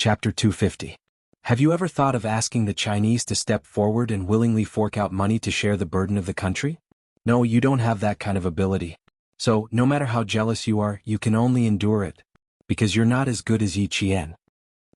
Chapter 250. Have you ever thought of asking the Chinese to step forward and willingly fork out money to share the burden of the country? No, you don't have that kind of ability. So, no matter how jealous you are, you can only endure it. Because you're not as good as Yi Qian.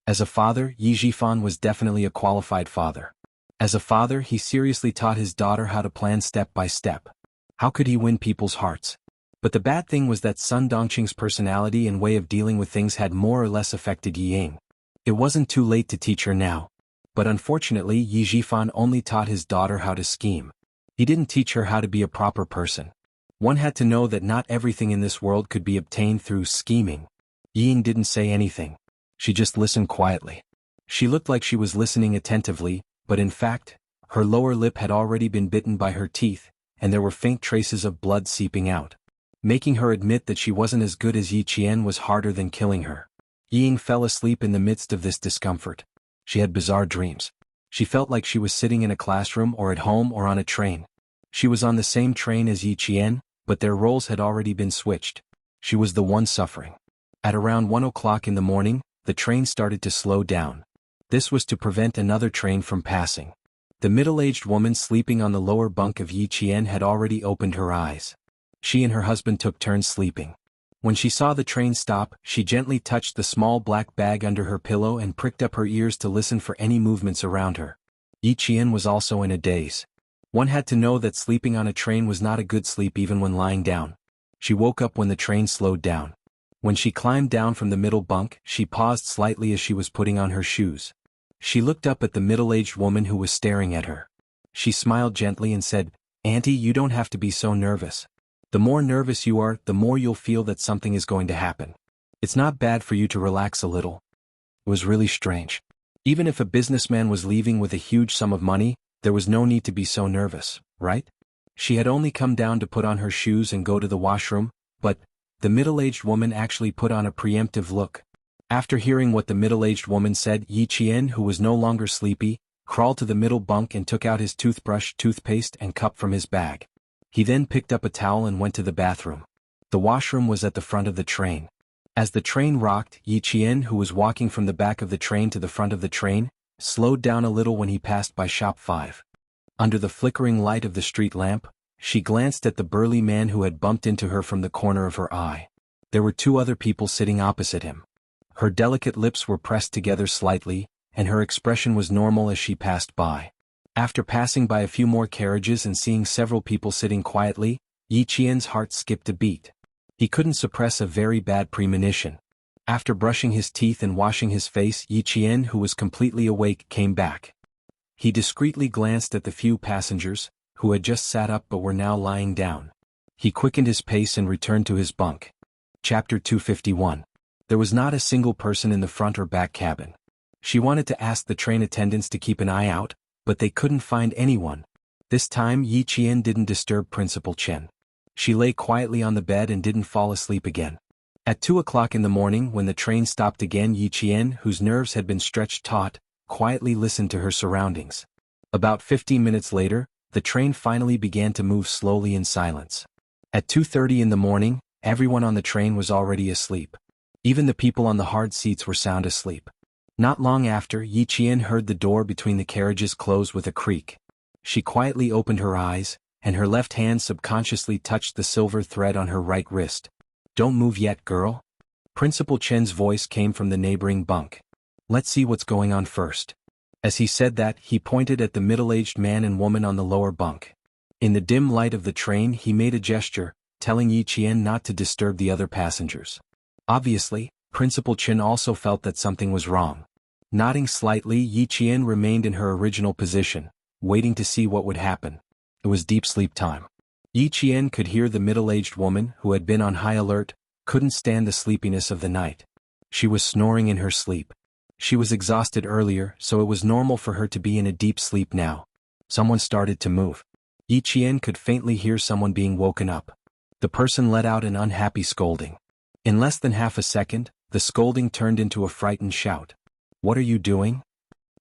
As a father, Yi Zhifan was definitely a qualified father. As a father, he seriously taught his daughter how to plan step by step. How could he win people's hearts? But the bad thing was that Sun Dongqing's personality and way of dealing with things had more or less affected Yi Ying. It wasn't too late to teach her now. But unfortunately, Yi Zhifan only taught his daughter how to scheme. He didn't teach her how to be a proper person. One had to know that not everything in this world could be obtained through scheming. Yi Ying didn't say anything. She just listened quietly. She looked like she was listening attentively, but in fact, her lower lip had already been bitten by her teeth, and there were faint traces of blood seeping out. Making her admit that she wasn't as good as Yi Qian was harder than killing her. Yi Ying fell asleep in the midst of this discomfort. She had bizarre dreams. She felt like she was sitting in a classroom or at home or on a train. She was on the same train as Yi Qian, but their roles had already been switched. She was the one suffering. At around 1 o'clock in the morning, the train started to slow down. This was to prevent another train from passing. The middle-aged woman sleeping on the lower bunk of Yi Qian had already opened her eyes. She and her husband took turns sleeping. When she saw the train stop, she gently touched the small black bag under her pillow and pricked up her ears to listen for any movements around her. Yi Qian was also in a daze. One had to know that sleeping on a train was not a good sleep even when lying down. She woke up when the train slowed down. When she climbed down from the middle bunk, she paused slightly as she was putting on her shoes. She looked up at the middle-aged woman who was staring at her. She smiled gently and said, "Auntie, you don't have to be so nervous. The more nervous you are, the more you'll feel that something is going to happen. It's not bad for you to relax a little." It was really strange. Even if a businessman was leaving with a huge sum of money, there was no need to be so nervous, right? She had only come down to put on her shoes and go to the washroom, but the middle-aged woman actually put on a preemptive look. After hearing what the middle-aged woman said, Yi Qian, who was no longer sleepy, crawled to the middle bunk and took out his toothbrush, toothpaste, and cup from his bag. He then picked up a towel and went to the bathroom. The washroom was at the front of the train. As the train rocked, Yi Qian, who was walking from the back of the train to the front of the train, slowed down a little when he passed by Shop 5. Under the flickering light of the street lamp, she glanced at the burly man who had bumped into her from the corner of her eye. There were two other people sitting opposite him. Her delicate lips were pressed together slightly, and her expression was normal as she passed by. After passing by a few more carriages and seeing several people sitting quietly, Yi Qian's heart skipped a beat. He couldn't suppress a very bad premonition. After brushing his teeth and washing his face, Yi Qian, who was completely awake, came back. He discreetly glanced at the few passengers, who had just sat up but were now lying down. He quickened his pace and returned to his bunk. Chapter 251. There was not a single person in the front or back cabin. She wanted to ask the train attendants to keep an eye out, but they couldn't find anyone. This time Yi Qian didn't disturb Principal Chen. She lay quietly on the bed and didn't fall asleep again. At 2 o'clock in the morning when the train stopped again, Yi Qian, whose nerves had been stretched taut, quietly listened to her surroundings. About 15 minutes later, the train finally began to move slowly in silence. At 2:30 in the morning, everyone on the train was already asleep. Even the people on the hard seats were sound asleep. Not long after, Yi Qian heard the door between the carriages close with a creak. She quietly opened her eyes, and her left hand subconsciously touched the silver thread on her right wrist. "Don't move yet, girl." Principal Chen's voice came from the neighboring bunk. "Let's see what's going on first." As he said that, he pointed at the middle-aged man and woman on the lower bunk. In the dim light of the train, he made a gesture, telling Yi Qian not to disturb the other passengers. Obviously, Principal Chen also felt that something was wrong. Nodding slightly, Yi Qian remained in her original position, waiting to see what would happen. It was deep sleep time. Yi Qian could hear the middle-aged woman, who had been on high alert, couldn't stand the sleepiness of the night. She was snoring in her sleep. She was exhausted earlier, so it was normal for her to be in a deep sleep now. Someone started to move. Yi Qian could faintly hear someone being woken up. The person let out an unhappy scolding. In less than half a second, the scolding turned into a frightened shout. "What are you doing?"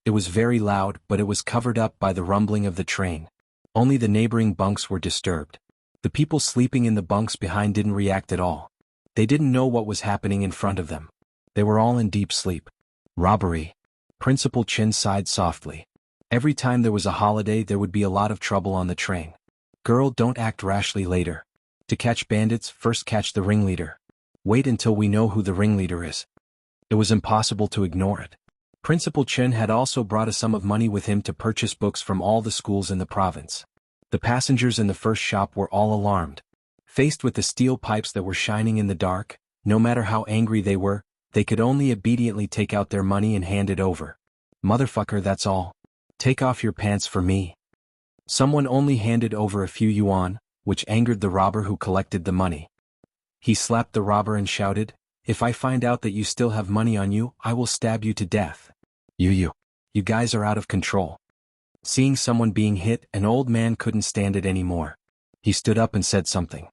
It was very loud, but it was covered up by the rumbling of the train. Only the neighboring bunks were disturbed. The people sleeping in the bunks behind didn't react at all. They didn't know what was happening in front of them. They were all in deep sleep. Robbery. Principal Chin sighed softly. Every time there was a holiday there would be a lot of trouble on the train. Girl, don't act rashly later. To catch bandits, first catch the ringleader. Wait until we know who the ringleader is. It was impossible to ignore it. Principal Chen had also brought a sum of money with him to purchase books from all the schools in the province. The passengers in the first shop were all alarmed. Faced with the steel pipes that were shining in the dark, no matter how angry they were, they could only obediently take out their money and hand it over. Motherfucker, that's all. Take off your pants for me. Someone only handed over a few yuan, which angered the robber who collected the money. He slapped the robber and shouted, "If I find out that you still have money on you, I will stab you to death. You guys are out of control." Seeing someone being hit, an old man couldn't stand it anymore. He stood up and said something.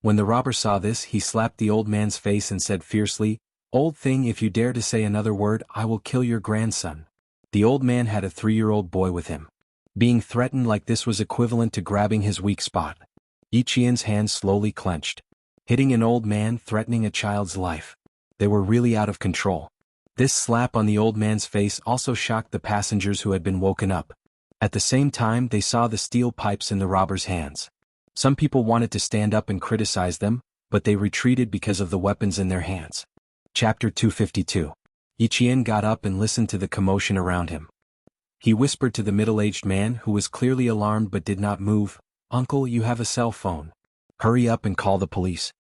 When the robber saw this, he slapped the old man's face and said fiercely, "Old thing, if you dare to say another word, I will kill your grandson." The old man had a 3-year-old boy with him. Being threatened like this was equivalent to grabbing his weak spot. Yi Qian's hands slowly clenched. Hitting an old man, threatening a child's life. They were really out of control. This slap on the old man's face also shocked the passengers who had been woken up. At the same time, they saw the steel pipes in the robber's hands. Some people wanted to stand up and criticize them, but they retreated because of the weapons in their hands. Chapter 252. Yi Qian got up and listened to the commotion around him. He whispered to the middle-aged man who was clearly alarmed but did not move, "Uncle, you have a cell phone. Hurry up and call the police."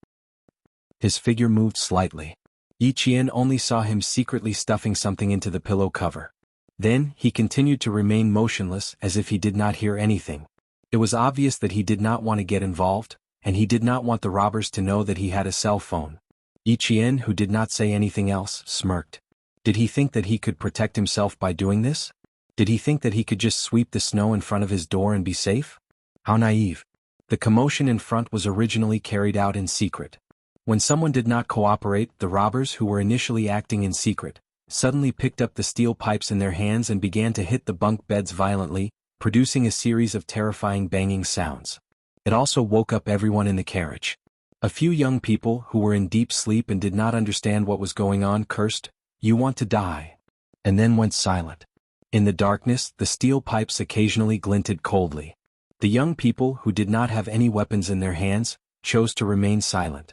His figure moved slightly. Yi Qian only saw him secretly stuffing something into the pillow cover. Then, he continued to remain motionless as if he did not hear anything. It was obvious that he did not want to get involved, and he did not want the robbers to know that he had a cell phone. Yi Qian, who did not say anything else, smirked. Did he think that he could protect himself by doing this? Did he think that he could just sweep the snow in front of his door and be safe? How naive. The commotion in front was originally carried out in secret. When someone did not cooperate, the robbers, who were initially acting in secret, suddenly picked up the steel pipes in their hands and began to hit the bunk beds violently, producing a series of terrifying banging sounds. It also woke up everyone in the carriage. A few young people, who were in deep sleep and did not understand what was going on, cursed, "You want to die," and then went silent. In the darkness, the steel pipes occasionally glinted coldly. The young people, who did not have any weapons in their hands, chose to remain silent.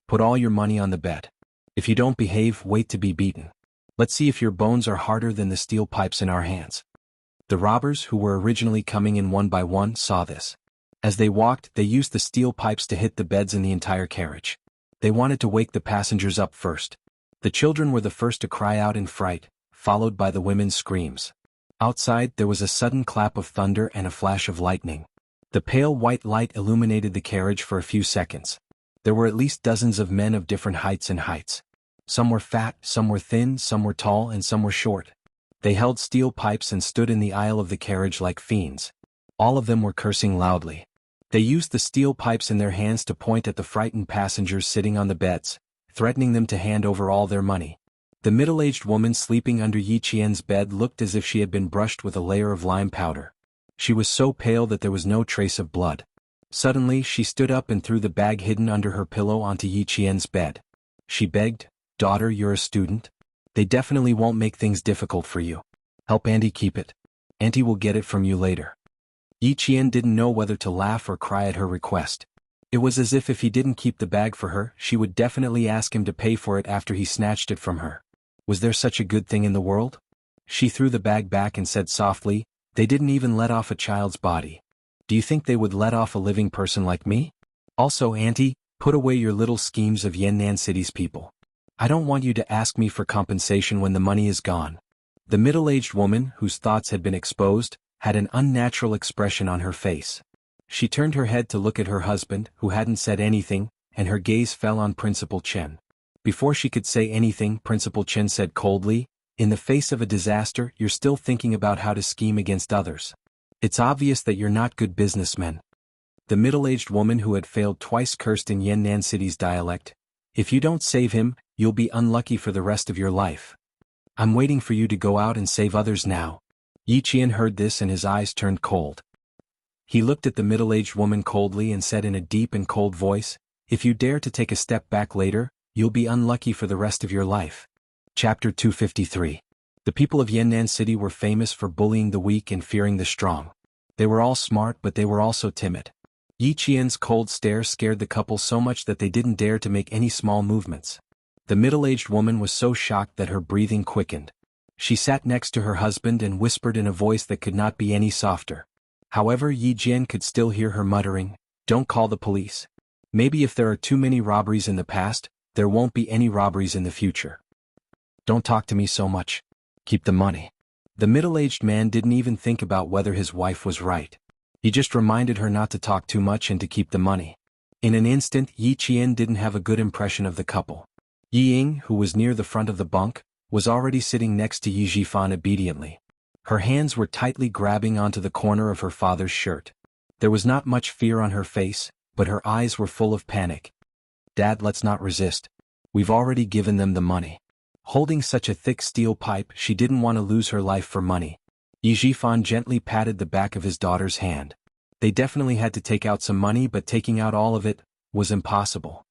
"Put all your money on the bed. If you don't behave, wait to be beaten. Let's see if your bones are harder than the steel pipes in our hands." The robbers, who were originally coming in one by one, saw this. As they walked, they used the steel pipes to hit the beds in the entire carriage. They wanted to wake the passengers up first. The children were the first to cry out in fright, followed by the women's screams. Outside, there was a sudden clap of thunder and a flash of lightning. The pale white light illuminated the carriage for a few seconds. There were at least dozens of men of different heights. Some were fat, some were thin, some were tall, and some were short. They held steel pipes and stood in the aisle of the carriage like fiends. All of them were cursing loudly. They used the steel pipes in their hands to point at the frightened passengers sitting on the beds, threatening them to hand over all their money. The middle-aged woman sleeping under Yi Qian's bed looked as if she had been brushed with a layer of lime powder. She was so pale that there was no trace of blood. Suddenly, she stood up and threw the bag hidden under her pillow onto Yi Qian's bed. She begged, "Daughter, you're a student. They definitely won't make things difficult for you. Help Auntie keep it. Auntie will get it from you later." Yi Qian didn't know whether to laugh or cry at her request. It was as if he didn't keep the bag for her, she would definitely ask him to pay for it after he snatched it from her. Was there such a good thing in the world? She threw the bag back and said softly, "They didn't even let off a child's body. Do you think they would let off a living person like me? Also, Auntie, put away your little schemes of Yan'an City's people. I don't want you to ask me for compensation when the money is gone." The middle-aged woman, whose thoughts had been exposed, had an unnatural expression on her face. She turned her head to look at her husband, who hadn't said anything, and her gaze fell on Principal Chen. Before she could say anything, Principal Chen said coldly, "In the face of a disaster, you're still thinking about how to scheme against others. It's obvious that you're not good businessmen." The middle-aged woman who had failed twice cursed in Yan'an City's dialect, "If you don't save him, you'll be unlucky for the rest of your life. I'm waiting for you to go out and save others now." Yi Qian heard this and his eyes turned cold. He looked at the middle-aged woman coldly and said in a deep and cold voice, "If you dare to take a step back later, you'll be unlucky for the rest of your life." Chapter 253. The people of Yan'an City were famous for bullying the weak and fearing the strong. They were all smart, but they were also timid. Yi Qian's cold stare scared the couple so much that they didn't dare to make any small movements. The middle-aged woman was so shocked that her breathing quickened. She sat next to her husband and whispered in a voice that could not be any softer. However, Yi Jian could still hear her muttering, "Don't call the police. Maybe if there are too many robberies in the past, there won't be any robberies in the future. Don't talk to me so much. Keep the money." The middle-aged man didn't even think about whether his wife was right. He just reminded her not to talk too much and to keep the money. In an instant, Yi Qian didn't have a good impression of the couple. Yi Ying, who was near the front of the bunk, was already sitting next to Yi Jifan obediently. Her hands were tightly grabbing onto the corner of her father's shirt. There was not much fear on her face, but her eyes were full of panic. "Dad, let's not resist. We've already given them the money." Holding such a thick steel pipe, she didn't want to lose her life for money. Yi Jifan gently patted the back of his daughter's hand. They definitely had to take out some money, but taking out all of it was impossible.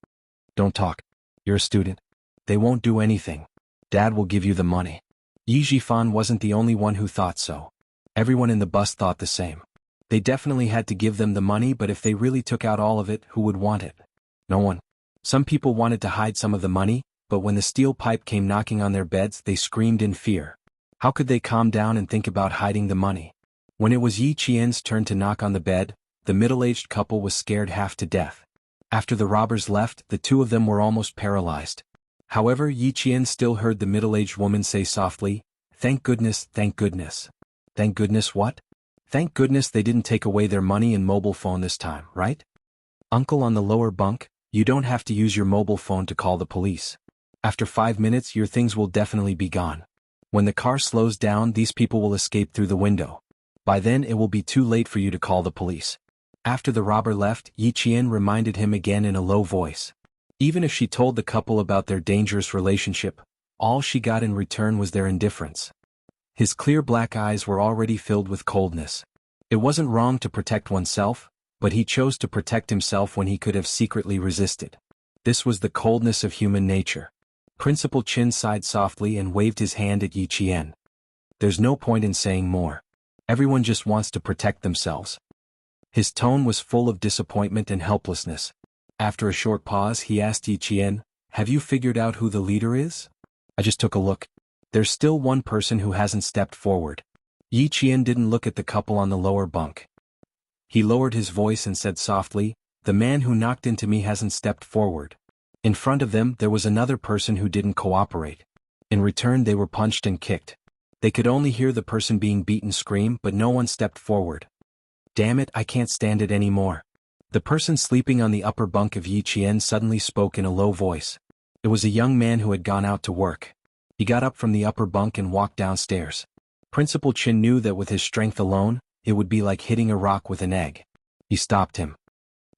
"Don't talk. You're a student. They won't do anything. Dad will give you the money." Yi Jifan wasn't the only one who thought so. Everyone in the bus thought the same. They definitely had to give them the money, but if they really took out all of it, who would want it? No one. Some people wanted to hide some of the money, but when the steel pipe came knocking on their beds, they screamed in fear. How could they calm down and think about hiding the money? When it was Yi Qian's turn to knock on the bed, the middle-aged couple was scared half to death. After the robbers left, the two of them were almost paralyzed. However, Yi Qian still heard the middle-aged woman say softly, "Thank goodness, thank goodness." "Thank goodness what?" "Thank goodness they didn't take away their money and mobile phone this time, right? Uncle on the lower bunk, you don't have to use your mobile phone to call the police. After 5 minutes your things will definitely be gone. When the car slows down, these people will escape through the window. By then it will be too late for you to call the police." After the robber left, Yi Qian reminded him again in a low voice. Even if she told the couple about their dangerous relationship, all she got in return was their indifference. His clear black eyes were already filled with coldness. It wasn't wrong to protect oneself, but he chose to protect himself when he could have secretly resisted. This was the coldness of human nature. Principal Qin sighed softly and waved his hand at Yi Qian. "There's no point in saying more. Everyone just wants to protect themselves." His tone was full of disappointment and helplessness. After a short pause, he asked Yi Qian, "Have you figured out who the leader is?" "I just took a look. There's still one person who hasn't stepped forward." Yi Qian didn't look at the couple on the lower bunk. He lowered his voice and said softly, "The man who knocked into me hasn't stepped forward." In front of them, there was another person who didn't cooperate. In return, they were punched and kicked. They could only hear the person being beaten scream, but no one stepped forward. "Damn it, I can't stand it anymore." The person sleeping on the upper bunk of Yi Qian suddenly spoke in a low voice. It was a young man who had gone out to work. He got up from the upper bunk and walked downstairs. Principal Qin knew that with his strength alone, it would be like hitting a rock with an egg. He stopped him.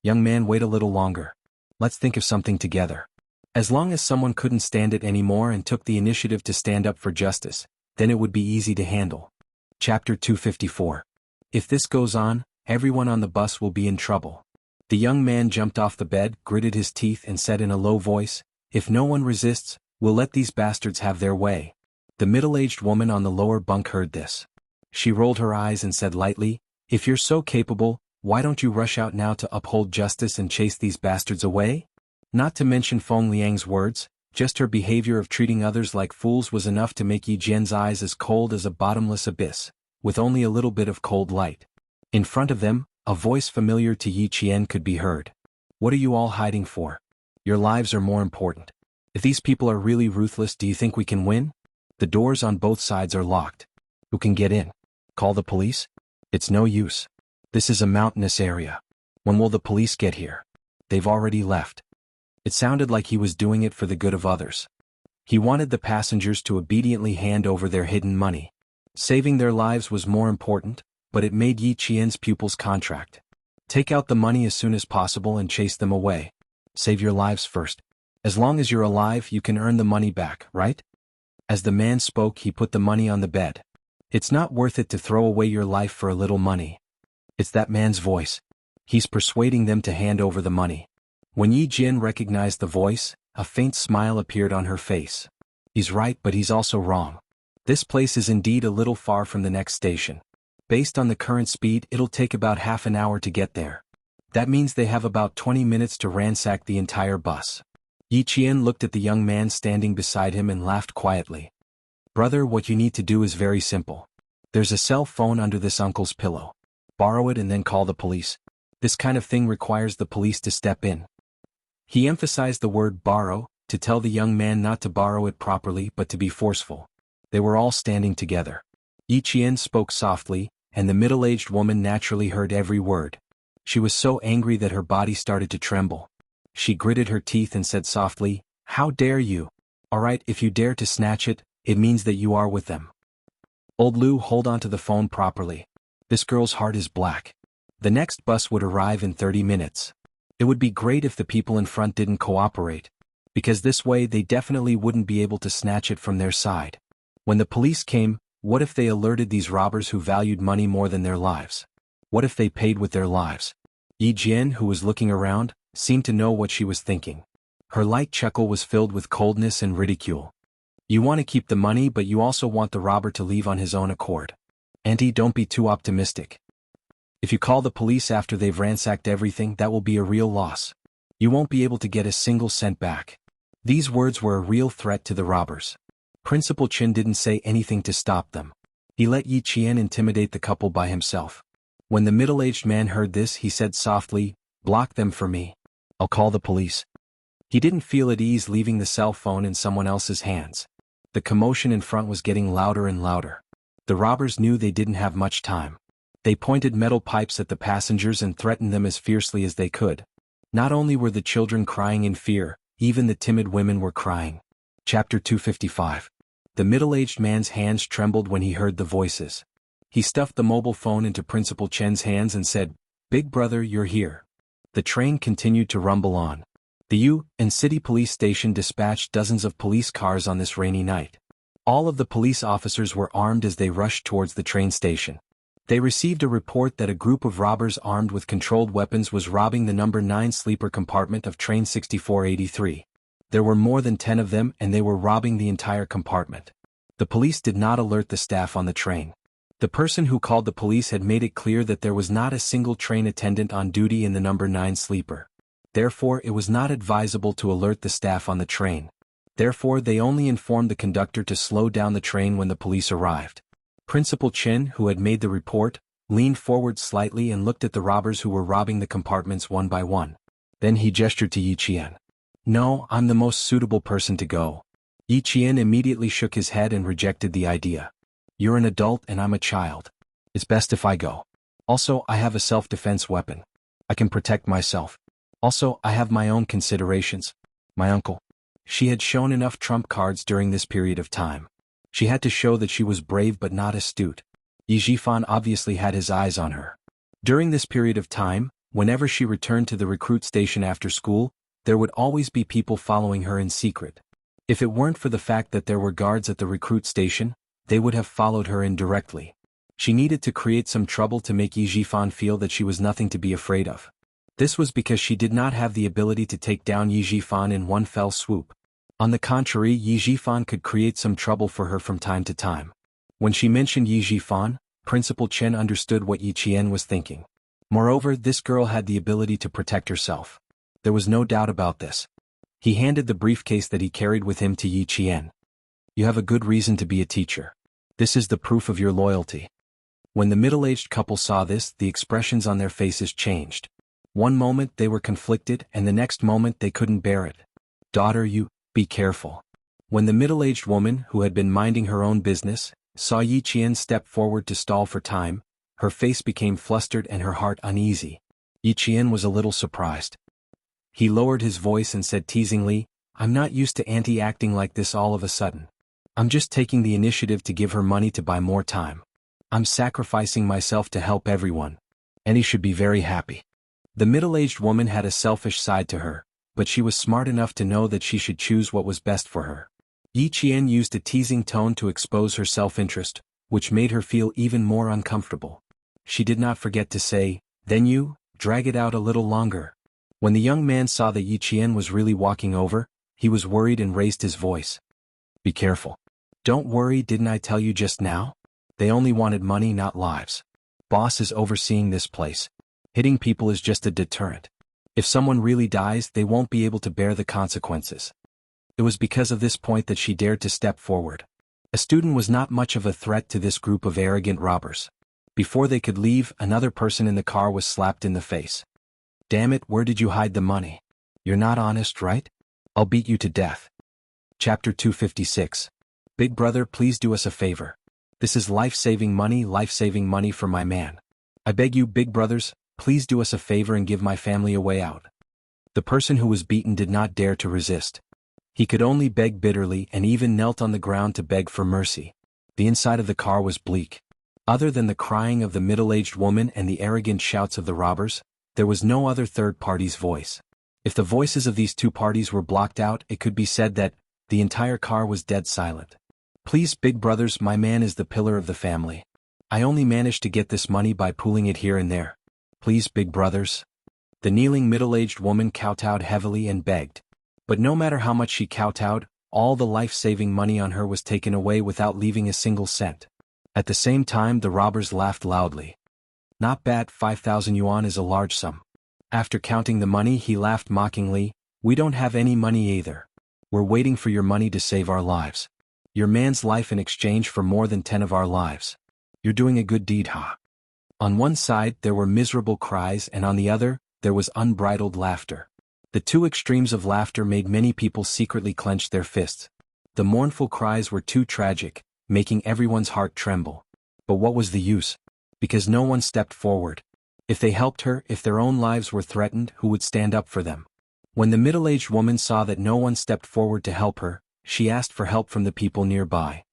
"Young man, wait a little longer. Let's think of something together." As long as someone couldn't stand it anymore and took the initiative to stand up for justice, then it would be easy to handle. Chapter 254. If this goes on, everyone on the bus will be in trouble. The young man jumped off the bed, gritted his teeth and said in a low voice, "If no one resists, we'll let these bastards have their way." The middle-aged woman on the lower bunk heard this. She rolled her eyes and said lightly, "If you're so capable, why don't you rush out now to uphold justice and chase these bastards away?" Not to mention Feng Liang's words, just her behavior of treating others like fools was enough to make Yi Jian's eyes as cold as a bottomless abyss, with only a little bit of cold light. In front of them, a voice familiar to Yi Qian could be heard. "What are you all hiding for? Your lives are more important. If these people are really ruthless, do you think we can win? The doors on both sides are locked. Who can get in? Call the police? It's no use. This is a mountainous area. When will the police get here? They've already left." It sounded like he was doing it for the good of others. He wanted the passengers to obediently hand over their hidden money. Saving their lives was more important, but it made Yi Qian's pupil's contract. Take out the money as soon as possible and chase them away. Save your lives first. As long as you're alive, you can earn the money back, right? As the man spoke, he put the money on the bed. It's not worth it to throw away your life for a little money. It's that man's voice. He's persuading them to hand over the money. When Yi Jian recognized the voice, a faint smile appeared on her face. He's right, but he's also wrong. This place is indeed a little far from the next station. Based on the current speed, it'll take about half an hour to get there. That means they have about 20 minutes to ransack the entire bus. Yi Qian looked at the young man standing beside him and laughed quietly. Brother, what you need to do is very simple. There's a cell phone under this uncle's pillow. Borrow it and then call the police. This kind of thing requires the police to step in. He emphasized the word borrow, to tell the young man not to borrow it properly but to be forceful. They were all standing together. Yi Qian spoke softly, and the middle-aged woman naturally heard every word. She was so angry that her body started to tremble. She gritted her teeth and said softly, "How dare you? All right, if you dare to snatch it, it means that you are with them. Old Lu, hold on to the phone properly. This girl's heart is black. The next bus would arrive in 30 minutes. It would be great if the people in front didn't cooperate, because this way they definitely wouldn't be able to snatch it from their side. When the police came, what if they alerted these robbers who valued money more than their lives? What if they paid with their lives?" Yi Jian, who was looking around, seemed to know what she was thinking. Her light chuckle was filled with coldness and ridicule. You want to keep the money, but you also want the robber to leave on his own accord. Auntie, don't be too optimistic. If you call the police after they've ransacked everything, that will be a real loss. You won't be able to get a single cent back. These words were a real threat to the robbers. Principal Qin didn't say anything to stop them. He let Yi Qian intimidate the couple by himself. When the middle-aged man heard this, he said softly, "Block them for me. I'll call the police." He didn't feel at ease leaving the cell phone in someone else's hands. The commotion in front was getting louder and louder. The robbers knew they didn't have much time. They pointed metal pipes at the passengers and threatened them as fiercely as they could. Not only were the children crying in fear, even the timid women were crying. Chapter 255. The middle-aged man's hands trembled when he heard the voices. He stuffed the mobile phone into Principal Chen's hands and said, "Big brother, you're here." The train continued to rumble on. The U and City Police Station dispatched dozens of police cars on this rainy night. All of the police officers were armed as they rushed towards the train station. They received a report that a group of robbers armed with controlled weapons was robbing the number 9 sleeper compartment of train 6483. There were more than 10 of them and they were robbing the entire compartment. The police did not alert the staff on the train. The person who called the police had made it clear that there was not a single train attendant on duty in the number 9 sleeper. Therefore, it was not advisable to alert the staff on the train. Therefore, they only informed the conductor to slow down the train when the police arrived. Principal Chen, who had made the report, leaned forward slightly and looked at the robbers who were robbing the compartments one by one. Then he gestured to Yi Qian. "No, I'm the most suitable person to go." Yi Qian immediately shook his head and rejected the idea. "You're an adult and I'm a child. It's best if I go. Also, I have a self-defense weapon. I can protect myself. Also, I have my own considerations. My uncle." She had shown enough trump cards during this period of time. She had to show that she was brave but not astute. Yi Zhifan obviously had his eyes on her. During this period of time, whenever she returned to the recruit station after school, there would always be people following her in secret. If it weren't for the fact that there were guards at the recruit station, they would have followed her indirectly. She needed to create some trouble to make Yi Zhifan feel that she was nothing to be afraid of. This was because she did not have the ability to take down Yi Zhifan in one fell swoop. On the contrary, Yi Zhifan could create some trouble for her from time to time. When she mentioned Yi Zhifan, Principal Chen understood what Yi Qian was thinking. Moreover, this girl had the ability to protect herself. There was no doubt about this. He handed the briefcase that he carried with him to Yi Qian. "You have a good reason to be a teacher. This is the proof of your loyalty." When the middle-aged couple saw this, the expressions on their faces changed. One moment they were conflicted and the next moment they couldn't bear it. "Daughter, be careful." When the middle-aged woman, who had been minding her own business, saw Yi Qian step forward to stall for time, her face became flustered and her heart uneasy. Yi Qian was a little surprised. He lowered his voice and said teasingly, "I'm not used to Auntie acting like this all of a sudden. I'm just taking the initiative to give her money to buy more time. I'm sacrificing myself to help everyone. Auntie should be very happy." The middle-aged woman had a selfish side to her, but she was smart enough to know that she should choose what was best for her. Yi Qian used a teasing tone to expose her self-interest, which made her feel even more uncomfortable. She did not forget to say, "Then you, drag it out a little longer." When the young man saw that Yi Qian was really walking over, he was worried and raised his voice. "Be careful. Don't worry, didn't I tell you just now? They only wanted money, not lives. Boss is overseeing this place. Hitting people is just a deterrent. If someone really dies, they won't be able to bear the consequences. It was because of this point that she dared to step forward. A student was not much of a threat to this group of arrogant robbers. Before they could leave, another person in the car was slapped in the face. Damn it, where did you hide the money? You're not honest, right? I'll beat you to death. Chapter 256. Big brother, please do us a favor. This is life-saving money for my man. I beg you, big brothers, please do us a favor and give my family a way out. The person who was beaten did not dare to resist. He could only beg bitterly and even knelt on the ground to beg for mercy. The inside of the car was bleak. Other than the crying of the middle-aged woman and the arrogant shouts of the robbers, there was no other third party's voice. If the voices of these two parties were blocked out, it could be said that the entire car was dead silent. Please, big brothers, my man is the pillar of the family. I only managed to get this money by pooling it here and there. Please, big brothers. The kneeling middle-aged woman kowtowed heavily and begged. But no matter how much she kowtowed, all the life-saving money on her was taken away without leaving a single cent. At the same time, the robbers laughed loudly. Not bad, 5,000 yuan is a large sum. After counting the money, he laughed mockingly. We don't have any money either. We're waiting for your money to save our lives. Your man's life in exchange for more than 10 of our lives. You're doing a good deed, huh? On one side, there were miserable cries, and on the other, there was unbridled laughter. The two extremes of laughter made many people secretly clench their fists. The mournful cries were too tragic, making everyone's heart tremble. But what was the use? Because no one stepped forward. If they helped her, if their own lives were threatened, who would stand up for them? When the middle-aged woman saw that no one stepped forward to help her, she asked for help from the people nearby.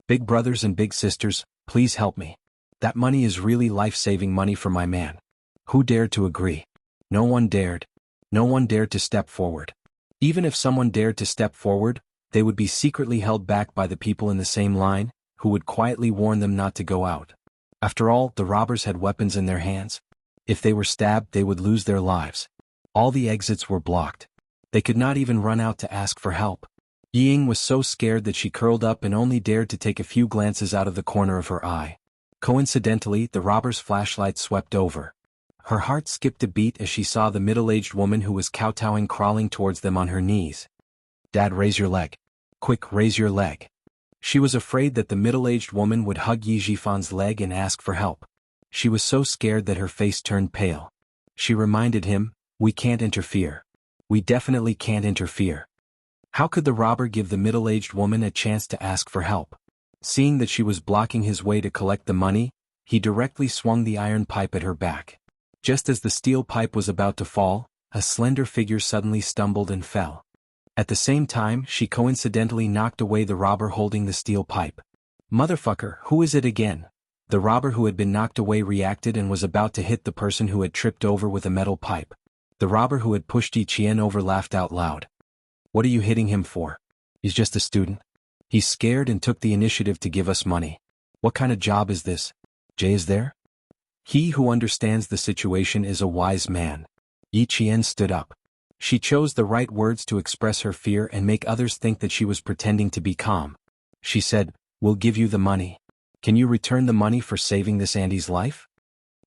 Big brothers and big sisters, please help me. That money is really life-saving money for my man. Who dared to agree? No one dared. No one dared to step forward. Even if someone dared to step forward, they would be secretly held back by the people in the same line, who would quietly warn them not to go out. After all, the robbers had weapons in their hands. If they were stabbed, they would lose their lives. All the exits were blocked. They could not even run out to ask for help. Ying was so scared that she curled up and only dared to take a few glances out of the corner of her eye. Coincidentally, the robber's flashlight swept over. Her heart skipped a beat as she saw the middle-aged woman who was kowtowing crawling towards them on her knees. Dad, raise your leg. Quick, raise your leg. She was afraid that the middle-aged woman would hug Yi Jifan's leg and ask for help. She was so scared that her face turned pale. She reminded him, we can't interfere. We definitely can't interfere. How could the robber give the middle-aged woman a chance to ask for help? Seeing that she was blocking his way to collect the money, he directly swung the iron pipe at her back. Just as the steel pipe was about to fall, a slender figure suddenly stumbled and fell. At the same time, she coincidentally knocked away the robber holding the steel pipe. Motherfucker, who is it again? The robber who had been knocked away reacted and was about to hit the person who had tripped over with a metal pipe. The robber who had pushed Yi Qian over laughed out loud. What are you hitting him for? He's just a student. He's scared and took the initiative to give us money. What kind of job is this? Jay is there? He who understands the situation is a wise man. Yi Qian stood up. She chose the right words to express her fear and make others think that she was pretending to be calm. She said, we'll give you the money. Can you return the money for saving this Andy's life?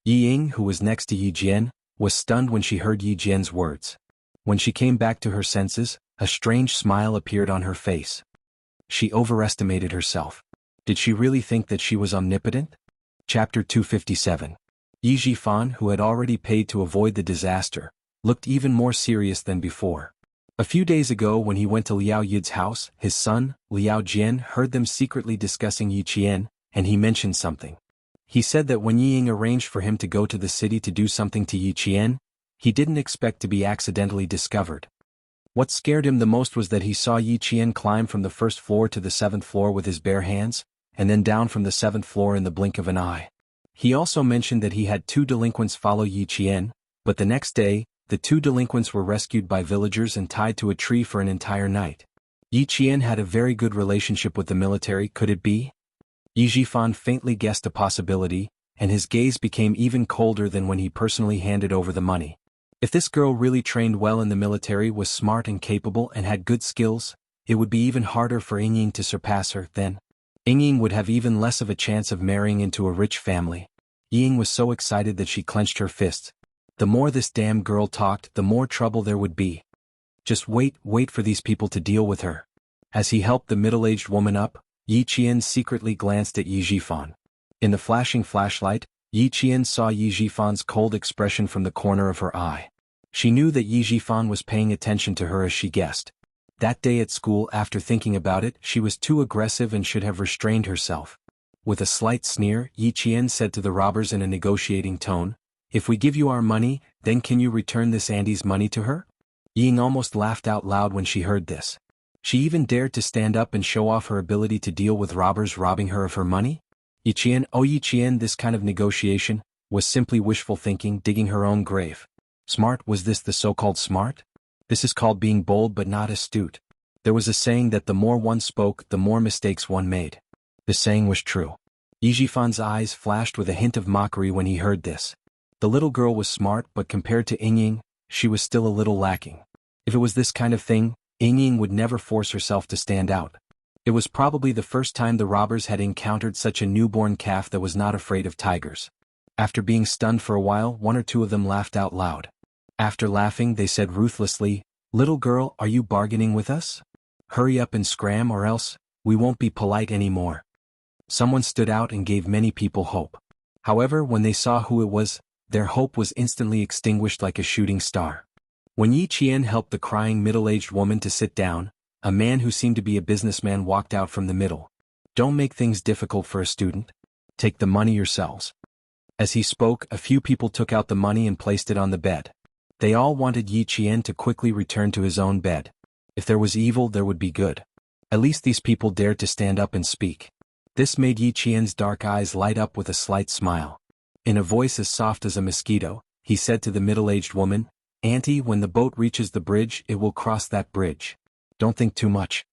Yi Ying, who was next to Yi Jian, was stunned when she heard Yi Jian's words. When she came back to her senses, a strange smile appeared on her face. She overestimated herself. Did she really think that she was omnipotent? Chapter 257. Yi Jifan, who had already paid to avoid the disaster, looked even more serious than before. A few days ago when he went to Liao Yid's house, his son, Liao Jian, heard them secretly discussing Yi Qian, and he mentioned something. He said that when Yi Ying arranged for him to go to the city to do something to Yi Qian, he didn't expect to be accidentally discovered. What scared him the most was that he saw Yi Qian climb from the first floor to the 7th floor with his bare hands, and then down from the 7th floor in the blink of an eye. He also mentioned that he had 2 delinquents follow Yi Qian, but the next day, the 2 delinquents were rescued by villagers and tied to a tree for an entire night. Yi Qian had a very good relationship with the military, could it be? Yi Jifan faintly guessed a possibility, and his gaze became even colder than when he personally handed over the money. If this girl really trained well in the military, was smart and capable and had good skills, it would be even harder for Ying Ying to surpass her then. Ying would have even less of a chance of marrying into a rich family. Ying was so excited that she clenched her fists. The more this damn girl talked, the more trouble there would be. Just wait for these people to deal with her. As he helped the middle-aged woman up, Yi Qian secretly glanced at Yi Jifan. In the flashing flashlight, Yi Qian saw Yi Jifan's cold expression from the corner of her eye. She knew that Yi Jifan was paying attention to her as she guessed. That day at school, after thinking about it, she was too aggressive and should have restrained herself. With a slight sneer, Yi Qian said to the robbers in a negotiating tone, "If we give you our money, then can you return this Andy's money to her?" Ying almost laughed out loud when she heard this. She even dared to stand up and show off her ability to deal with robbers robbing her of her money? Yi Qian, this kind of negotiation was simply wishful thinking, digging her own grave. Smart? Was this the so-called smart? This is called being bold but not astute. There was a saying that the more one spoke, the more mistakes one made. The saying was true. Yi Jifan's eyes flashed with a hint of mockery when he heard this. The little girl was smart, but compared to Ying, she was still a little lacking. If it was this kind of thing, Ying would never force herself to stand out. It was probably the first time the robbers had encountered such a newborn calf that was not afraid of tigers. After being stunned for a while, one or two of them laughed out loud. After laughing, they said ruthlessly, "Little girl, are you bargaining with us? Hurry up and scram or else, we won't be polite anymore." Someone stood out and gave many people hope. However, when they saw who it was, their hope was instantly extinguished like a shooting star. When Yi Qian helped the crying middle-aged woman to sit down, a man who seemed to be a businessman walked out from the middle. "Don't make things difficult for a student. Take the money yourselves." As he spoke, a few people took out the money and placed it on the bed. They all wanted Yi Qian to quickly return to his own bed. If there was evil, there would be good. At least these people dared to stand up and speak. This made Yi Qian's dark eyes light up with a slight smile. In a voice as soft as a mosquito, he said to the middle-aged woman, "Auntie, when the boat reaches the bridge, it will cross that bridge. Don't think too much."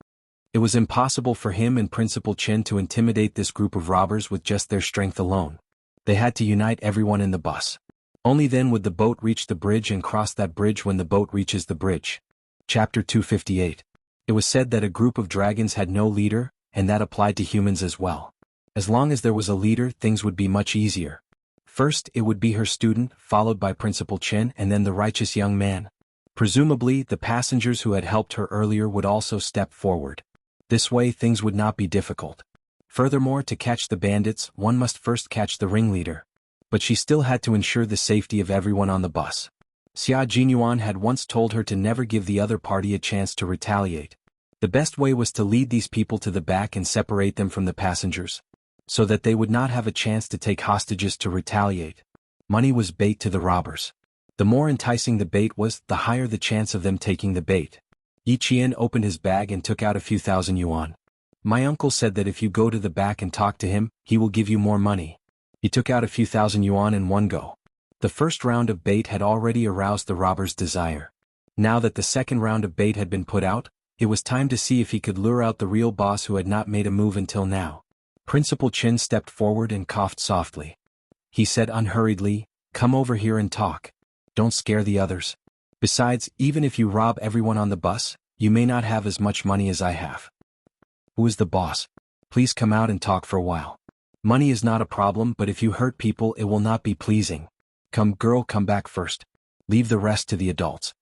It was impossible for him and Principal Chen to intimidate this group of robbers with just their strength alone. They had to unite everyone in the bus. Only then would the boat reach the bridge and cross that bridge when the boat reaches the bridge. Chapter 258. It was said that a group of dragons had no leader, and that applied to humans as well. As long as there was a leader, things would be much easier. First, it would be her student, followed by Principal Chen, and then the righteous young man. Presumably, the passengers who had helped her earlier would also step forward. This way, things would not be difficult. Furthermore, to catch the bandits, one must first catch the ringleader. But she still had to ensure the safety of everyone on the bus. Xia Jinyuan had once told her to never give the other party a chance to retaliate. The best way was to lead these people to the back and separate them from the passengers, so that they would not have a chance to take hostages to retaliate. Money was bait to the robbers. The more enticing the bait was, the higher the chance of them taking the bait. Yi Qian opened his bag and took out a few thousand yuan. "My uncle said that if you go to the back and talk to him, he will give you more money." He took out a few thousand yuan in one go. The first round of bait had already aroused the robber's desire. Now that the second round of bait had been put out, it was time to see if he could lure out the real boss who had not made a move until now. Principal Chen stepped forward and coughed softly. He said unhurriedly, "Come over here and talk. Don't scare the others. Besides, even if you rob everyone on the bus, you may not have as much money as I have. Who is the boss? Please come out and talk for a while. Money is not a problem, but if you hurt people, it will not be pleasing. Come girl, come back first. Leave the rest to the adults."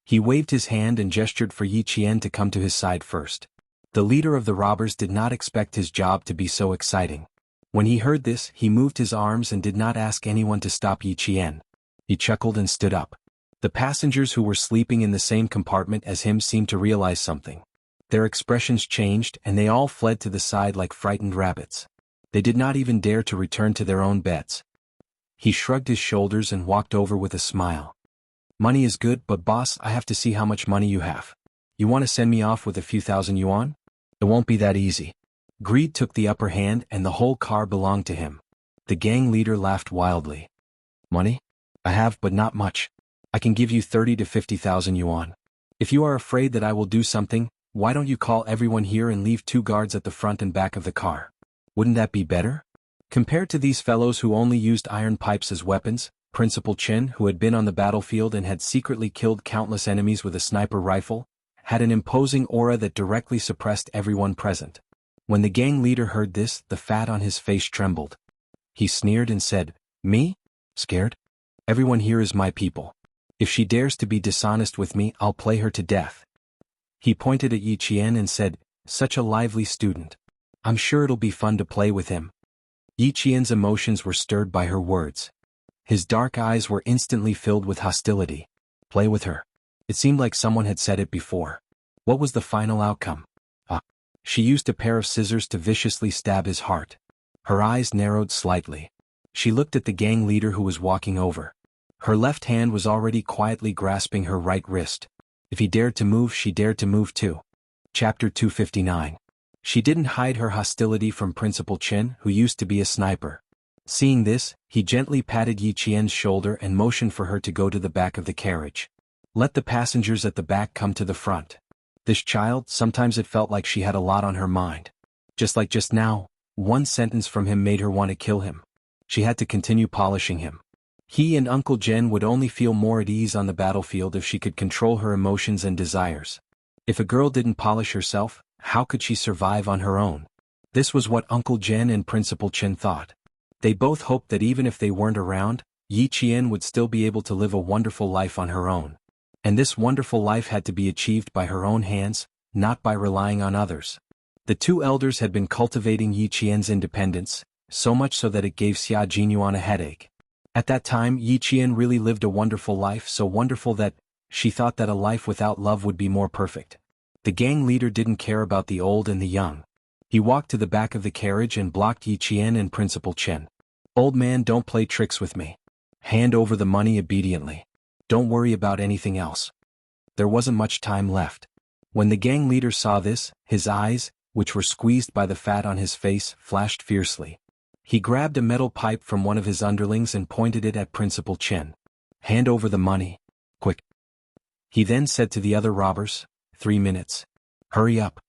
He waved his hand and gestured for Yi Qian to come to his side first. The leader of the robbers did not expect his job to be so exciting. When he heard this, he moved his arms and did not ask anyone to stop Yi Qian. He chuckled and stood up. The passengers who were sleeping in the same compartment as him seemed to realize something. Their expressions changed and they all fled to the side like frightened rabbits. They did not even dare to return to their own beds. He shrugged his shoulders and walked over with a smile. "Money is good, but boss, I have to see how much money you have. You want to send me off with a few thousand yuan? It won't be that easy." Greed took the upper hand and the whole car belonged to him. The gang leader laughed wildly. "Money? I have, but not much. I can give you 30 to 50,000 yuan. If you are afraid that I will do something, why don't you call everyone here and leave 2 guards at the front and back of the car? Wouldn't that be better?" Compared to these fellows who only used iron pipes as weapons, Principal Chen, who had been on the battlefield and had secretly killed countless enemies with a sniper rifle, had an imposing aura that directly suppressed everyone present. When the gang leader heard this, the fat on his face trembled. He sneered and said, "Me? Scared? Everyone here is my people. If she dares to be dishonest with me, I'll play her to death." He pointed at Yi Qian and said, "Such a lively student. I'm sure it'll be fun to play with him." Yi Qian's emotions were stirred by her words. His dark eyes were instantly filled with hostility. Play with her. It seemed like someone had said it before. What was the final outcome? She used a pair of scissors to viciously stab his heart. Her eyes narrowed slightly. She looked at the gang leader who was walking over. Her left hand was already quietly grasping her right wrist. If he dared to move, she dared to move too. Chapter 259. She didn't hide her hostility from Principal Chen, who used to be a sniper. Seeing this, he gently patted Yi Qian's shoulder and motioned for her to go to the back of the carriage. Let the passengers at the back come to the front. This child, sometimes it felt like she had a lot on her mind. Just like just now, one sentence from him made her want to kill him. She had to continue polishing him. He and Uncle Jen would only feel more at ease on the battlefield if she could control her emotions and desires. If a girl didn't polish herself, how could she survive on her own? This was what Uncle Jen and Principal Chen thought. They both hoped that even if they weren't around, Yi Qian would still be able to live a wonderful life on her own. And this wonderful life had to be achieved by her own hands, not by relying on others. The two elders had been cultivating Yi Qian's independence, so much so that it gave Xia Jinyuan a headache. At that time, Yi Qian really lived a wonderful life, so wonderful that she thought that a life without love would be more perfect. The gang leader didn't care about the old and the young. He walked to the back of the carriage and blocked Yi Qian and Principal Chen. "Old man, don't play tricks with me. Hand over the money obediently. Don't worry about anything else." There wasn't much time left. When the gang leader saw this, his eyes, which were squeezed by the fat on his face, flashed fiercely. He grabbed a metal pipe from one of his underlings and pointed it at Principal Chen. "Hand over the money. Quick." He then said to the other robbers, 3 minutes. Hurry up.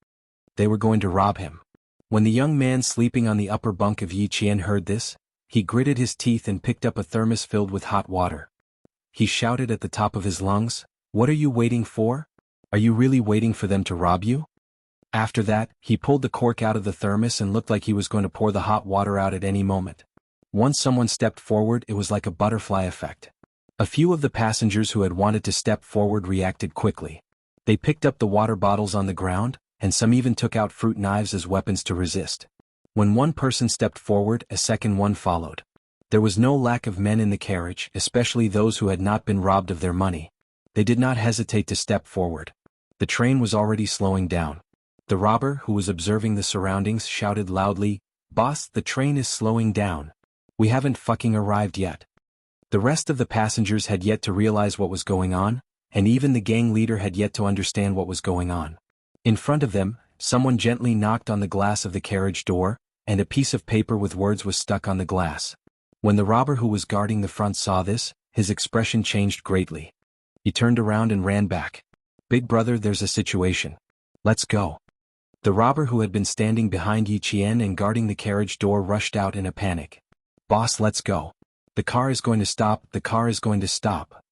They were going to rob him. When the young man sleeping on the upper bunk of Yi Qian heard this, he gritted his teeth and picked up a thermos filled with hot water. He shouted at the top of his lungs, "What are you waiting for? Are you really waiting for them to rob you?" After that, he pulled the cork out of the thermos and looked like he was going to pour the hot water out at any moment. Once someone stepped forward, it was like a butterfly effect. A few of the passengers who had wanted to step forward reacted quickly. They picked up the water bottles on the ground, and some even took out fruit knives as weapons to resist. When one person stepped forward, a second one followed. There was no lack of men in the carriage, especially those who had not been robbed of their money. They did not hesitate to step forward. The train was already slowing down. The robber, who was observing the surroundings, shouted loudly, "Boss, the train is slowing down. We haven't fucking arrived yet." The rest of the passengers had yet to realize what was going on, and even the gang leader had yet to understand what was going on. In front of them, someone gently knocked on the glass of the carriage door, and a piece of paper with words was stuck on the glass. When the robber who was guarding the front saw this, his expression changed greatly. He turned around and ran back. "Big brother, there's a situation. Let's go." The robber who had been standing behind Yi Qian and guarding the carriage door rushed out in a panic. "Boss, let's go. The car is going to stop, the car is going to stop."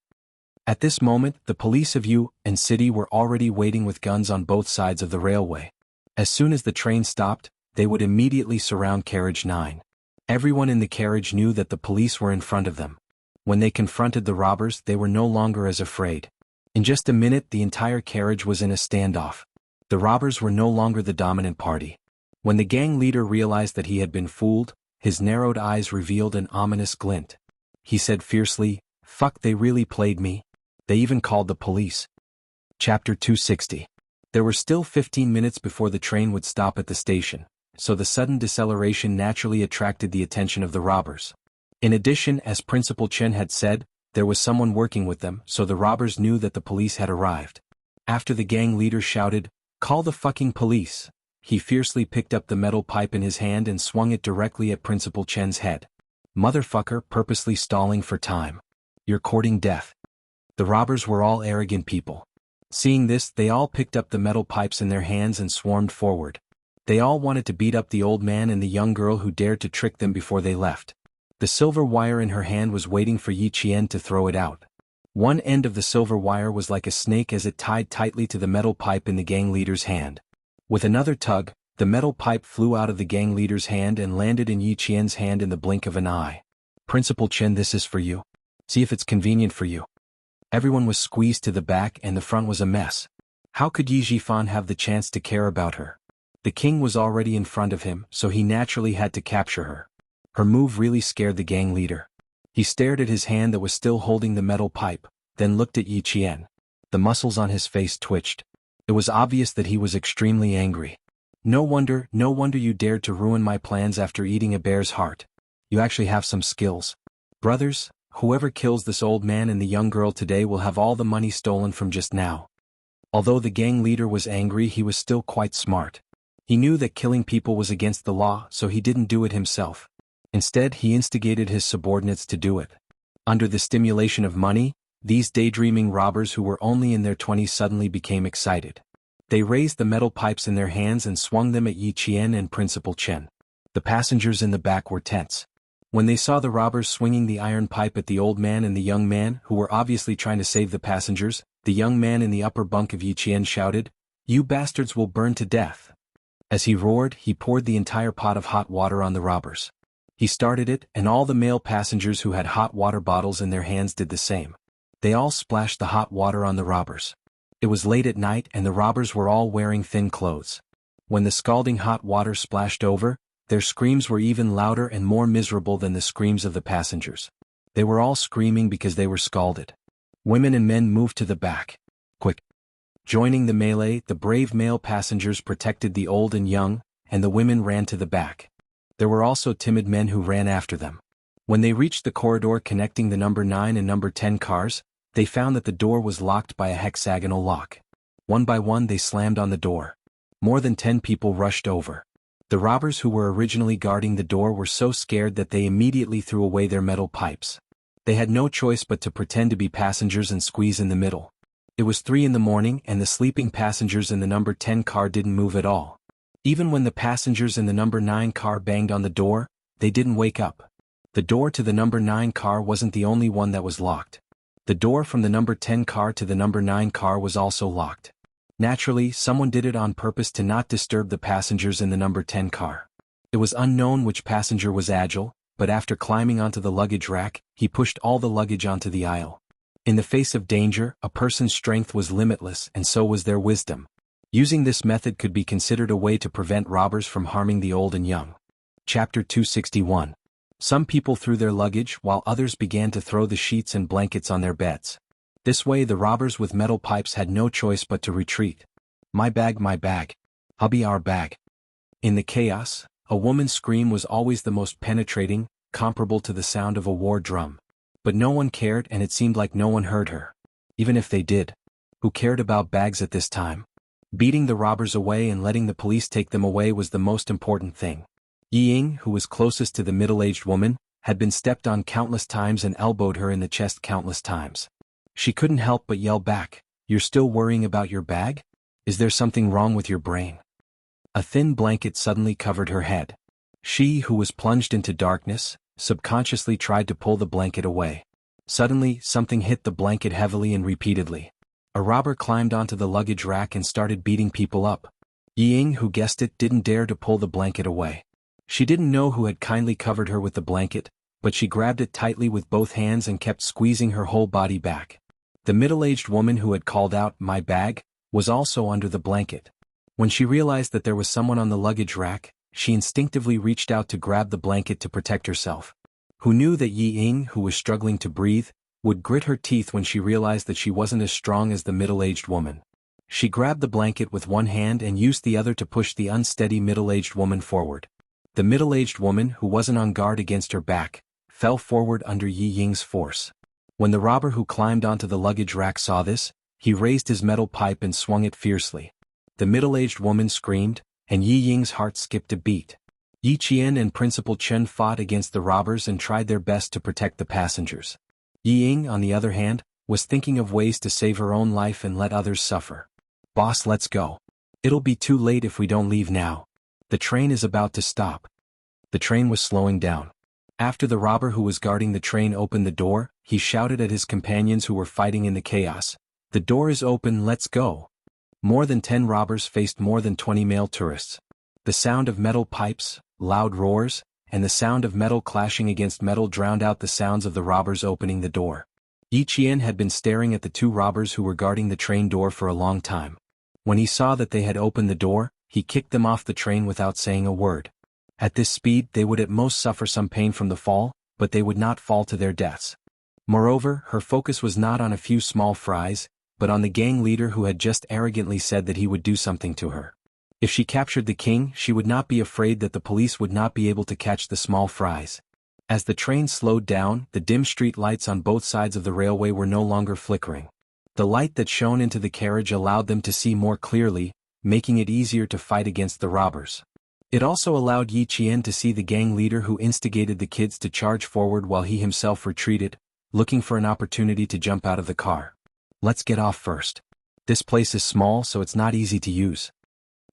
At this moment, the police of Yu and city were already waiting with guns on both sides of the railway. As soon as the train stopped, they would immediately surround carriage 9. Everyone in the carriage knew that the police were in front of them. When they confronted the robbers, they were no longer as afraid. In just a minute, the entire carriage was in a standoff. The robbers were no longer the dominant party. When the gang leader realized that he had been fooled, his narrowed eyes revealed an ominous glint. He said fiercely, "Fuck, they really played me. They even called the police." Chapter 260. There were still 15 minutes before the train would stop at the station, so the sudden deceleration naturally attracted the attention of the robbers. In addition, as Principal Chen had said, there was someone working with them, so the robbers knew that the police had arrived. After the gang leader shouted, "Call the fucking police," he fiercely picked up the metal pipe in his hand and swung it directly at Principal Chen's head. "Motherfucker," purposely stalling for time. "You're courting death." The robbers were all arrogant people. Seeing this, they all picked up the metal pipes in their hands and swarmed forward. They all wanted to beat up the old man and the young girl who dared to trick them before they left. The silver wire in her hand was waiting for Yi Qian to throw it out. One end of the silver wire was like a snake as it tied tightly to the metal pipe in the gang leader's hand. With another tug, The metal pipe flew out of the gang leader's hand and landed in Yi Qian's hand in the blink of an eye. Principal Chen, this is for you. See if it's convenient for you. Everyone was squeezed to the back and the front was a mess. How could Yi Jifan have the chance to care about her? The king was already in front of him, so he naturally had to capture her. Her move really scared the gang leader. He stared at his hand that was still holding the metal pipe, then looked at Yi Qian. The muscles on his face twitched. It was obvious that he was extremely angry. No wonder you dared to ruin my plans after eating a bear's heart. You actually have some skills. Brothers, whoever kills this old man and the young girl today will have all the money stolen from just now. Although the gang leader was angry, he was still quite smart. He knew that killing people was against the law, so he didn't do it himself. Instead, he instigated his subordinates to do it. Under the stimulation of money, these daydreaming robbers who were only in their 20s suddenly became excited. They raised the metal pipes in their hands and swung them at Yi Qian and Principal Chen. The passengers in the back were tense. When they saw the robbers swinging the iron pipe at the old man and the young man who were obviously trying to save the passengers, the young man in the upper bunk of Yi Qian shouted, "You bastards will burn to death." As he roared, he poured the entire pot of hot water on the robbers. He started it, and all the male passengers who had hot water bottles in their hands did the same. They all splashed the hot water on the robbers. It was late at night and the robbers were all wearing thin clothes. When the scalding hot water splashed over, their screams were even louder and more miserable than the screams of the passengers. They were all screaming because they were scalded. Women and men moved to the back. Quick! Joining the melee, the brave male passengers protected the old and young, and the women ran to the back. There were also timid men who ran after them. When they reached the corridor connecting the number 9 and number 10 cars, they found that the door was locked by a hexagonal lock. One by one they slammed on the door. More than 10 people rushed over. The robbers who were originally guarding the door were so scared that they immediately threw away their metal pipes. They had no choice but to pretend to be passengers and squeeze in the middle. It was 3 in the morning and the sleeping passengers in the number 10 car didn't move at all. Even when the passengers in the number 9 car banged on the door, they didn't wake up. The door to the number 9 car wasn't the only one that was locked. The door from the number 10 car to the number 9 car was also locked. Naturally, someone did it on purpose to not disturb the passengers in the number 10 car. It was unknown which passenger was agile, but after climbing onto the luggage rack, he pushed all the luggage onto the aisle. In the face of danger, a person's strength was limitless and so was their wisdom. Using this method could be considered a way to prevent robbers from harming the old and young. Chapter 261. Some people threw their luggage while others began to throw the sheets and blankets on their beds. This way the robbers with metal pipes had no choice but to retreat. My bag, hubby, our bag." In the chaos, a woman's scream was always the most penetrating, comparable to the sound of a war drum. But no one cared and it seemed like no one heard her. Even if they did. Who cared about bags at this time? Beating the robbers away and letting the police take them away was the most important thing. Yi Ying, who was closest to the middle-aged woman, had been stepped on countless times and elbowed her in the chest countless times. She couldn't help but yell back, "You're still worrying about your bag? Is there something wrong with your brain?" A thin blanket suddenly covered her head. She, who was plunged into darkness, subconsciously tried to pull the blanket away. Suddenly, something hit the blanket heavily and repeatedly. A robber climbed onto the luggage rack and started beating people up. Yi Ying, who guessed it, didn't dare to pull the blanket away. She didn't know who had kindly covered her with the blanket, but she grabbed it tightly with both hands and kept squeezing her whole body back. The middle-aged woman who had called out, "My bag," was also under the blanket. When she realized that there was someone on the luggage rack, she instinctively reached out to grab the blanket to protect herself. Who knew that Yi Ying, who was struggling to breathe, would grit her teeth when she realized that she wasn't as strong as the middle-aged woman. She grabbed the blanket with one hand and used the other to push the unsteady middle-aged woman forward. The middle-aged woman, who wasn't on guard against her back, fell forward under Yi Ying's force. When the robber who climbed onto the luggage rack saw this, he raised his metal pipe and swung it fiercely. The middle-aged woman screamed, and Yi Ying's heart skipped a beat. Yi Qian and Principal Chen fought against the robbers and tried their best to protect the passengers. Yi Ying, on the other hand, was thinking of ways to save her own life and let others suffer. "Boss, let's go. It'll be too late if we don't leave now. The train is about to stop." The train was slowing down. After the robber who was guarding the train opened the door, he shouted at his companions who were fighting in the chaos, "The door is open, let's go." More than 10 robbers faced more than 20 male tourists. The sound of metal pipes, loud roars, and the sound of metal clashing against metal drowned out the sounds of the robbers opening the door. Yi Qian had been staring at the two robbers who were guarding the train door for a long time. When he saw that they had opened the door, he kicked them off the train without saying a word. At this speed they would at most suffer some pain from the fall, but they would not fall to their deaths. Moreover, her focus was not on a few small fries, but on the gang leader who had just arrogantly said that he would do something to her. If she captured the king, she would not be afraid that the police would not be able to catch the small fries. As the train slowed down, the dim street lights on both sides of the railway were no longer flickering. The light that shone into the carriage allowed them to see more clearly, making it easier to fight against the robbers. It also allowed Yi Qian to see the gang leader who instigated the kids to charge forward while he himself retreated, looking for an opportunity to jump out of the car. Let's get off first. This place is small, so it's not easy to use.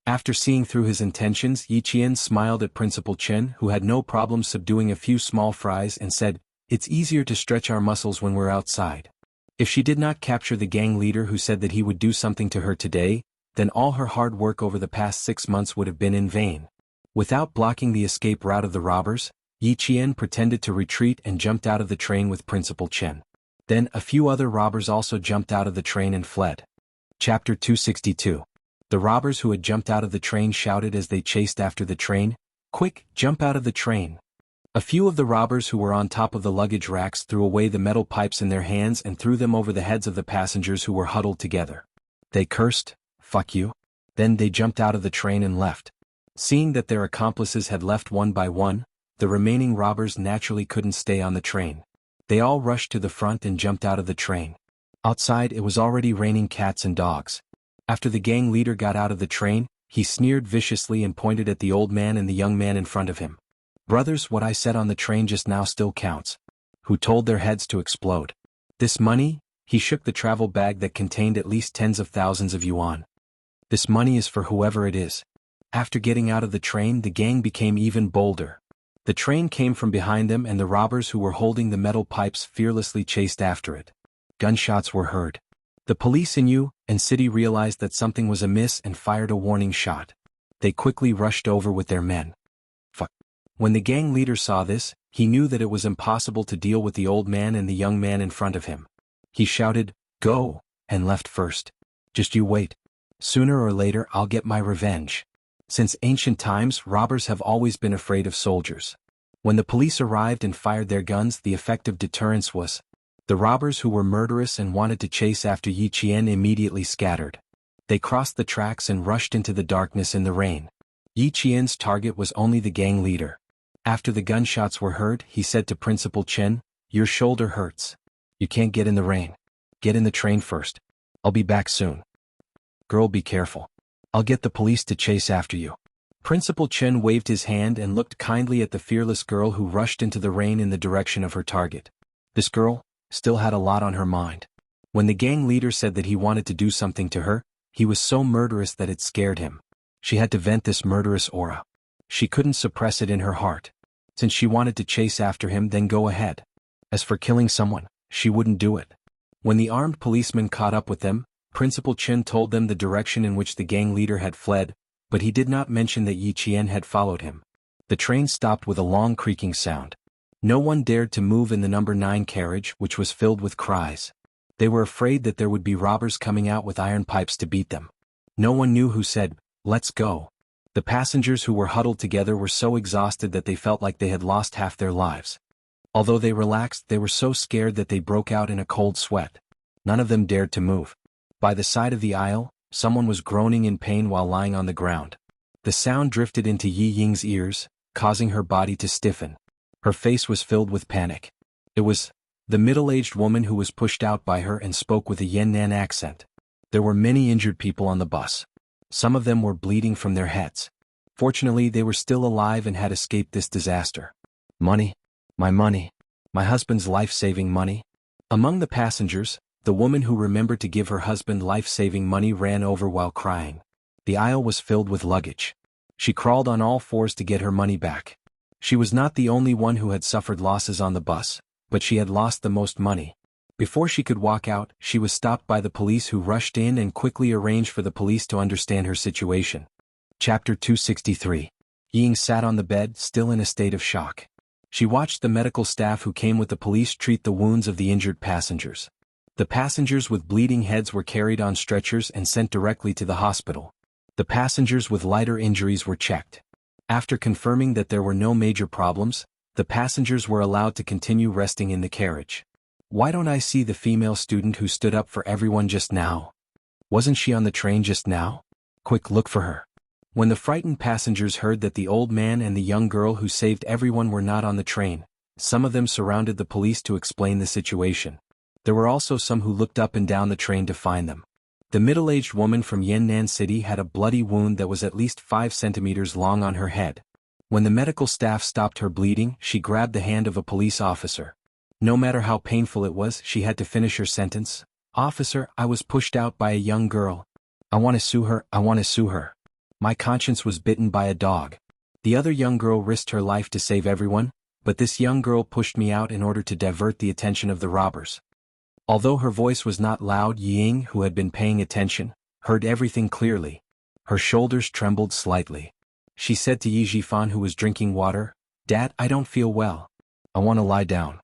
After seeing through his intentions, Yi Qian smiled at Principal Chen, who had no problem subduing a few small fries, and said, "It's easier to stretch our muscles when we're outside." If she did not capture the gang leader who said that he would do something to her today, then all her hard work over the past 6 months would have been in vain. Without blocking the escape route of the robbers, Yi Qian pretended to retreat and jumped out of the train with Principal Chen. Then a few other robbers also jumped out of the train and fled. Chapter 262. The robbers who had jumped out of the train shouted as they chased after the train, "Quick, jump out of the train!" A few of the robbers who were on top of the luggage racks threw away the metal pipes in their hands and threw them over the heads of the passengers who were huddled together. They cursed, "Fuck you." Then they jumped out of the train and left. Seeing that their accomplices had left one by one, the remaining robbers naturally couldn't stay on the train. They all rushed to the front and jumped out of the train. Outside it was already raining cats and dogs. After the gang leader got out of the train, he sneered viciously and pointed at the old man and the young man in front of him. "Brothers, what I said on the train just now still counts." Who told their heads to explode? "This money?" He shook the travel bag that contained at least tens of thousands of yuan. "This money is for whoever it is." After getting out of the train, the gang became even bolder. The train came from behind them and the robbers who were holding the metal pipes fearlessly chased after it. Gunshots were heard. The police in Yu and city realized that something was amiss and fired a warning shot. They quickly rushed over with their men. Fuck. When the gang leader saw this, he knew that it was impossible to deal with the old man and the young man in front of him. He shouted, "Go!" and left first. "Just you wait. Sooner or later I'll get my revenge." Since ancient times, robbers have always been afraid of soldiers. When the police arrived and fired their guns, the effect of deterrence was. The robbers who were murderous and wanted to chase after Yi Qian immediately scattered. They crossed the tracks and rushed into the darkness in the rain. Yi Qian's target was only the gang leader. After the gunshots were heard, he said to Principal Chen, "Your shoulder hurts. You can't get in the rain. Get in the train first. I'll be back soon. Girl, be careful. I'll get the police to chase after you." Principal Chen waved his hand and looked kindly at the fearless girl who rushed into the rain in the direction of her target. This girl still had a lot on her mind. When the gang leader said that he wanted to do something to her, he was so murderous that it scared him. She had to vent this murderous aura. She couldn't suppress it in her heart. Since she wanted to chase after him, then go ahead. As for killing someone, she wouldn't do it. When the armed policeman caught up with them, Principal Chen told them the direction in which the gang leader had fled, but he did not mention that Yi Qian had followed him. The train stopped with a long creaking sound. No one dared to move in the number 9 carriage, which was filled with cries. They were afraid that there would be robbers coming out with iron pipes to beat them. No one knew who said, "Let's go." The passengers who were huddled together were so exhausted that they felt like they had lost half their lives. Although they relaxed, they were so scared that they broke out in a cold sweat. None of them dared to move. By the side of the aisle, someone was groaning in pain while lying on the ground. The sound drifted into Yi Ying's ears, causing her body to stiffen. Her face was filled with panic. It was the middle-aged woman who was pushed out by her and spoke with a Yannan accent. There were many injured people on the bus. Some of them were bleeding from their heads. Fortunately, they were still alive and had escaped this disaster. Money. My husband's life-saving money. Among the passengers, the woman who remembered to give her husband life-saving money ran over while crying. The aisle was filled with luggage. She crawled on all fours to get her money back. She was not the only one who had suffered losses on the bus, but she had lost the most money. Before she could walk out, she was stopped by the police who rushed in and quickly arranged for the police to understand her situation. Chapter 263. Ying sat on the bed, still in a state of shock. She watched the medical staff who came with the police treat the wounds of the injured passengers. The passengers with bleeding heads were carried on stretchers and sent directly to the hospital. The passengers with lighter injuries were checked. After confirming that there were no major problems, the passengers were allowed to continue resting in the carriage. Why don't I see the female student who stood up for everyone just now? Wasn't she on the train just now? Quick, look for her. When the frightened passengers heard that the old man and the young girl who saved everyone were not on the train, some of them surrounded the police to explain the situation. There were also some who looked up and down the train to find them. The middle-aged woman from Yan'an City had a bloody wound that was at least 5 centimeters long on her head. When the medical staff stopped her bleeding, she grabbed the hand of a police officer. No matter how painful it was, she had to finish her sentence. "Officer, I was pushed out by a young girl. I want to sue her, I want to sue her. My conscience was bitten by a dog. The other young girl risked her life to save everyone, but this young girl pushed me out in order to divert the attention of the robbers." Although her voice was not loud, Ying, who had been paying attention, heard everything clearly. Her shoulders trembled slightly. She said to Yi Jifan, who was drinking water, "Dad, I don't feel well. I want to lie down."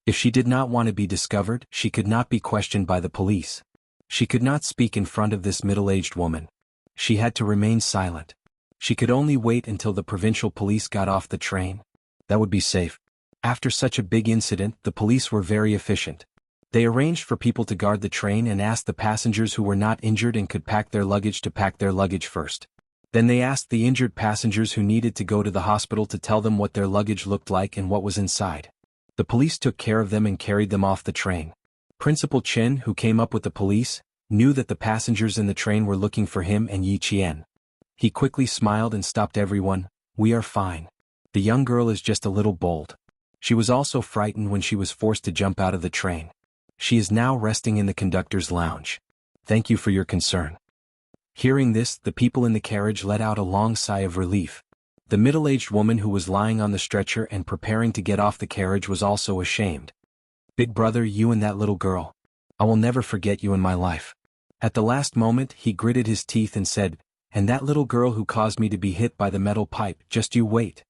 If she did not want to be discovered, she could not be questioned by the police. She could not speak in front of this middle-aged woman. She had to remain silent. She could only wait until the provincial police got off the train. That would be safe. After such a big incident, the police were very efficient. They arranged for people to guard the train and asked the passengers who were not injured and could pack their luggage to pack their luggage first. Then they asked the injured passengers who needed to go to the hospital to tell them what their luggage looked like and what was inside. The police took care of them and carried them off the train. Principal Chen, who came up with the police, knew that the passengers in the train were looking for him and Yi Qian. He quickly smiled and stopped everyone. "We are fine. The young girl is just a little bold. She was also frightened when she was forced to jump out of the train. She is now resting in the conductor's lounge. Thank you for your concern." Hearing this, the people in the carriage let out a long sigh of relief. The middle-aged woman who was lying on the stretcher and preparing to get off the carriage was also ashamed. "Big brother, you and that little girl. I will never forget you in my life." At the last moment, he gritted his teeth and said, "And that little girl who caused me to be hit by the metal pipe, just you wait."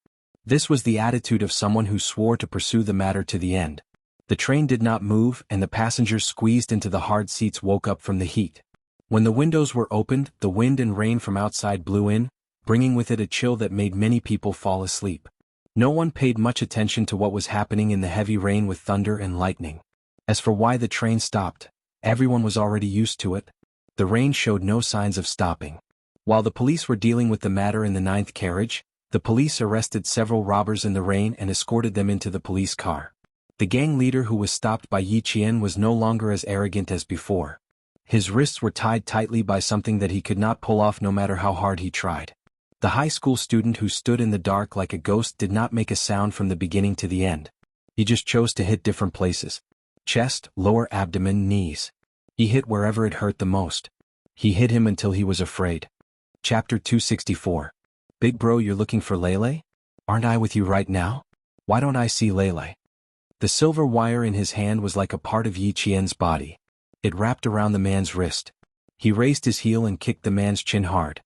This was the attitude of someone who swore to pursue the matter to the end. The train did not move, and the passengers squeezed into the hard seats woke up from the heat. When the windows were opened, the wind and rain from outside blew in, bringing with it a chill that made many people fall asleep. No one paid much attention to what was happening in the heavy rain with thunder and lightning. As for why the train stopped, everyone was already used to it. The rain showed no signs of stopping. While the police were dealing with the matter in the 9th carriage, the police arrested several robbers in the rain and escorted them into the police car. The gang leader who was stopped by Yi Qian was no longer as arrogant as before. His wrists were tied tightly by something that he could not pull off no matter how hard he tried. The high school student who stood in the dark like a ghost did not make a sound from the beginning to the end. He just chose to hit different places. Chest, lower abdomen, knees. He hit wherever it hurt the most. He hit him until he was afraid. Chapter 264. Big bro, you're looking for Lele? Aren't I with you right now? Why don't I see Lele? The silver wire in his hand was like a part of Yi Qian's body. It wrapped around the man's wrist. He raised his heel and kicked the man's chin hard.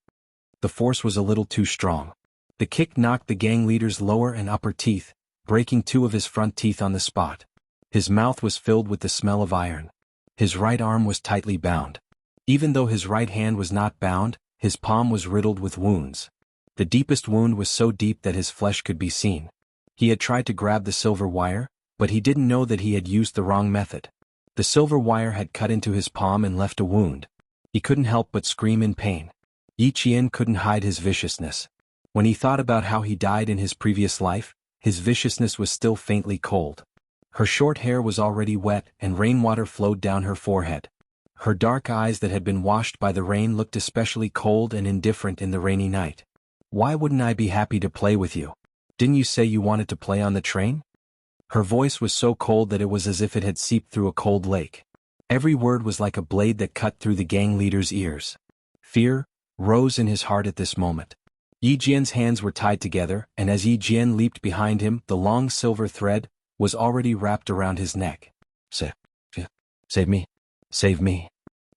The force was a little too strong. The kick knocked the gang leader's lower and upper teeth, breaking 2 of his front teeth on the spot. His mouth was filled with the smell of iron. His right arm was tightly bound. Even though his right hand was not bound, his palm was riddled with wounds. The deepest wound was so deep that his flesh could be seen. He had tried to grab the silver wire, but he didn't know that he had used the wrong method. The silver wire had cut into his palm and left a wound. He couldn't help but scream in pain. Yi Qian couldn't hide his viciousness. When he thought about how he died in his previous life, his viciousness was still faintly cold. Her short hair was already wet and rainwater flowed down her forehead. Her dark eyes that had been washed by the rain looked especially cold and indifferent in the rainy night. "Why wouldn't I be happy to play with you? Didn't you say you wanted to play on the train?" Her voice was so cold that it was as if it had seeped through a cold lake. Every word was like a blade that cut through the gang leader's ears. Fear rose in his heart at this moment. Yi Jian's hands were tied together, and as Yi Jian leaped behind him, the long silver thread was already wrapped around his neck. Save me. Save me.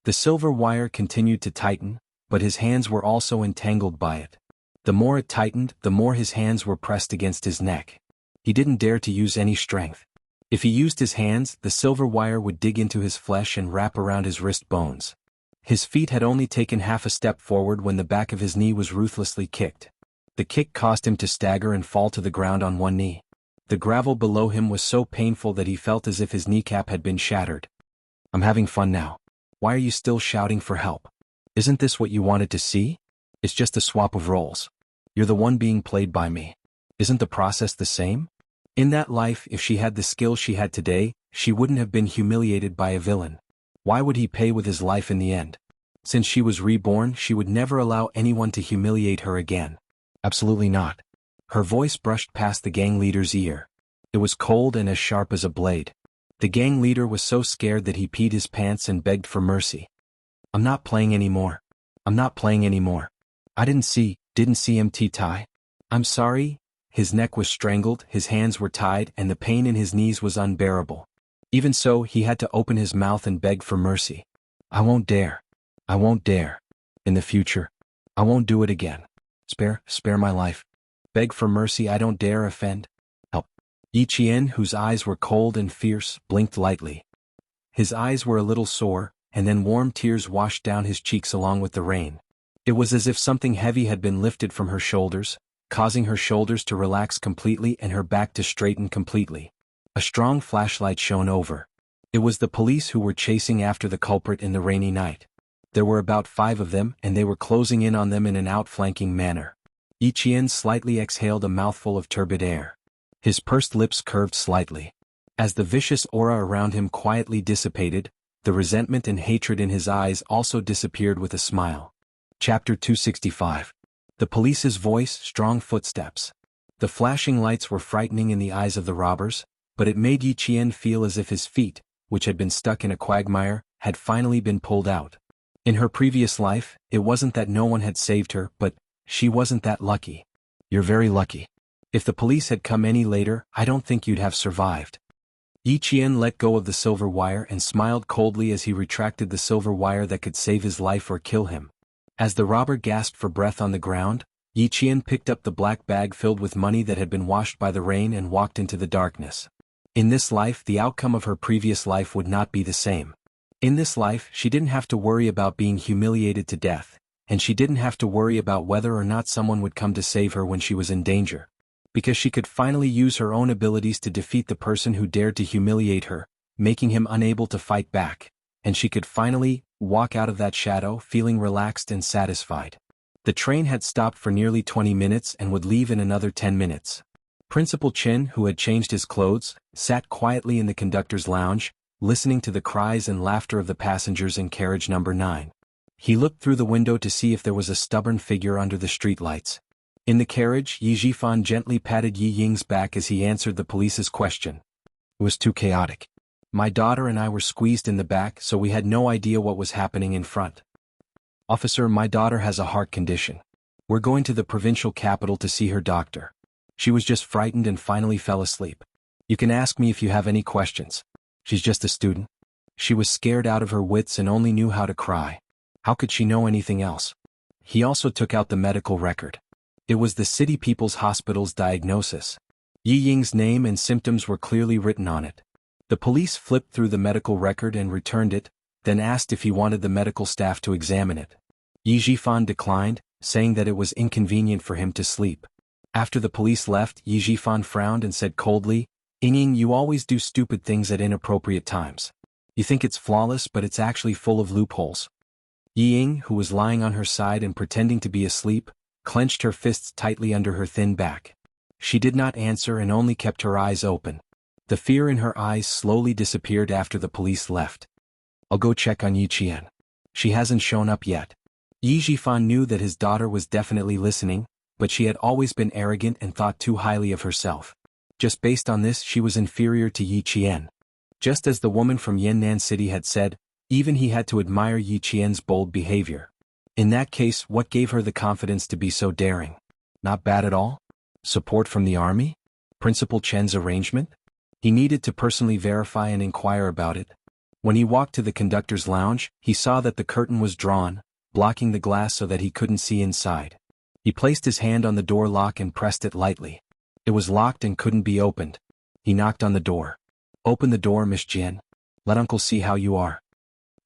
The silver wire continued to tighten, but his hands were also entangled by it. The more it tightened, the more his hands were pressed against his neck. He didn't dare to use any strength. If he used his hands, the silver wire would dig into his flesh and wrap around his wrist bones. His feet had only taken half a step forward when the back of his knee was ruthlessly kicked. The kick caused him to stagger and fall to the ground on one knee. The gravel below him was so painful that he felt as if his kneecap had been shattered. "I'm having fun now. Why are you still shouting for help? Isn't this what you wanted to see? It's just a swap of roles. You're the one being played by me. Isn't the process the same?" In that life, if she had the skills she had today, she wouldn't have been humiliated by a villain. Why would he pay with his life in the end? Since she was reborn, she would never allow anyone to humiliate her again. Absolutely not. Her voice brushed past the gang leader's ear. It was cold and as sharp as a blade. The gang leader was so scared that he peed his pants and begged for mercy. "I'm not playing anymore. I'm not playing anymore. I didn't see MT tie. I'm sorry." His neck was strangled, his hands were tied, and the pain in his knees was unbearable. Even so, he had to open his mouth and beg for mercy. "I won't dare. I won't dare. In the future, I won't do it again. Spare my life. Beg for mercy, I don't dare offend. Help." Yi Qian, whose eyes were cold and fierce, blinked lightly. His eyes were a little sore, and then warm tears washed down his cheeks along with the rain. It was as if something heavy had been lifted from her shoulders, causing her shoulders to relax completely and her back to straighten completely. A strong flashlight shone over. It was the police who were chasing after the culprit in the rainy night. There were about 5 of them, and they were closing in on them in an outflanking manner. Yi Qian slightly exhaled a mouthful of turbid air. His pursed lips curved slightly. As the vicious aura around him quietly dissipated, the resentment and hatred in his eyes also disappeared with a smile. Chapter 265. The police's voice, strong footsteps. The flashing lights were frightening in the eyes of the robbers, but it made Yi Qian feel as if his feet, which had been stuck in a quagmire, had finally been pulled out. In her previous life, it wasn't that no one had saved her, but she wasn't that lucky. "You're very lucky. If the police had come any later, I don't think you'd have survived." Yi Qian let go of the silver wire and smiled coldly as he retracted the silver wire that could save his life or kill him. As the robber gasped for breath on the ground, Yi Qian picked up the black bag filled with money that had been washed by the rain and walked into the darkness. In this life, the outcome of her previous life would not be the same. In this life, she didn't have to worry about being humiliated to death, and she didn't have to worry about whether or not someone would come to save her when she was in danger. Because she could finally use her own abilities to defeat the person who dared to humiliate her, making him unable to fight back, and she could finally walk out of that shadow feeling relaxed and satisfied. The train had stopped for nearly 20 minutes and would leave in another 10 minutes. Principal Chen, who had changed his clothes, sat quietly in the conductor's lounge, listening to the cries and laughter of the passengers in carriage number 9. He looked through the window to see if there was a stubborn figure under the streetlights. In the carriage, Yi Zhifan gently patted Yi Ying's back as he answered the police's question. "It was too chaotic. My daughter and I were squeezed in the back, so we had no idea what was happening in front. Officer, my daughter has a heart condition. We're going to the provincial capital to see her doctor. She was just frightened and finally fell asleep. You can ask me if you have any questions. She's just a student. She was scared out of her wits and only knew how to cry. How could she know anything else?" He also took out the medical record. It was the City People's Hospital's diagnosis. Yi Ying's name and symptoms were clearly written on it. The police flipped through the medical record and returned it, then asked if he wanted the medical staff to examine it. Yi Zhifan declined, saying that it was inconvenient for him to sleep. After the police left, Yi Zhifan frowned and said coldly, "Ying, you always do stupid things at inappropriate times. You think it's flawless, but it's actually full of loopholes." Ying, who was lying on her side and pretending to be asleep, clenched her fists tightly under her thin back. She did not answer and only kept her eyes open. The fear in her eyes slowly disappeared after the police left. "I'll go check on Yi Qian. She hasn't shown up yet." Yi Zhifan knew that his daughter was definitely listening, but she had always been arrogant and thought too highly of herself. Just based on this, she was inferior to Yi Qian. Just as the woman from Yannan City had said, even he had to admire Yi Qian's bold behavior. In that case, what gave her the confidence to be so daring? Not bad at all? Support from the army? Principal Chen's arrangement? He needed to personally verify and inquire about it. When he walked to the conductor's lounge, he saw that the curtain was drawn, blocking the glass so that he couldn't see inside. He placed his hand on the door lock and pressed it lightly. It was locked and couldn't be opened. He knocked on the door. "Open the door, Miss Jian. Let Uncle see how you are."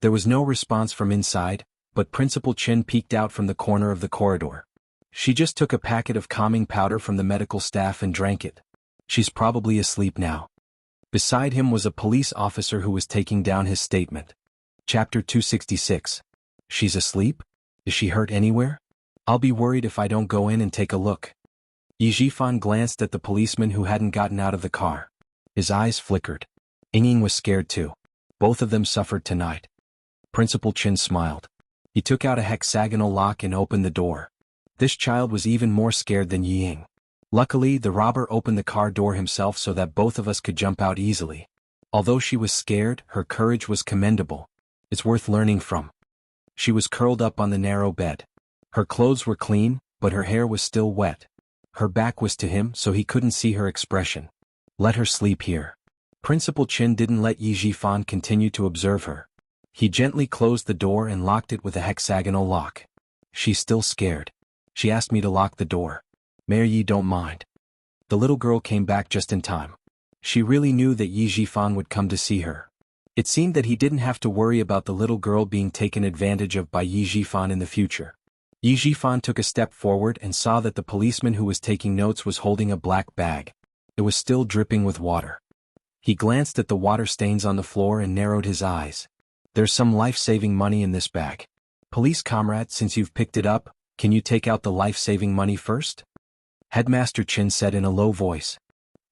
There was no response from inside, but Principal Chin peeked out from the corner of the corridor. She just took a packet of calming powder from the medical staff and drank it. She's probably asleep now. Beside him was a police officer who was taking down his statement. Chapter 266. She's asleep? Is she hurt anywhere? I'll be worried if I don't go in and take a look. Yi Jifan glanced at the policeman who hadn't gotten out of the car. His eyes flickered. Ying was scared too. Both of them suffered tonight. Principal Chin smiled. He took out a hexagonal lock and opened the door. This child was even more scared than Ying. Luckily, the robber opened the car door himself so that both of us could jump out easily. Although she was scared, her courage was commendable. It's worth learning from. She was curled up on the narrow bed. Her clothes were clean, but her hair was still wet. Her back was to him, so he couldn't see her expression. Let her sleep here. Principal Chin didn't let Yi Jifan continue to observe her. He gently closed the door and locked it with a hexagonal lock. She's still scared. She asked me to lock the door. Mayor Yi don't mind. The little girl came back just in time. She really knew that Yi Jifan would come to see her. It seemed that he didn't have to worry about the little girl being taken advantage of by Yi Jifan in the future. Yi Jifan took a step forward and saw that the policeman who was taking notes was holding a black bag. It was still dripping with water. He glanced at the water stains on the floor and narrowed his eyes. There's some life-saving money in this bag. Police comrade, since you've picked it up, can you take out the life-saving money first? Headmaster Chin said in a low voice.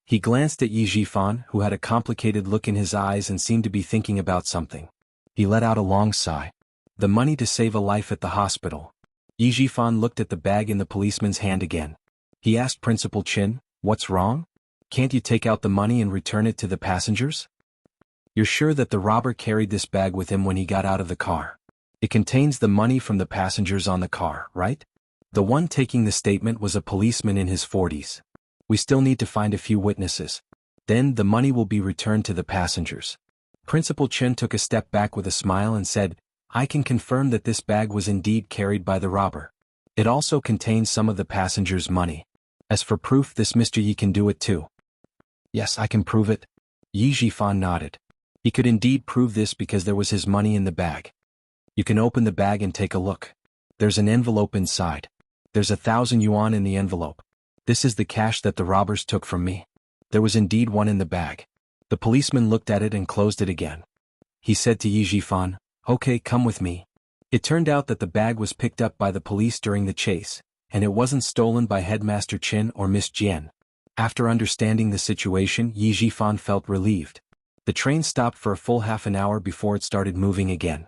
He glanced at Yi Jifan, who had a complicated look in his eyes and seemed to be thinking about something. He let out a long sigh. The money to save a life at the hospital. Yi Jifan looked at the bag in the policeman's hand again. He asked Principal Chin, "What's wrong? Can't you take out the money and return it to the passengers?" "You're sure that the robber carried this bag with him when he got out of the car? It contains the money from the passengers on the car, right?" The one taking the statement was a policeman in his 40s. "We still need to find a few witnesses. Then the money will be returned to the passengers." Principal Chin took a step back with a smile and said, "I can confirm that this bag was indeed carried by the robber. It also contains some of the passengers' money. As for proof, this Mr. Yi can do it too." "Yes, I can prove it." Yi Jifan nodded. He could indeed prove this because there was his money in the bag. "You can open the bag and take a look. There's an envelope inside. There's 1,000 yuan in the envelope. This is the cash that the robbers took from me." There was indeed one in the bag. The policeman looked at it and closed it again. He said to Yi Jifan, "Okay, come with me." It turned out that the bag was picked up by the police during the chase, and it wasn't stolen by Headmaster Chin or Miss Jian. After understanding the situation, Yi Jifan felt relieved. The train stopped for a full half an hour before it started moving again.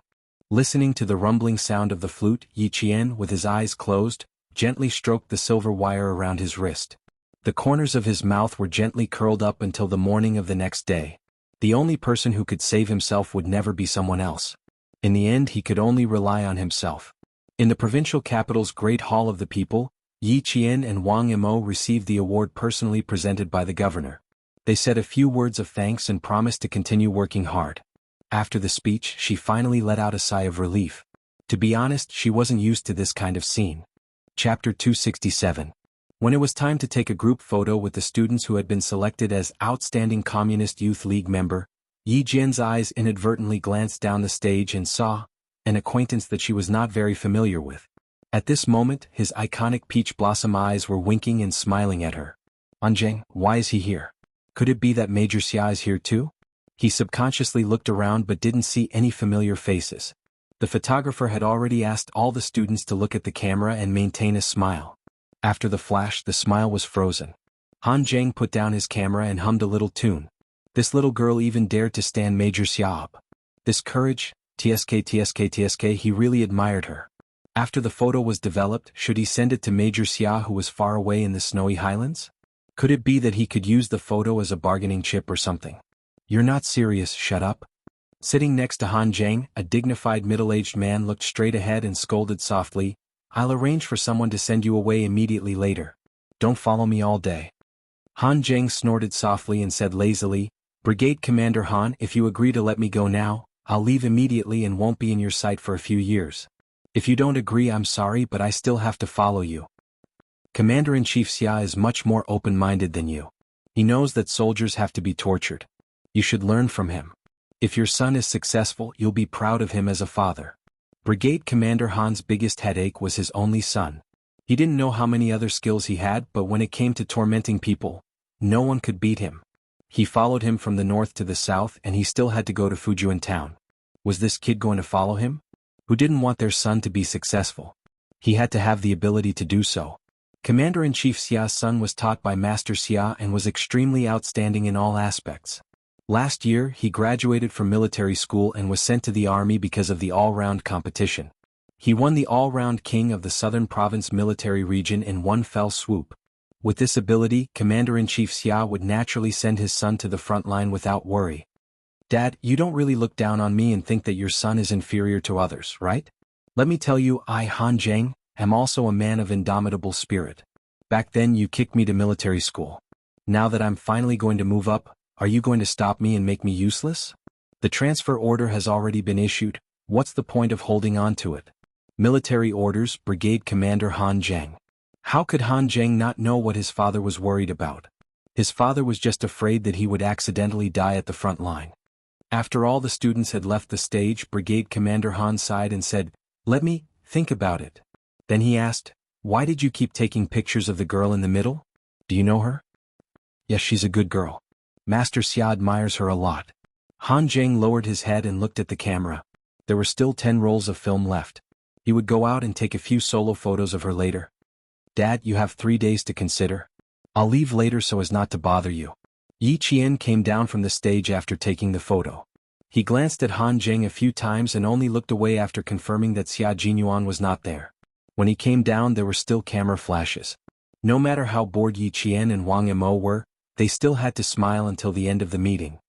Listening to the rumbling sound of the flute, Yi Qian, with his eyes closed, gently stroked the silver wire around his wrist. The corners of his mouth were gently curled up until the morning of the next day. The only person who could save himself would never be someone else. In the end, he could only rely on himself. In the provincial capital's Great Hall of the People, Yi Qian and Wang Yimou received the award personally presented by the governor. They said a few words of thanks and promised to continue working hard. After the speech, she finally let out a sigh of relief. To be honest, she wasn't used to this kind of scene. Chapter 267. When it was time to take a group photo with the students who had been selected as Outstanding Communist Youth League member, Yi Jian's eyes inadvertently glanced down the stage and saw an acquaintance that she was not very familiar with. At this moment, his iconic peach blossom eyes were winking and smiling at her. "Anjing, why is he here? Could it be that Major Xia is here too?" He subconsciously looked around but didn't see any familiar faces. The photographer had already asked all the students to look at the camera and maintain a smile. After the flash, the smile was frozen. Han Zheng put down his camera and hummed a little tune. This little girl even dared to stand Major Xia up. This courage, tsk, he really admired her. After the photo was developed, should he send it to Major Xia, who was far away in the snowy highlands? Could it be that he could use the photo as a bargaining chip or something? "You're not serious, shut up." Sitting next to Han Zheng, a dignified middle-aged man looked straight ahead and scolded softly, "I'll arrange for someone to send you away immediately later. Don't follow me all day." Han Zheng snorted softly and said lazily, "Brigade Commander Han, if you agree to let me go now, I'll leave immediately and won't be in your sight for a few years." If you don't agree, I'm sorry, but I still have to follow you. Commander-in-Chief Xia is much more open-minded than you. He knows that soldiers have to be tortured. You should learn from him. If your son is successful, you'll be proud of him as a father. Brigade Commander Han's biggest headache was his only son. He didn't know how many other skills he had, but when it came to tormenting people, no one could beat him. He followed him from the north to the south, and he still had to go to Fujian town. Was this kid going to follow him? Who didn't want their son to be successful? He had to have the ability to do so. Commander-in-Chief Xia's son was taught by Master Xia and was extremely outstanding in all aspects. Last year, he graduated from military school and was sent to the army because of the all-round competition. He won the all-round king of the Southern Province military region in one fell swoop. With this ability, Commander-in-Chief Xia would naturally send his son to the front line without worry. Dad, you don't really look down on me and think that your son is inferior to others, right? Let me tell you, I, Han Zheng, am also a man of indomitable spirit. Back then you kicked me to military school. Now that I'm finally going to move up, are you going to stop me and make me useless? The transfer order has already been issued, what's the point of holding on to it? Military orders, Brigade Commander Han Zheng. How could Han Zheng not know what his father was worried about? His father was just afraid that he would accidentally die at the front line. After all the students had left the stage, Brigade Commander Han sighed and said, "Let me think about it." Then he asked, "Why did you keep taking pictures of the girl in the middle? Do you know her?" "Yes, she's a good girl. Master Xia admires her a lot." Han Zheng lowered his head and looked at the camera. There were still 10 rolls of film left. He would go out and take a few solo photos of her later. "Dad, you have 3 days to consider. I'll leave later so as not to bother you." Yi Qian came down from the stage after taking the photo. He glanced at Han Zheng a few times and only looked away after confirming that Xia Jinyuan was not there. When he came down, there were still camera flashes. No matter how bored Yi Qian and Wang Yimou were, they still had to smile until the end of the meeting.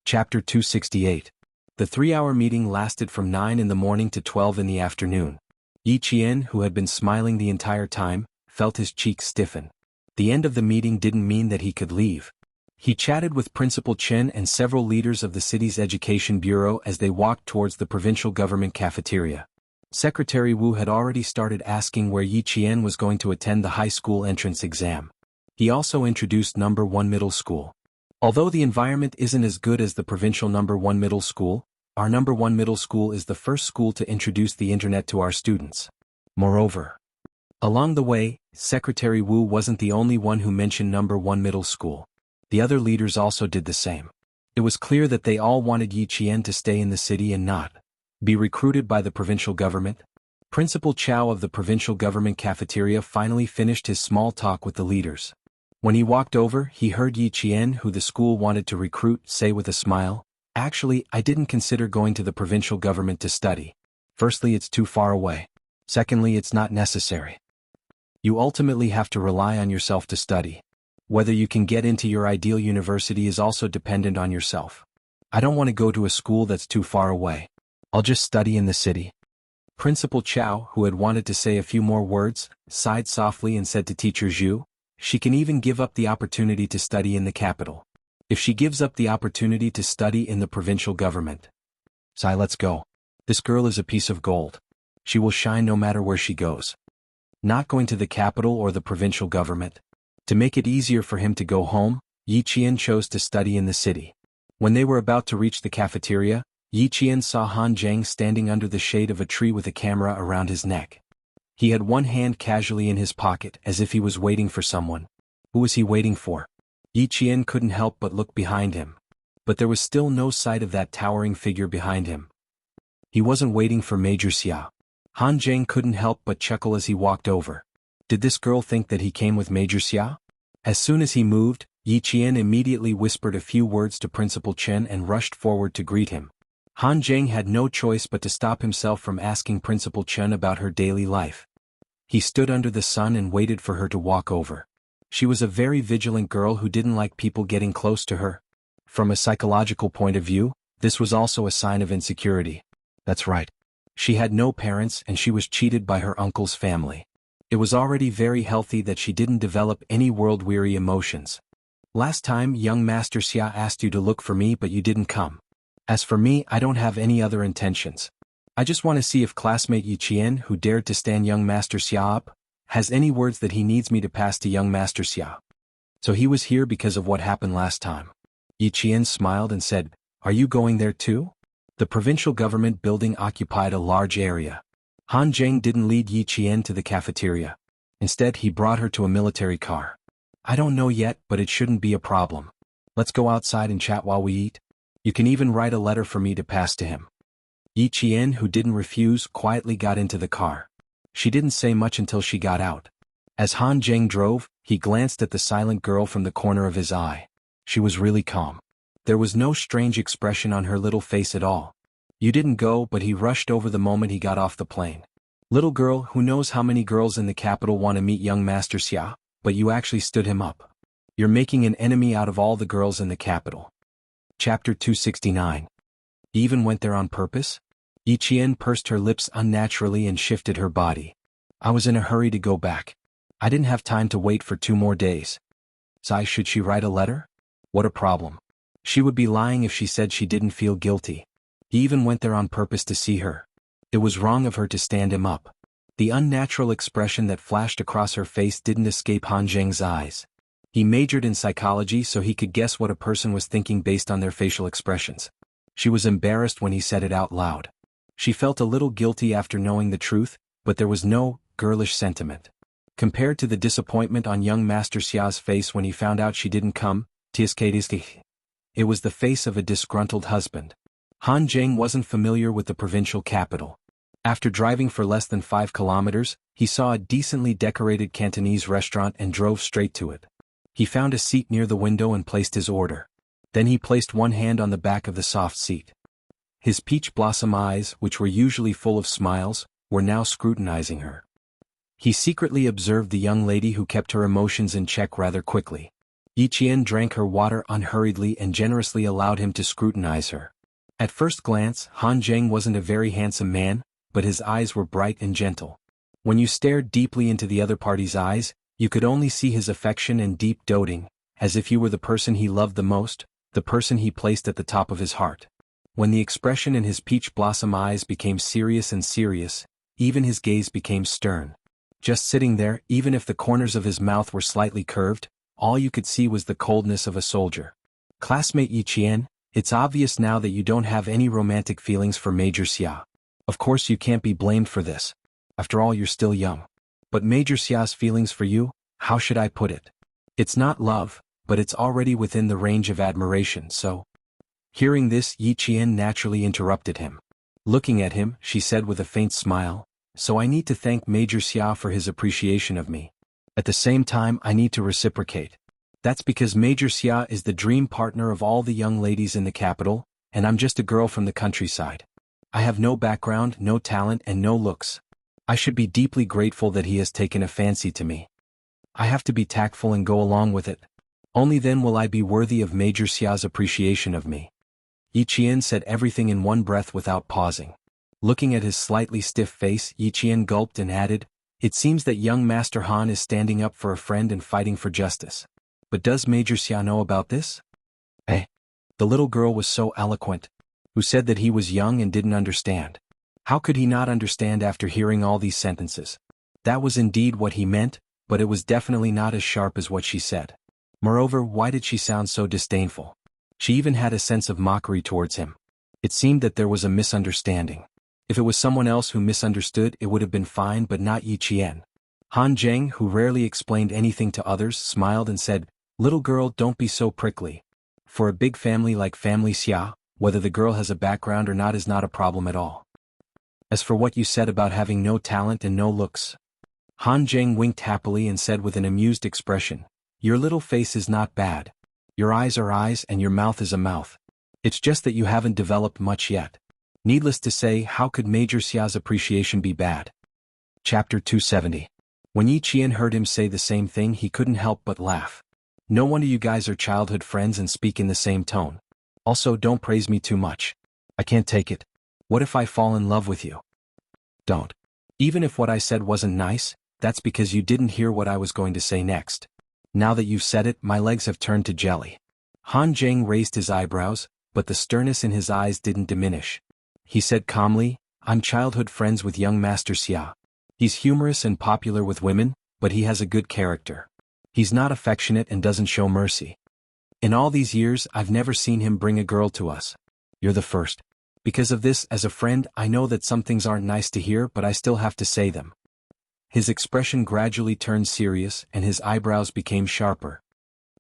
Chapter 268. The 3-hour meeting lasted from 9 in the morning to 12 in the afternoon. Yi Qian, who had been smiling the entire time, felt his cheeks stiffen. The end of the meeting didn't mean that he could leave. He chatted with Principal Chen and several leaders of the city's education bureau as they walked towards the provincial government cafeteria. Secretary Wu had already started asking where Yi Qian was going to attend the high school entrance exam. He also introduced number 1 middle school. Although the environment isn't as good as the provincial number 1 middle school, our number 1 middle school is the first school to introduce the internet to our students. Moreover, along the way, Secretary Wu wasn't the only one who mentioned number 1 middle school. The other leaders also did the same. It was clear that they all wanted Yi Qian to stay in the city and not be recruited by the provincial government. Principal Chao of the provincial government cafeteria finally finished his small talk with the leaders. When he walked over, he heard Yi Qian, who the school wanted to recruit, say with a smile, "Actually, I didn't consider going to the provincial government to study. Firstly, it's too far away. Secondly, it's not necessary. You ultimately have to rely on yourself to study. Whether you can get into your ideal university is also dependent on yourself. I don't want to go to a school that's too far away. I'll just study in the city." Principal Chao, who had wanted to say a few more words, sighed softly and said to Teacher Zhu, "She can even give up the opportunity to study in the capital. If she gives up the opportunity to study in the provincial government. Sai, let's go. This girl is a piece of gold. She will shine no matter where she goes. Not going to the capital or the provincial government." To make it easier for him to go home, Yi Qian chose to study in the city. When they were about to reach the cafeteria, Yi Qian saw Han Zheng standing under the shade of a tree with a camera around his neck. He had one hand casually in his pocket as if he was waiting for someone. Who was he waiting for? Yi Qian couldn't help but look behind him. But there was still no sight of that towering figure behind him. He wasn't waiting for Major Xia. Han Zheng couldn't help but chuckle as he walked over. Did this girl think that he came with Major Xia? As soon as he moved, Yi Qian immediately whispered a few words to Principal Chen and rushed forward to greet him. Han Zheng had no choice but to stop himself from asking Principal Chen about her daily life. He stood under the sun and waited for her to walk over. She was a very vigilant girl who didn't like people getting close to her. From a psychological point of view, this was also a sign of insecurity. That's right. She had no parents and she was cheated by her uncle's family. It was already very healthy that she didn't develop any world-weary emotions. "Last time, young Master Xia asked you to look for me but you didn't come. As for me, I don't have any other intentions. I just want to see if classmate Yi Qian, who dared to stand young Master Xia up, has any words that he needs me to pass to young Master Xia. So he was here because of what happened last time. Yi Qian smiled and said, "Are you going there too?" The provincial government building occupied a large area. Han Zheng didn't lead Yi Qian to the cafeteria. Instead, he brought her to a military car. "I don't know yet, but it shouldn't be a problem. Let's go outside and chat while we eat. You can even write a letter for me to pass to him." Yi Qian, who didn't refuse, quietly got into the car. She didn't say much until she got out. As Han Zheng drove, he glanced at the silent girl from the corner of his eye. She was really calm. There was no strange expression on her little face at all. "You didn't go," but he rushed over the moment he got off the plane. "Little girl, who knows how many girls in the capital want to meet young Master Xia, but you actually stood him up. You're making an enemy out of all the girls in the capital." Chapter 269. You even went there on purpose? Yi Qian pursed her lips unnaturally and shifted her body. "I was in a hurry to go back. I didn't have time to wait for 2 more days. So should she write a letter? What a problem. She would be lying if she said she didn't feel guilty. He even went there on purpose to see her. It was wrong of her to stand him up." The unnatural expression that flashed across her face didn't escape Han Zheng's eyes. He majored in psychology so he could guess what a person was thinking based on their facial expressions. She was embarrassed when he said it out loud. She felt a little guilty after knowing the truth, but there was no girlish sentiment. Compared to the disappointment on young Master Xia's face when he found out she didn't come, it was the face of a disgruntled husband. Han Zheng wasn't familiar with the provincial capital. After driving for less than 5 kilometers, he saw a decently decorated Cantonese restaurant and drove straight to it. He found a seat near the window and placed his order. Then he placed one hand on the back of the soft seat. His peach blossom eyes, which were usually full of smiles, were now scrutinizing her. He secretly observed the young lady who kept her emotions in check rather quickly. Yi Qian drank her water unhurriedly and generously allowed him to scrutinize her. At first glance, Han Zheng wasn't a very handsome man, but his eyes were bright and gentle. When you stared deeply into the other party's eyes, you could only see his affection and deep doting, as if you were the person he loved the most, the person he placed at the top of his heart. When the expression in his peach blossom eyes became serious and serious, even his gaze became stern. Just sitting there, even if the corners of his mouth were slightly curved, all you could see was the coldness of a soldier. "Classmate Yi Qian, it's obvious now that you don't have any romantic feelings for Major Xia. Of course you can't be blamed for this. After all, you're still young. But Major Xia's feelings for you, how should I put it? It's not love, but it's already within the range of admiration, so..." Hearing this, Yi Qian naturally interrupted him. Looking at him, she said with a faint smile, "So I need to thank Major Xia for his appreciation of me. At the same time, I need to reciprocate. That's because Major Xia is the dream partner of all the young ladies in the capital, and I'm just a girl from the countryside. I have no background, no talent, and no looks. I should be deeply grateful that he has taken a fancy to me. I have to be tactful and go along with it. Only then will I be worthy of Major Xia's appreciation of me." Yi Qian said everything in one breath without pausing. Looking at his slightly stiff face, Yi Qian gulped and added, "It seems that young Master Han is standing up for a friend and fighting for justice. But does Major Xia know about this?" "Eh?" The little girl was so eloquent. Who said that he was young and didn't understand? How could he not understand after hearing all these sentences? That was indeed what he meant, but it was definitely not as sharp as what she said. Moreover, why did she sound so disdainful? She even had a sense of mockery towards him. It seemed that there was a misunderstanding. If it was someone else who misunderstood, it would have been fine, but not Yi Qian. Han Zheng, who rarely explained anything to others, smiled and said, "Little girl, don't be so prickly. For a big family like Family Xia, whether the girl has a background or not is not a problem at all. As for what you said about having no talent and no looks..." Han Zheng winked happily and said with an amused expression, "Your little face is not bad. Your eyes are eyes and your mouth is a mouth. It's just that you haven't developed much yet. Needless to say, how could Major Xia's appreciation be bad?" Chapter 270. When Yi Qian heard him say the same thing, he couldn't help but laugh. "No wonder you guys are childhood friends and speak in the same tone. Also, don't praise me too much. I can't take it. What if I fall in love with you?" "Don't. Even if what I said wasn't nice, that's because you didn't hear what I was going to say next. Now that you've said it, my legs have turned to jelly." Han Zheng raised his eyebrows, but the sternness in his eyes didn't diminish. He said calmly, I'm childhood friends with young Master Xia. He's humorous and popular with women, but he has a good character. He's not affectionate and doesn't show mercy. In all these years, I've never seen him bring a girl to us. You're the first. Because of this, as a friend, I know that some things aren't nice to hear, but I still have to say them. His expression gradually turned serious and his eyebrows became sharper.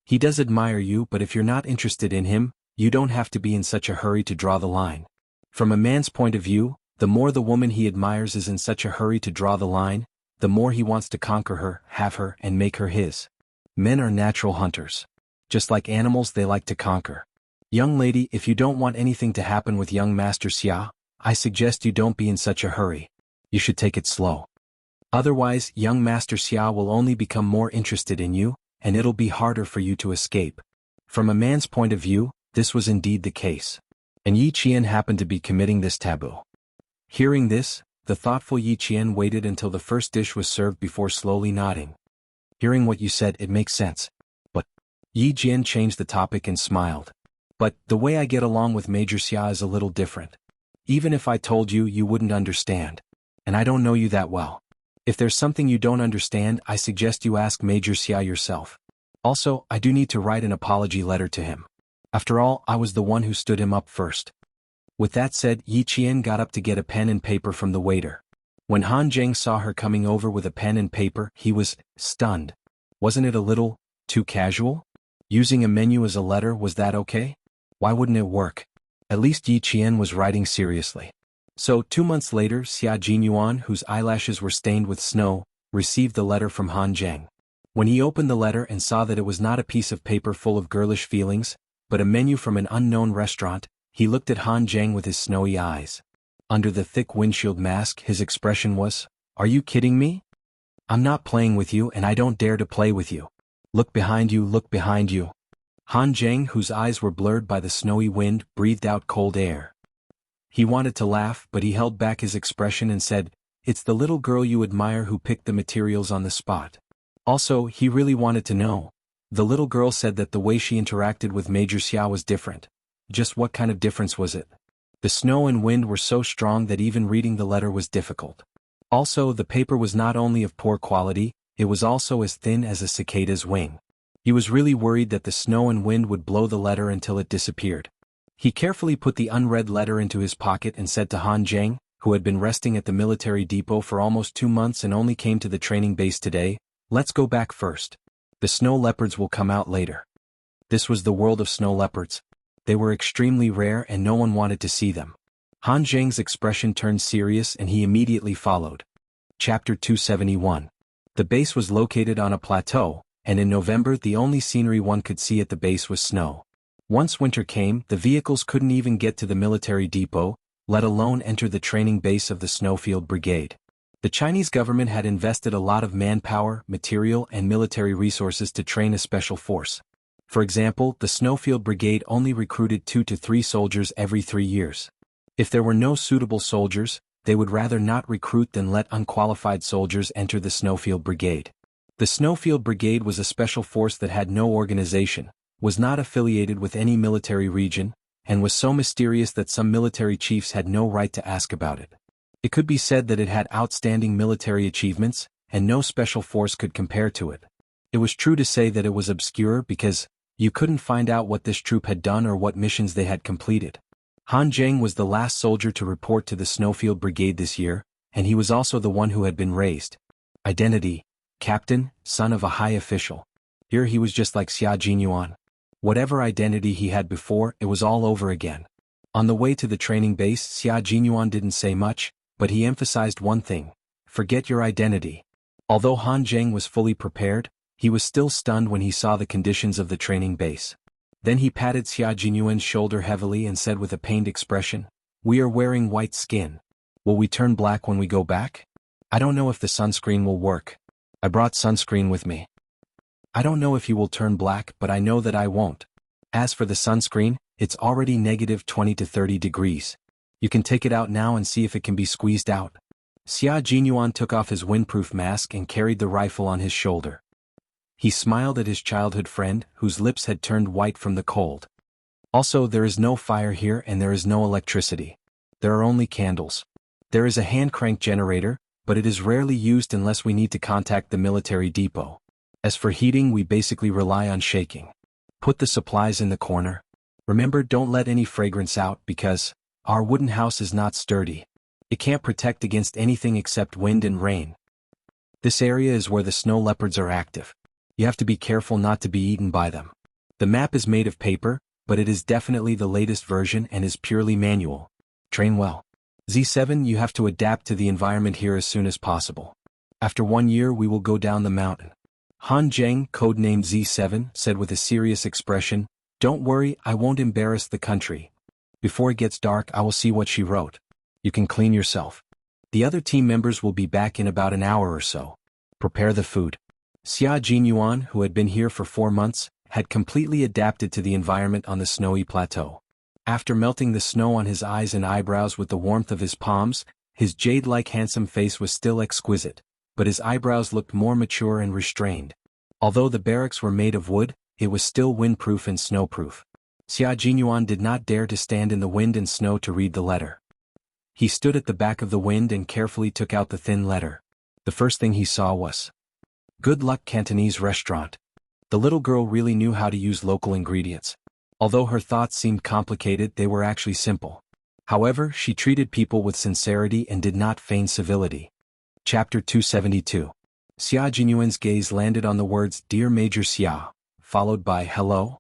He does admire you, but if you're not interested in him, you don't have to be in such a hurry to draw the line. From a man's point of view, the more the woman he admires is in such a hurry to draw the line, the more he wants to conquer her, have her, and make her his. Men are natural hunters. Just like animals, they like to conquer. Young lady, if you don't want anything to happen with young Master Xia, I suggest you don't be in such a hurry. You should take it slow. Otherwise, young Master Xia will only become more interested in you, and it'll be harder for you to escape. From a man's point of view, this was indeed the case. And Yi Qian happened to be committing this taboo. Hearing this, the thoughtful Yi Qian waited until the first dish was served before slowly nodding. Hearing what you said, it makes sense. But Yi Qian changed the topic and smiled. But the way I get along with Major Xia is a little different. Even if I told you, you wouldn't understand. And I don't know you that well. If there's something you don't understand, I suggest you ask Major Xia yourself. Also, I do need to write an apology letter to him. After all, I was the one who stood him up first. With that said, Yi Qian got up to get a pen and paper from the waiter. When Han Zheng saw her coming over with a pen and paper, he was stunned. Wasn't it a little too casual? Using a menu as a letter, was that okay? Why wouldn't it work? At least Yi Qian was writing seriously. So 2 months later, Xia Jinyuan, whose eyelashes were stained with snow, received the letter from Han Zheng. When he opened the letter and saw that it was not a piece of paper full of girlish feelings, but a menu from an unknown restaurant, he looked at Han Zheng with his snowy eyes. Under the thick windshield mask, his expression was, "Are you kidding me? I'm not playing with you and I don't dare to play with you. Look behind you, look behind you." Han Zheng, whose eyes were blurred by the snowy wind, breathed out cold air. He wanted to laugh, but he held back his expression and said, "It's the little girl you admire who picked the materials on the spot." Also, he really wanted to know. The little girl said that the way she interacted with Major Xia was different. Just what kind of difference was it? The snow and wind were so strong that even reading the letter was difficult. Also, the paper was not only of poor quality, it was also as thin as a cicada's wing. He was really worried that the snow and wind would blow the letter until it disappeared. He carefully put the unread letter into his pocket and said to Han Zheng, who had been resting at the military depot for almost 2 months and only came to the training base today, "Let's go back first. The snow leopards will come out later." This was the world of snow leopards. They were extremely rare and no one wanted to see them. Han Zheng's expression turned serious and he immediately followed. Chapter 271. The base was located on a plateau, and in November the only scenery one could see at the base was snow. Once winter came, the vehicles couldn't even get to the military depot, let alone enter the training base of the Snowfield Brigade. The Chinese government had invested a lot of manpower, material, and military resources to train a special force. For example, the Snowfield Brigade only recruited 2 to 3 soldiers every 3 years. If there were no suitable soldiers, they would rather not recruit than let unqualified soldiers enter the Snowfield Brigade. The Snowfield Brigade was a special force that had no organization, was not affiliated with any military region, and was so mysterious that some military chiefs had no right to ask about it. It could be said that it had outstanding military achievements, and no special force could compare to it. It was true to say that it was obscure because you couldn't find out what this troop had done or what missions they had completed. Han Zheng was the last soldier to report to the Snowfield Brigade this year, and he was also the one who had been raised. Identity: Captain, son of a high official. Here he was just like Xia Jinyuan. Whatever identity he had before, it was all over again. On the way to the training base, Xia Jinyuan didn't say much, but he emphasized one thing: forget your identity. Although Han Zheng was fully prepared, he was still stunned when he saw the conditions of the training base. Then he patted Xia Jinyuan's shoulder heavily and said with a pained expression, "We are wearing white skin. Will we turn black when we go back? I don't know if the sunscreen will work. I brought sunscreen with me. I don't know if you will turn black, but I know that I won't. As for the sunscreen, it's already -20 to 30 degrees. You can take it out now and see if it can be squeezed out." Xia Jinyuan took off his windproof mask and carried the rifle on his shoulder. He smiled at his childhood friend, whose lips had turned white from the cold. "Also, there is no fire here and there is no electricity. There are only candles. There is a hand crank generator, but it is rarely used unless we need to contact the military depot. As for heating, we basically rely on shaking. Put the supplies in the corner. Remember, don't let any fragrance out because our wooden house is not sturdy. It can't protect against anything except wind and rain. This area is where the snow leopards are active. You have to be careful not to be eaten by them. The map is made of paper, but it is definitely the latest version and is purely manual. Train well. Z7, you have to adapt to the environment here as soon as possible. After 1 year we will go down the mountain. Han Zheng, codenamed Z7, said with a serious expression, "Don't worry, I won't embarrass the country. Before it gets dark I will see what she wrote. You can clean yourself. The other team members will be back in about an hour or so. Prepare the food." Xia Jinyuan, who had been here for 4 months, had completely adapted to the environment on the snowy plateau. After melting the snow on his eyes and eyebrows with the warmth of his palms, his jade-like handsome face was still exquisite, but his eyebrows looked more mature and restrained. Although the barracks were made of wood, it was still windproof and snowproof. Xia Jinyuan did not dare to stand in the wind and snow to read the letter. He stood at the back of the wind and carefully took out the thin letter. The first thing he saw was, "Good luck Cantonese restaurant." The little girl really knew how to use local ingredients. Although her thoughts seemed complicated, they were actually simple. However, she treated people with sincerity and did not feign civility. Chapter 272. Xia Jinyuan's gaze landed on the words, "Dear Major Xia," followed by, "Hello?"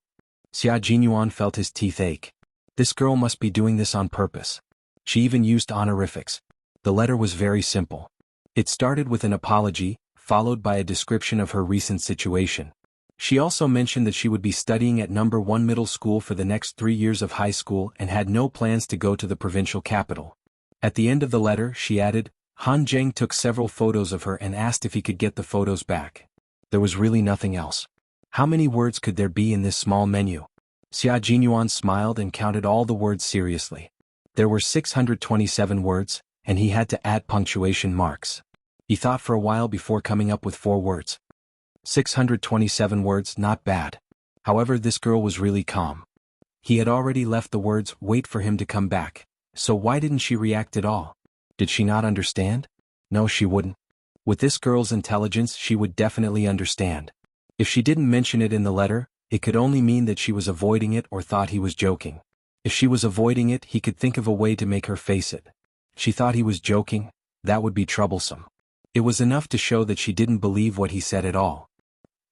Xia Jinyuan felt his teeth ache. This girl must be doing this on purpose. She even used honorifics. The letter was very simple. It started with an apology, followed by a description of her recent situation. She also mentioned that she would be studying at number 1 middle school for the next 3 years of high school and had no plans to go to the provincial capital. At the end of the letter, she added, Han Zheng took several photos of her and asked if he could get the photos back. There was really nothing else. How many words could there be in this small menu? Xia Jinyuan smiled and counted all the words seriously. There were 627 words, and he had to add punctuation marks. He thought for a while before coming up with 4 words. 627 words, not bad. However, this girl was really calm. He had already left the words, "Wait for him to come back," so why didn't she react at all? Did she not understand? No, she wouldn't. With this girl's intelligence, she would definitely understand. If she didn't mention it in the letter, it could only mean that she was avoiding it or thought he was joking. If she was avoiding it, he could think of a way to make her face it. She thought he was joking, that would be troublesome. It was enough to show that she didn't believe what he said at all.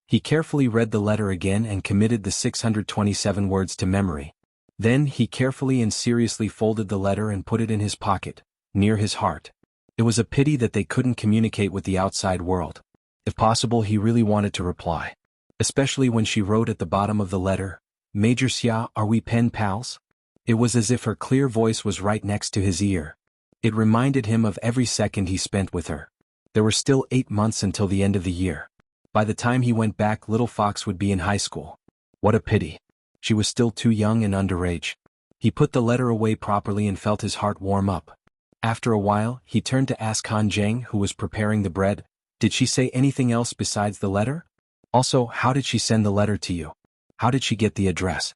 He carefully read the letter again and committed the 627 words to memory. Then he carefully and seriously folded the letter and put it in his pocket, near his heart. It was a pity that they couldn't communicate with the outside world. If possible, he really wanted to reply. Especially when she wrote at the bottom of the letter, "Major Xia, are we pen pals?" It was as if her clear voice was right next to his ear. It reminded him of every second he spent with her. There were still 8 months until the end of the year. By the time he went back, little Fox would be in high school. What a pity. She was still too young and underage. He put the letter away properly and felt his heart warm up. After a while, he turned to ask Han Zheng, who was preparing the bread, "Did she say anything else besides the letter? Also, how did she send the letter to you? How did she get the address?"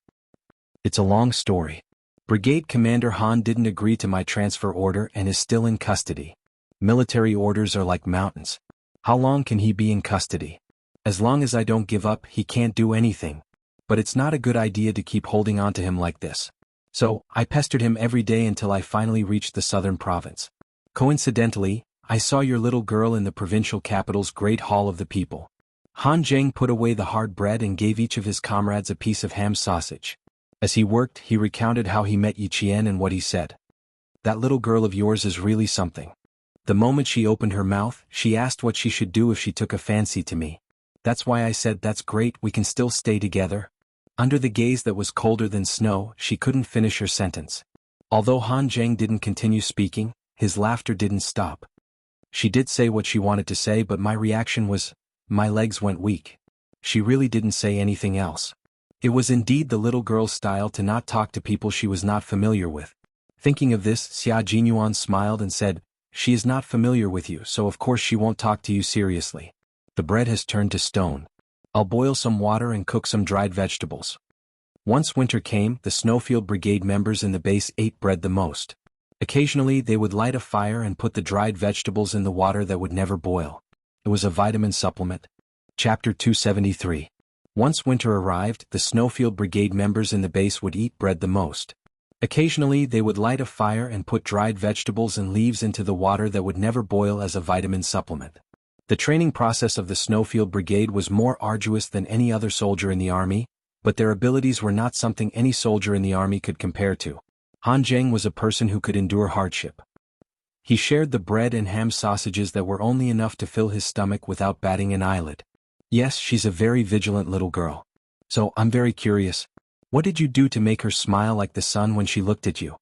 "It's a long story. Brigade Commander Han didn't agree to my transfer order and is still in custody. Military orders are like mountains. How long can he be in custody? As long as I don't give up, he can't do anything. But it's not a good idea to keep holding on to him like this. So, I pestered him every day until I finally reached the southern province. Coincidentally, I saw your little girl in the provincial capital's great hall of the people." Han Zheng put away the hard bread and gave each of his comrades a piece of ham sausage. As he worked, he recounted how he met Yi Qian and what he said. "That little girl of yours is really something. The moment she opened her mouth, she asked what she should do if she took a fancy to me. That's why I said, 'That's great, we can still stay together.'" Under the gaze that was colder than snow, she couldn't finish her sentence. Although Han Zheng didn't continue speaking, his laughter didn't stop. She did say what she wanted to say, but my reaction was, my legs went weak. She really didn't say anything else. It was indeed the little girl's style to not talk to people she was not familiar with. Thinking of this, Xia Jinyuan smiled and said, "She is not familiar with you, so of course she won't talk to you seriously. The bread has turned to stone. I'll boil some water and cook some dried vegetables." Once winter came, the Snowfield Brigade members in the base ate bread the most. Occasionally they would light a fire and put the dried vegetables in the water that would never boil. It was a vitamin supplement. Chapter 273. Once winter arrived, the Snowfield Brigade members in the base would eat bread the most. Occasionally they would light a fire and put dried vegetables and leaves into the water that would never boil as a vitamin supplement. The training process of the Snowfield Brigade was more arduous than any other soldier in the army, but their abilities were not something any soldier in the army could compare to. Han Zheng was a person who could endure hardship. He shared the bread and ham sausages that were only enough to fill his stomach without batting an eyelid. Yes, she's a very vigilant little girl. So, I'm very curious. What did you do to make her smile like the sun when she looked at you?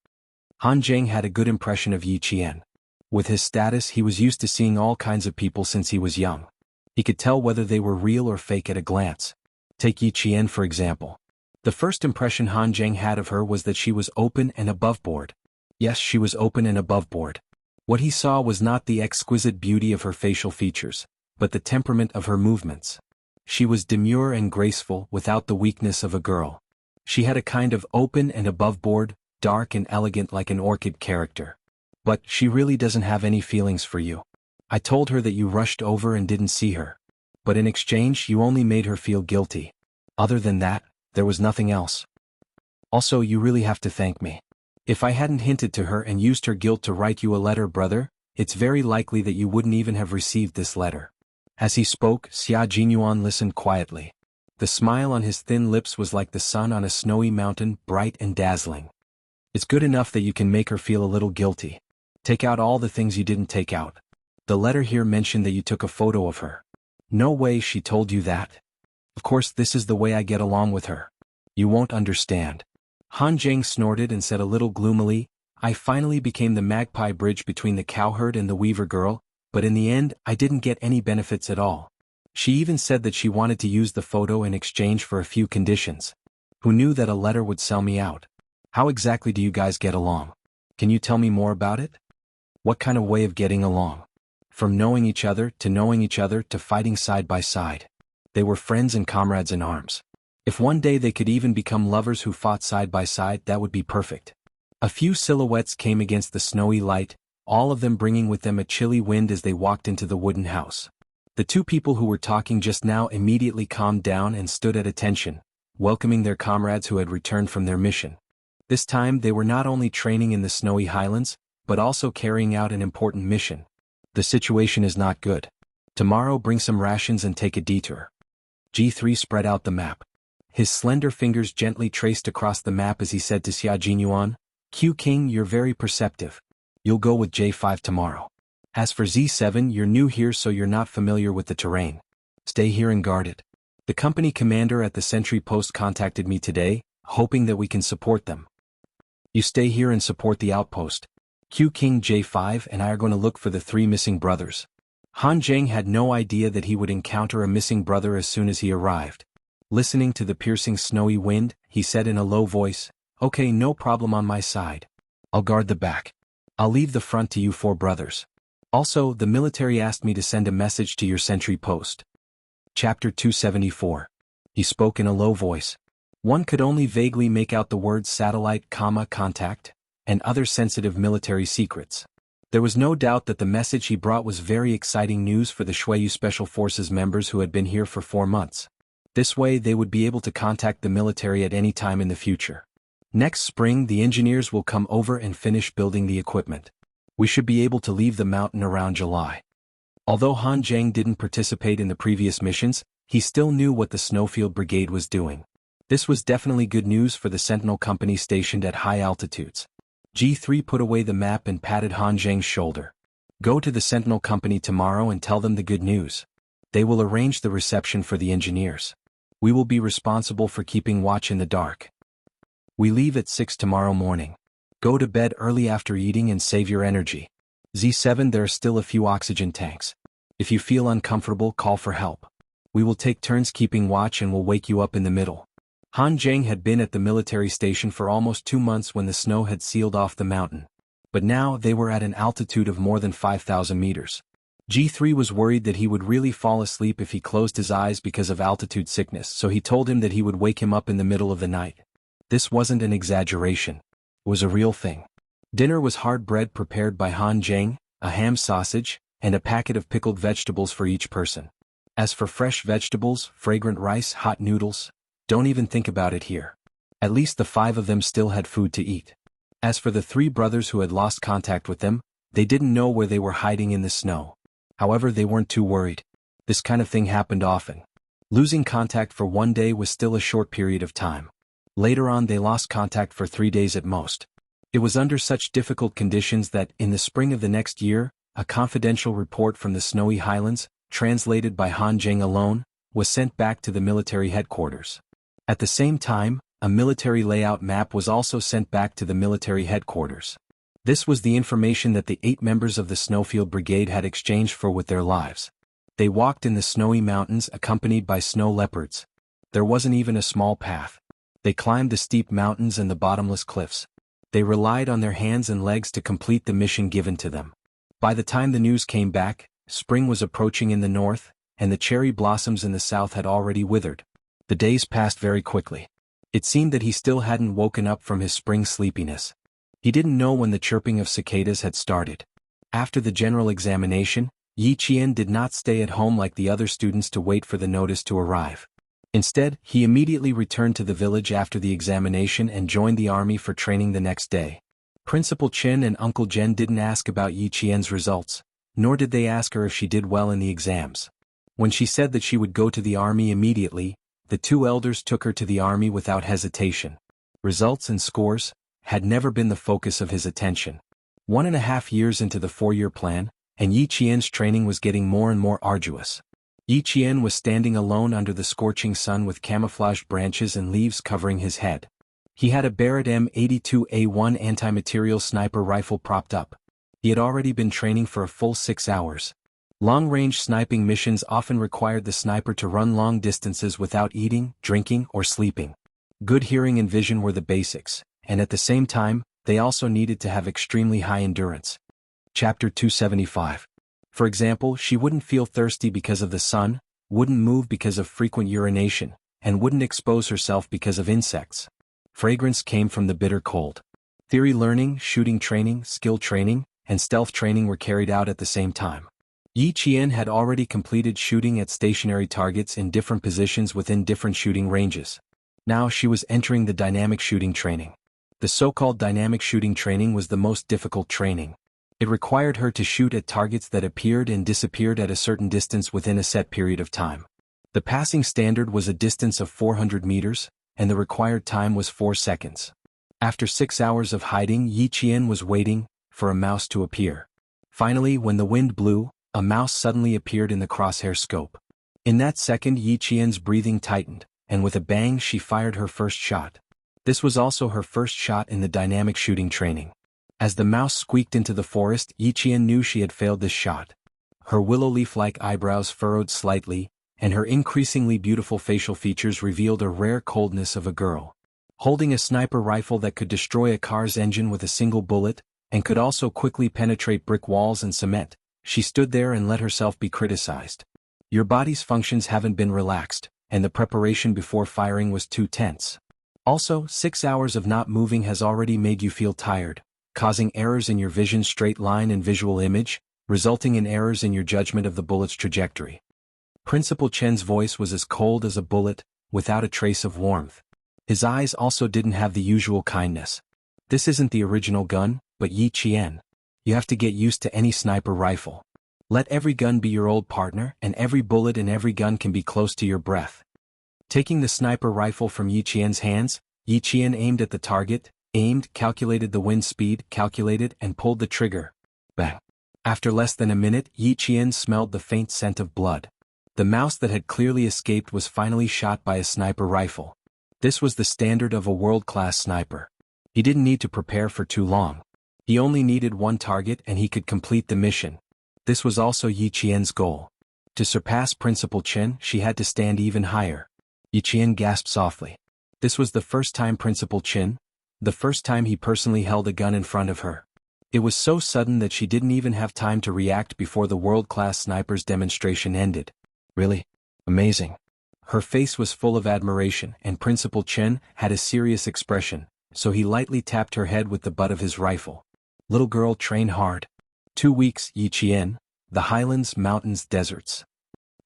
Han Zheng had a good impression of Yi Qian. With his status, he was used to seeing all kinds of people since he was young. He could tell whether they were real or fake at a glance. Take Yi Qian for example. The first impression Han Zheng had of her was that she was open and aboveboard. Yes, she was open and aboveboard. What he saw was not the exquisite beauty of her facial features, but the temperament of her movements. She was demure and graceful without the weakness of a girl. She had a kind of open and aboveboard, dark and elegant like an orchid character. But she really doesn't have any feelings for you. I told her that you rushed over and didn't see her. But in exchange you only made her feel guilty. Other than that, there was nothing else. Also, you really have to thank me. If I hadn't hinted to her and used her guilt to write you a letter, brother, it's very likely that you wouldn't even have received this letter. As he spoke, Xia Jinyuan listened quietly. The smile on his thin lips was like the sun on a snowy mountain, bright and dazzling. It's good enough that you can make her feel a little guilty. Take out all the things you didn't take out. The letter here mentioned that you took a photo of her. No way she told you that. Of course, this is the way I get along with her. You won't understand. Han Zheng snorted and said a little gloomily, I finally became the magpie bridge between the cowherd and the weaver girl, but in the end, I didn't get any benefits at all. She even said that she wanted to use the photo in exchange for a few conditions. Who knew that a letter would sell me out? How exactly do you guys get along? Can you tell me more about it? What kind of way of getting along? From knowing each other to fighting side by side. They were friends and comrades in arms. If one day they could even become lovers who fought side by side, that would be perfect. A few silhouettes came against the snowy light, all of them bringing with them a chilly wind as they walked into the wooden house. The two people who were talking just now immediately calmed down and stood at attention, welcoming their comrades who had returned from their mission. This time they were not only training in the snowy highlands, but also carrying out an important mission. The situation is not good. Tomorrow bring some rations and take a detour. G3 spread out the map. His slender fingers gently traced across the map as he said to Xia Jinyuan, Q King, you're very perceptive. You'll go with J5 tomorrow. As for Z7, you're new here so you're not familiar with the terrain. Stay here and guard it. The company commander at the sentry post contacted me today, hoping that we can support them. You stay here and support the outpost. Q King J5 and I are going to look for the 3 missing brothers. Han Zheng had no idea that he would encounter a missing brother as soon as he arrived. Listening to the piercing snowy wind, he said in a low voice, Okay, no problem on my side. I'll guard the back. I'll leave the front to you 4 brothers. Also, the military asked me to send a message to your sentry post. Chapter 274. He spoke in a low voice. One could only vaguely make out the words satellite, contact, and other sensitive military secrets. There was no doubt that the message he brought was very exciting news for the Shuiyu Special Forces members who had been here for 4 months. This way they would be able to contact the military at any time in the future. Next spring the engineers will come over and finish building the equipment. We should be able to leave the mountain around July. Although Han Zheng didn't participate in the previous missions, he still knew what the Snowfield Brigade was doing. This was definitely good news for the Sentinel Company stationed at high altitudes. G3 put away the map and patted Han Zheng's shoulder. Go to the Sentinel Company tomorrow and tell them the good news. They will arrange the reception for the engineers. We will be responsible for keeping watch in the dark. We leave at 6 tomorrow morning. Go to bed early after eating and save your energy. Z7, there are still a few oxygen tanks. If you feel uncomfortable, call for help. We will take turns keeping watch and will wake you up in the middle. Han Zheng had been at the military station for almost 2 months when the snow had sealed off the mountain. But now they were at an altitude of more than 5,000 meters. G3 was worried that he would really fall asleep if he closed his eyes because of altitude sickness, so he told him that he would wake him up in the middle of the night. This wasn't an exaggeration. It was a real thing. Dinner was hard bread prepared by Han Zheng, a ham sausage, and a packet of pickled vegetables for each person. As for fresh vegetables, fragrant rice, hot noodles, don't even think about it here. At least the 5 of them still had food to eat. As for the 3 brothers who had lost contact with them, they didn't know where they were hiding in the snow. However, they weren't too worried. This kind of thing happened often. Losing contact for 1 day was still a short period of time. Later on, they lost contact for 3 days at most. It was under such difficult conditions that, in the spring of the next year, a confidential report from the Snowy Highlands, translated by Han Zheng alone, was sent back to the military headquarters. At the same time, a military layout map was also sent back to the military headquarters. This was the information that the 8 members of the Snowfield Brigade had exchanged for with their lives. They walked in the snowy mountains accompanied by snow leopards. There wasn't even a small path. They climbed the steep mountains and the bottomless cliffs. They relied on their hands and legs to complete the mission given to them. By the time the news came back, spring was approaching in the north, and the cherry blossoms in the south had already withered. The days passed very quickly. It seemed that he still hadn't woken up from his spring sleepiness. He didn't know when the chirping of cicadas had started. After the general examination, Yi Qian did not stay at home like the other students to wait for the notice to arrive. Instead, he immediately returned to the village after the examination and joined the army for training the next day. Principal Chen and Uncle Zhen didn't ask about Yi Qian's results, nor did they ask her if she did well in the exams. When she said that she would go to the army immediately, the 2 elders took her to the army without hesitation. Results and scores had never been the focus of his attention. 1.5 years into the 4-year plan, and Yi Qian's training was getting more and more arduous. Yi Qian was standing alone under the scorching sun with camouflaged branches and leaves covering his head. He had a Barrett M82A1 anti-material sniper rifle propped up. He had already been training for a full 6 hours. Long-range sniping missions often required the sniper to run long distances without eating, drinking, or sleeping. Good hearing and vision were the basics, and at the same time, they also needed to have extremely high endurance. Chapter 275. For example, she wouldn't feel thirsty because of the sun, wouldn't move because of frequent urination, and wouldn't expose herself because of insects. Fragrance came from the bitter cold. Theory learning, shooting training, skill training, and stealth training were carried out at the same time. Yi Qian had already completed shooting at stationary targets in different positions within different shooting ranges. Now she was entering the dynamic shooting training. The so-called dynamic shooting training was the most difficult training. It required her to shoot at targets that appeared and disappeared at a certain distance within a set period of time. The passing standard was a distance of 400 meters, and the required time was 4 seconds. After 6 hours of hiding, Yi Qian was waiting for a mouse to appear. Finally, when the wind blew, a mouse suddenly appeared in the crosshair scope. In that second, Yi Qian's breathing tightened, and with a bang she fired her first shot. This was also her first shot in the dynamic shooting training. As the mouse squeaked into the forest, Yi Qian knew she had failed this shot. Her willow leaf-like eyebrows furrowed slightly, and her increasingly beautiful facial features revealed a rare coldness of a girl. Holding a sniper rifle that could destroy a car's engine with a single bullet, and could also quickly penetrate brick walls and cement, she stood there and let herself be criticized. Your body's functions haven't been relaxed, and the preparation before firing was too tense. Also, 6 hours of not moving has already made you feel tired, causing errors in your vision, straight line and visual image, resulting in errors in your judgment of the bullet's trajectory. Principal Chen's voice was as cold as a bullet, without a trace of warmth. His eyes also didn't have the usual kindness. This isn't the original gun, but Yi Qian. You have to get used to any sniper rifle. Let every gun be your old partner, and every bullet in every gun can be close to your breath. Taking the sniper rifle from Yi Qian's hands, Yi Qian aimed at the target, calculated the wind speed, calculated and pulled the trigger. Bang! After less than a minute, Yi Qian smelled the faint scent of blood. The mouse that had clearly escaped was finally shot by a sniper rifle. This was the standard of a world-class sniper. He didn't need to prepare for too long. He only needed one target and he could complete the mission. This was also Yi Qian's goal. To surpass Principal Chen, she had to stand even higher. Yi Qian gasped softly. This was the first time Principal Chen, the first time he personally held a gun in front of her. It was so sudden that she didn't even have time to react before the world-class sniper's demonstration ended. Really? Amazing. Her face was full of admiration, and Principal Chen had a serious expression, so he lightly tapped her head with the butt of his rifle. Little girl, train hard. 2 weeks, Yiqian, the highlands, mountains, deserts.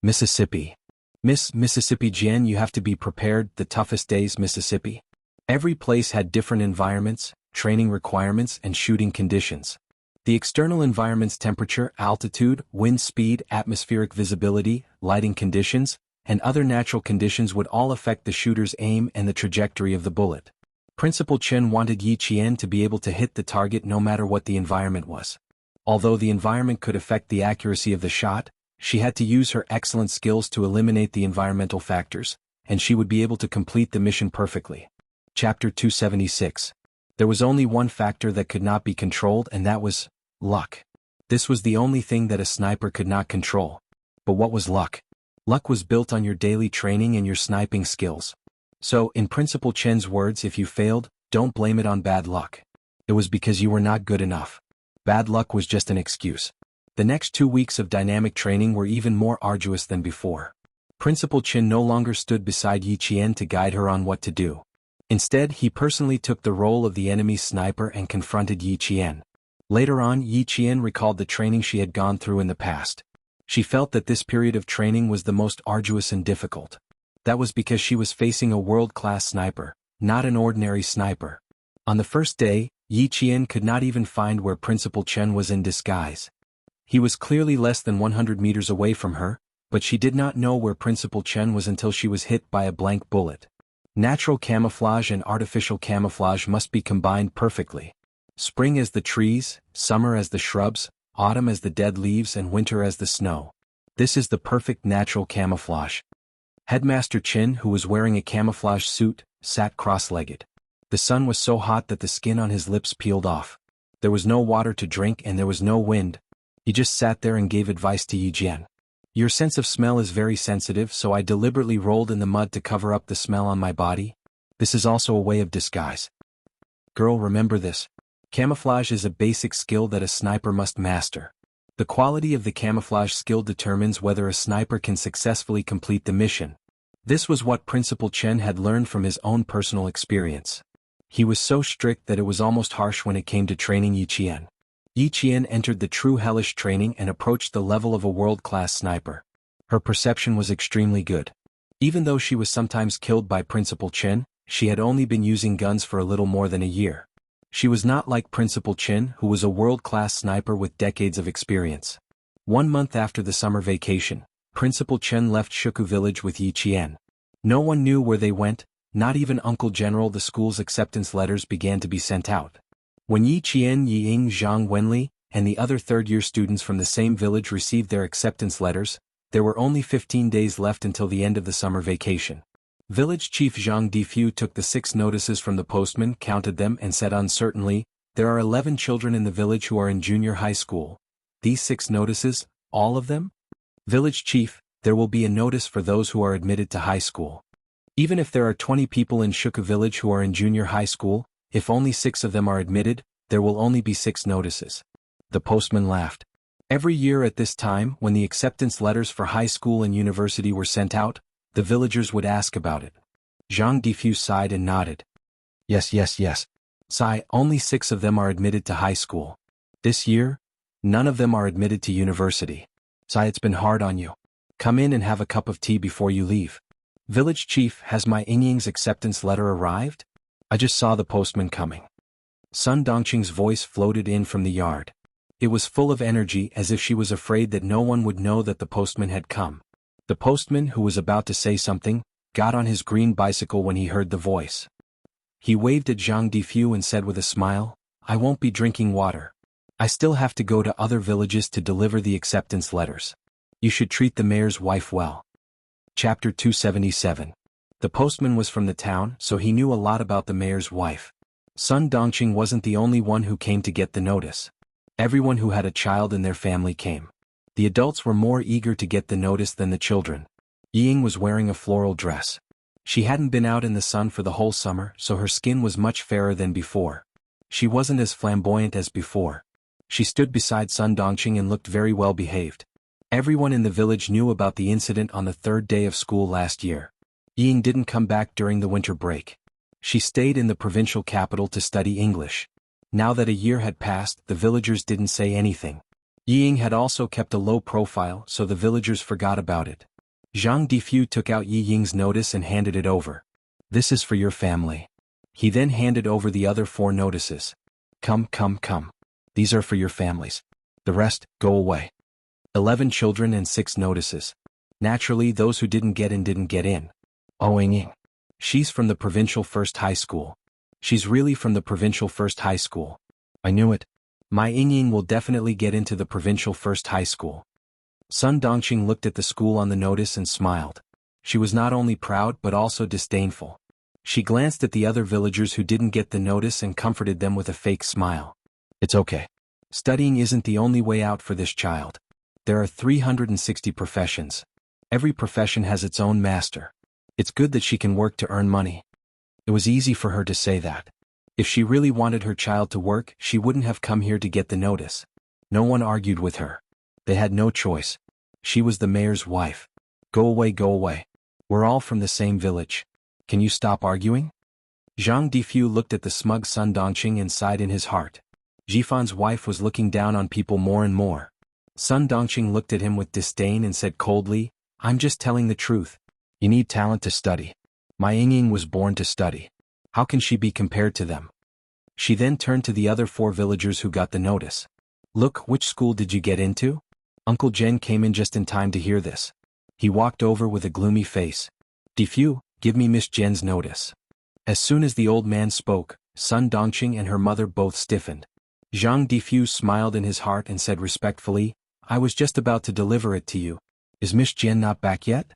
Mississippi. Mississippi Jian, you have to be prepared, the toughest days, Mississippi. Every place had different environments, training requirements, and shooting conditions. The external environment's temperature, altitude, wind speed, atmospheric visibility, lighting conditions, and other natural conditions would all affect the shooter's aim and the trajectory of the bullet. Principal Chen wanted Yi Qian to be able to hit the target no matter what the environment was. Although the environment could affect the accuracy of the shot, she had to use her excellent skills to eliminate the environmental factors, and she would be able to complete the mission perfectly. Chapter 276. There was only one factor that could not be controlled, and that was luck. This was the only thing that a sniper could not control. But what was luck? Luck was built on your daily training and your sniping skills. So, in Principal Chen's words, if you failed, don't blame it on bad luck. It was because you were not good enough. Bad luck was just an excuse. The next 2 weeks of dynamic training were even more arduous than before. Principal Chen no longer stood beside Yi Qian to guide her on what to do. Instead, he personally took the role of the enemy's sniper and confronted Yi Qian. Later on, Yi Qian recalled the training she had gone through in the past. She felt that this period of training was the most arduous and difficult. That was because she was facing a world-class sniper, not an ordinary sniper. On the first day, Yi Qian could not even find where Principal Chen was in disguise. He was clearly less than 100 meters away from her, but she did not know where Principal Chen was until she was hit by a blank bullet. Natural camouflage and artificial camouflage must be combined perfectly. Spring as the trees, summer as the shrubs, autumn as the dead leaves, and winter as the snow. This is the perfect natural camouflage. Headmaster Chin, who was wearing a camouflage suit, sat cross-legged. The sun was so hot that the skin on his lips peeled off. There was no water to drink and there was no wind. He just sat there and gave advice to Yi Jian. Your sense of smell is very sensitive, so I deliberately rolled in the mud to cover up the smell on my body. This is also a way of disguise. Girl, remember this. Camouflage is a basic skill that a sniper must master. The quality of the camouflage skill determines whether a sniper can successfully complete the mission. This was what Principal Chen had learned from his own personal experience. He was so strict that it was almost harsh when it came to training Yi Qian. Yi Qian entered the true hellish training and approached the level of a world-class sniper. Her perception was extremely good. Even though she was sometimes killed by Principal Chen, she had only been using guns for a little more than a year. She was not like Principal Chen, who was a world-class sniper with decades of experience. 1 month after the summer vacation, Principal Chen left Shuku village with Yi Qian. No one knew where they went, not even Uncle General. The school's acceptance letters began to be sent out. When Yi Qian, Yi Ying, Zhang Wenli, and the other third-year students from the same village received their acceptance letters, there were only 15 days left until the end of the summer vacation. Village Chief Zhang Difu took the 6 notices from the postman, counted them, and said uncertainly, "There are 11 children in the village who are in junior high school. These 6 notices, all of them? Village Chief, there will be a notice for those who are admitted to high school. Even if there are 20 people in Shuka village who are in junior high school, if only 6 of them are admitted, there will only be 6 notices." The postman laughed. Every year at this time, when the acceptance letters for high school and university were sent out, the villagers would ask about it. Zhang Difu sighed and nodded. Yes. Sigh, only 6 of them are admitted to high school. This year, none of them are admitted to university. Sigh, it's been hard on you. Come in and have a cup of tea before you leave. Village Chief, has my Yingying's acceptance letter arrived? I just saw the postman coming. Sun Dongqing's voice floated in from the yard. It was full of energy, as if she was afraid that no one would know that the postman had come. The postman, who was about to say something, got on his green bicycle when he heard the voice. He waved at Zhang Difu and said with a smile, "I won't be drinking water. I still have to go to other villages to deliver the acceptance letters. You should treat the mayor's wife well." Chapter 277. The postman was from the town, so he knew a lot about the mayor's wife. Sun Dongqing wasn't the only one who came to get the notice. Everyone who had a child in their family came. The adults were more eager to get the notice than the children. Ying was wearing a floral dress. She hadn't been out in the sun for the whole summer, so her skin was much fairer than before. She wasn't as flamboyant as before. She stood beside Sun Dongqing and looked very well behaved. Everyone in the village knew about the incident on the 3rd day of school last year. Ying didn't come back during the winter break. She stayed in the provincial capital to study English. Now that a year had passed, the villagers didn't say anything. Yiying had also kept a low profile, so the villagers forgot about it. Zhang Difu took out Yiying's notice and handed it over. This is for your family. He then handed over the other 4 notices. Come. These are for your families. The rest, go away. 11 children and 6 notices. Naturally, those who didn't get in. Oh, Ying. She's from the provincial first high school. She's really from the provincial first high school. I knew it. My Ying will definitely get into the provincial first high school. Sun Dongqing looked at the school on the notice and smiled. She was not only proud but also disdainful. She glanced at the other villagers who didn't get the notice and comforted them with a fake smile. It's okay. Studying isn't the only way out for this child. There are 360 professions. Every profession has its own master. It's good that she can work to earn money. It was easy for her to say that. If she really wanted her child to work, she wouldn't have come here to get the notice. No one argued with her. They had no choice. She was the mayor's wife. Go away. We're all from the same village. Can you stop arguing? Zhang Difu looked at the smug Sun Dongqing and sighed in his heart. Jifan's wife was looking down on people more and more. Sun Dongqing looked at him with disdain and said coldly, I'm just telling the truth. You need talent to study. My Ying was born to study. How can she be compared to them? She then turned to the other 4 villagers who got the notice. Look, which school did you get into? Uncle Jen came in just in time to hear this. He walked over with a gloomy face. Difu, give me Miss Jen's notice. As soon as the old man spoke, Sun Dongqing and her mother both stiffened. Zhang Difu smiled in his heart and said respectfully, I was just about to deliver it to you. Is Miss Jen not back yet?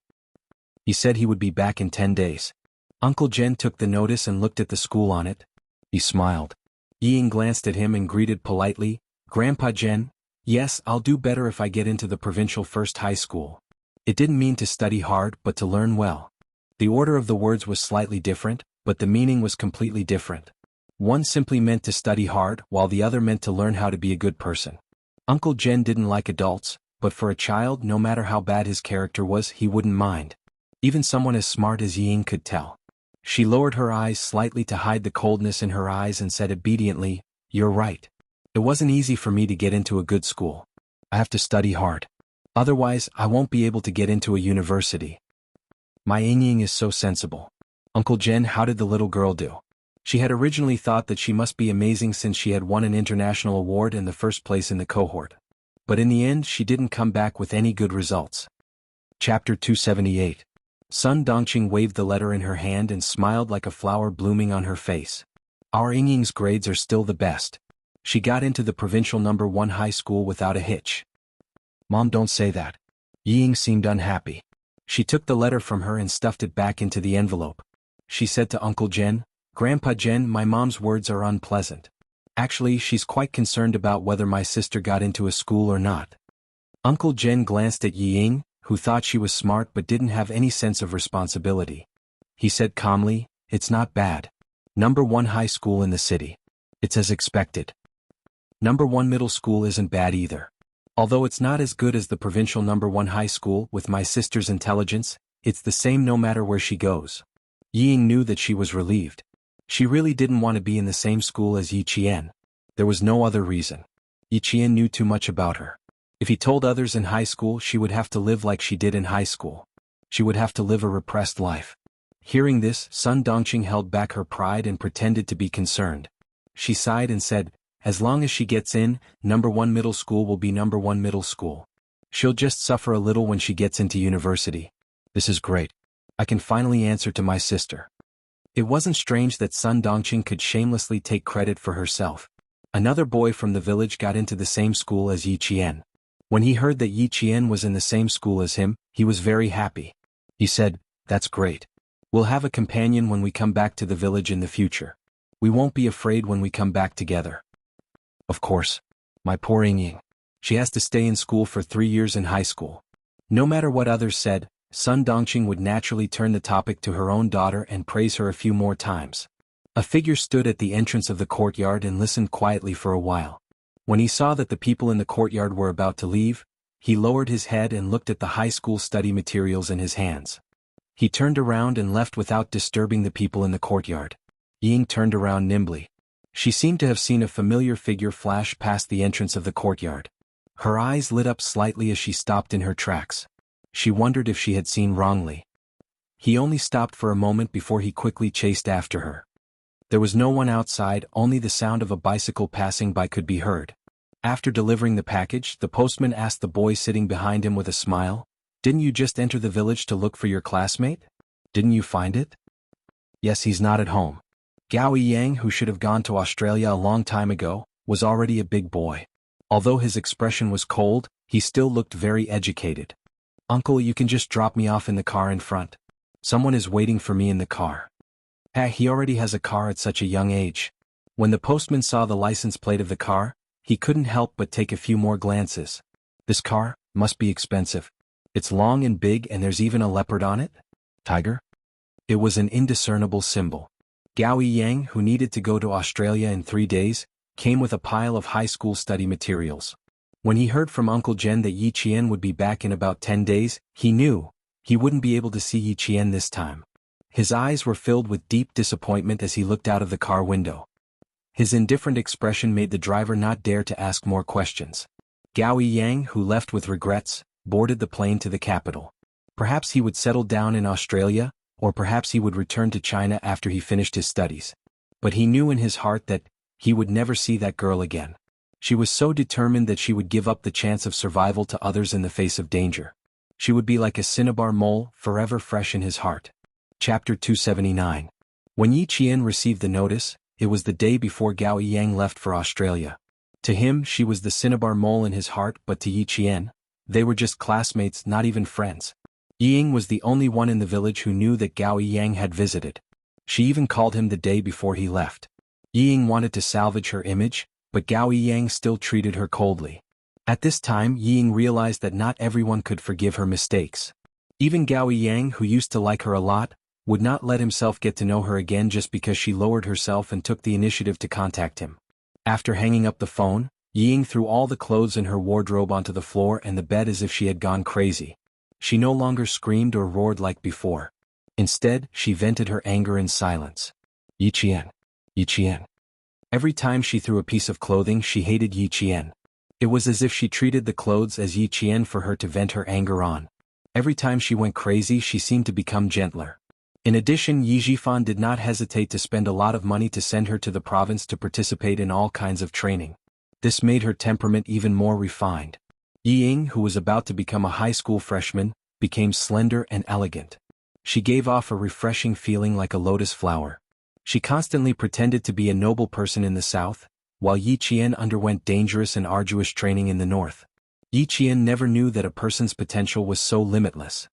He said he would be back in 10 days. Uncle Jen took the notice and looked at the school on it. He smiled. Yiying glanced at him and greeted politely, Grandpa Jen, yes, I'll do better if I get into the provincial first high school. It didn't mean to study hard but to learn well. The order of the words was slightly different, but the meaning was completely different. One simply meant to study hard while the other meant to learn how to be a good person. Uncle Jen didn't like adults, but for a child, no matter how bad his character was, he wouldn't mind. Even someone as smart as Ying could tell. She lowered her eyes slightly to hide the coldness in her eyes and said obediently, You're right. It wasn't easy for me to get into a good school. I have to study hard. Otherwise, I won't be able to get into a university. My Ying is so sensible. Uncle Jen, how did the little girl do? She had originally thought that she must be amazing since she had won an international award and the first place in the cohort. But in the end, she didn't come back with any good results. Chapter 278. Sun Dongqing waved the letter in her hand and smiled like a flower blooming on her face. Our Ying's grades are still the best. She got into the provincial number 1 high school without a hitch. Mom, don't say that. Ying seemed unhappy. She took the letter from her and stuffed it back into the envelope. She said to Uncle Jen, Grandpa Jen, my mom's words are unpleasant. Actually, she's quite concerned about whether my sister got into a school or not. Uncle Jen glanced at Ying, who thought she was smart but didn't have any sense of responsibility. He said calmly, It's not bad. Number 1 high school in the city. It's as expected. Number 1 middle school isn't bad either. Although it's not as good as the provincial number 1 high school with my sister's intelligence, it's the same no matter where she goes. Ying knew that she was relieved. She really didn't want to be in the same school as Yi Qian. There was no other reason. Yi Qian knew too much about her. If he told others in high school, she would have to live like she did in high school. She would have to live a repressed life. Hearing this, Sun Dongqing held back her pride and pretended to be concerned. She sighed and said, As long as she gets in, number 1 middle school will be number 1 middle school. She'll just suffer a little when she gets into university. This is great. I can finally answer to my sister. It wasn't strange that Sun Dongqing could shamelessly take credit for herself. Another boy from the village got into the same school as Yi Qian. When he heard that Yi Qian was in the same school as him, he was very happy. He said, That's great. We'll have a companion when we come back to the village in the future. We won't be afraid when we come back together. Of course. My poor Ying. She has to stay in school for 3 years in high school. No matter what others said, Sun Dongqing would naturally turn the topic to her own daughter and praise her a few more times. A figure stood at the entrance of the courtyard and listened quietly for a while. When he saw that the people in the courtyard were about to leave, he lowered his head and looked at the high school study materials in his hands. He turned around and left without disturbing the people in the courtyard. Ying turned around nimbly. She seemed to have seen a familiar figure flash past the entrance of the courtyard. Her eyes lit up slightly as she stopped in her tracks. She wondered if she had seen wrongly. He only stopped for a moment before he quickly chased after her. There was no one outside, only the sound of a bicycle passing by could be heard. After delivering the package, the postman asked the boy sitting behind him with a smile, "Didn't you just enter the village to look for your classmate? Didn't you find it?" "Yes, he's not at home." Gao Yang, who should have gone to Australia a long time ago, was already a big boy. Although his expression was cold, he still looked very educated. "Uncle, you can just drop me off in the car in front. Someone is waiting for me in the car." He already has a car at such a young age. When the postman saw the license plate of the car, he couldn't help but take a few more glances. "This car must be expensive. It's long and big and there's even a leopard on it? Tiger?" It was an indiscernible symbol. Gao Yang, who needed to go to Australia in 3 days, came with a pile of high school study materials. When he heard from Uncle Jen that Yi Qian would be back in about 10 days, he knew he wouldn't be able to see Yi Qian this time. His eyes were filled with deep disappointment as he looked out of the car window. His indifferent expression made the driver not dare to ask more questions. Gao Yang, who left with regrets, boarded the plane to the capital. Perhaps he would settle down in Australia, or perhaps he would return to China after he finished his studies. But he knew in his heart that he would never see that girl again. She was so determined that she would give up the chance of survival to others in the face of danger. She would be like a cinnabar mole, forever fresh in his heart. Chapter 279. When Yi Qian received the notice, it was the day before Gao Yang left for Australia. To him, she was the cinnabar mole in his heart, but to Yi Qian, they were just classmates, not even friends. Ying was the only one in the village who knew that Gao Yang had visited. She even called him the day before he left. Ying wanted to salvage her image, but Gao Yang still treated her coldly. At this time, Ying realized that not everyone could forgive her mistakes. Even Gao Yang, who used to like her a lot, would not let himself get to know her again just because she lowered herself and took the initiative to contact him. After hanging up the phone, Ying threw all the clothes in her wardrobe onto the floor and the bed as if she had gone crazy. She no longer screamed or roared like before. Instead, she vented her anger in silence. "Yi Qian. Yi Qian." Every time she threw a piece of clothing, she hated Yi Qian. It was as if she treated the clothes as Yi Qian for her to vent her anger on. Every time she went crazy, she seemed to become gentler. In addition, Yi Zhifan did not hesitate to spend a lot of money to send her to the province to participate in all kinds of training. This made her temperament even more refined. Yi Ying, who was about to become a high school freshman, became slender and elegant. She gave off a refreshing feeling like a lotus flower. She constantly pretended to be a noble person in the south, while Yi Qian underwent dangerous and arduous training in the north. Yi Qian never knew that a person's potential was so limitless.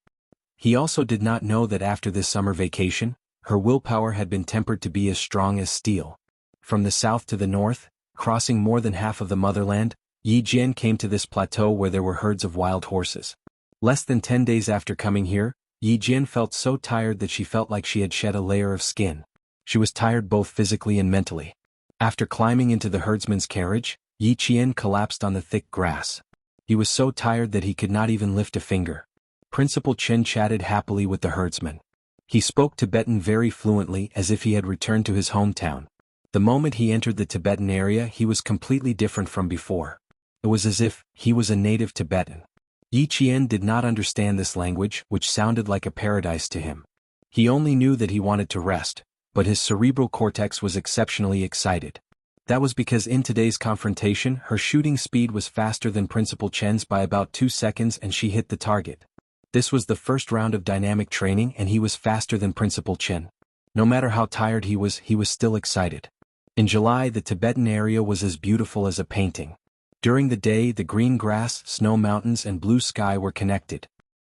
He also did not know that after this summer vacation, her willpower had been tempered to be as strong as steel. From the south to the north, crossing more than half of the motherland, Yi Jian came to this plateau where there were herds of wild horses. Less than 10 days after coming here, Yi Jian felt so tired that she felt like she had shed a layer of skin. She was tired both physically and mentally. After climbing into the herdsman's carriage, Yi Qian collapsed on the thick grass. He was so tired that he could not even lift a finger. Principal Chen chatted happily with the herdsman. He spoke Tibetan very fluently as if he had returned to his hometown. The moment he entered the Tibetan area, he was completely different from before. It was as if he was a native Tibetan. Yi Qian did not understand this language, which sounded like a paradise to him. He only knew that he wanted to rest, but his cerebral cortex was exceptionally excited. That was because in today's confrontation, her shooting speed was faster than Principal Chen's by about 2 seconds and she hit the target. This was the first round of dynamic training and he was faster than Principal Chen. No matter how tired he was still excited. In July, the Tibetan area was as beautiful as a painting. During the day, the green grass, snow mountains and blue sky were connected.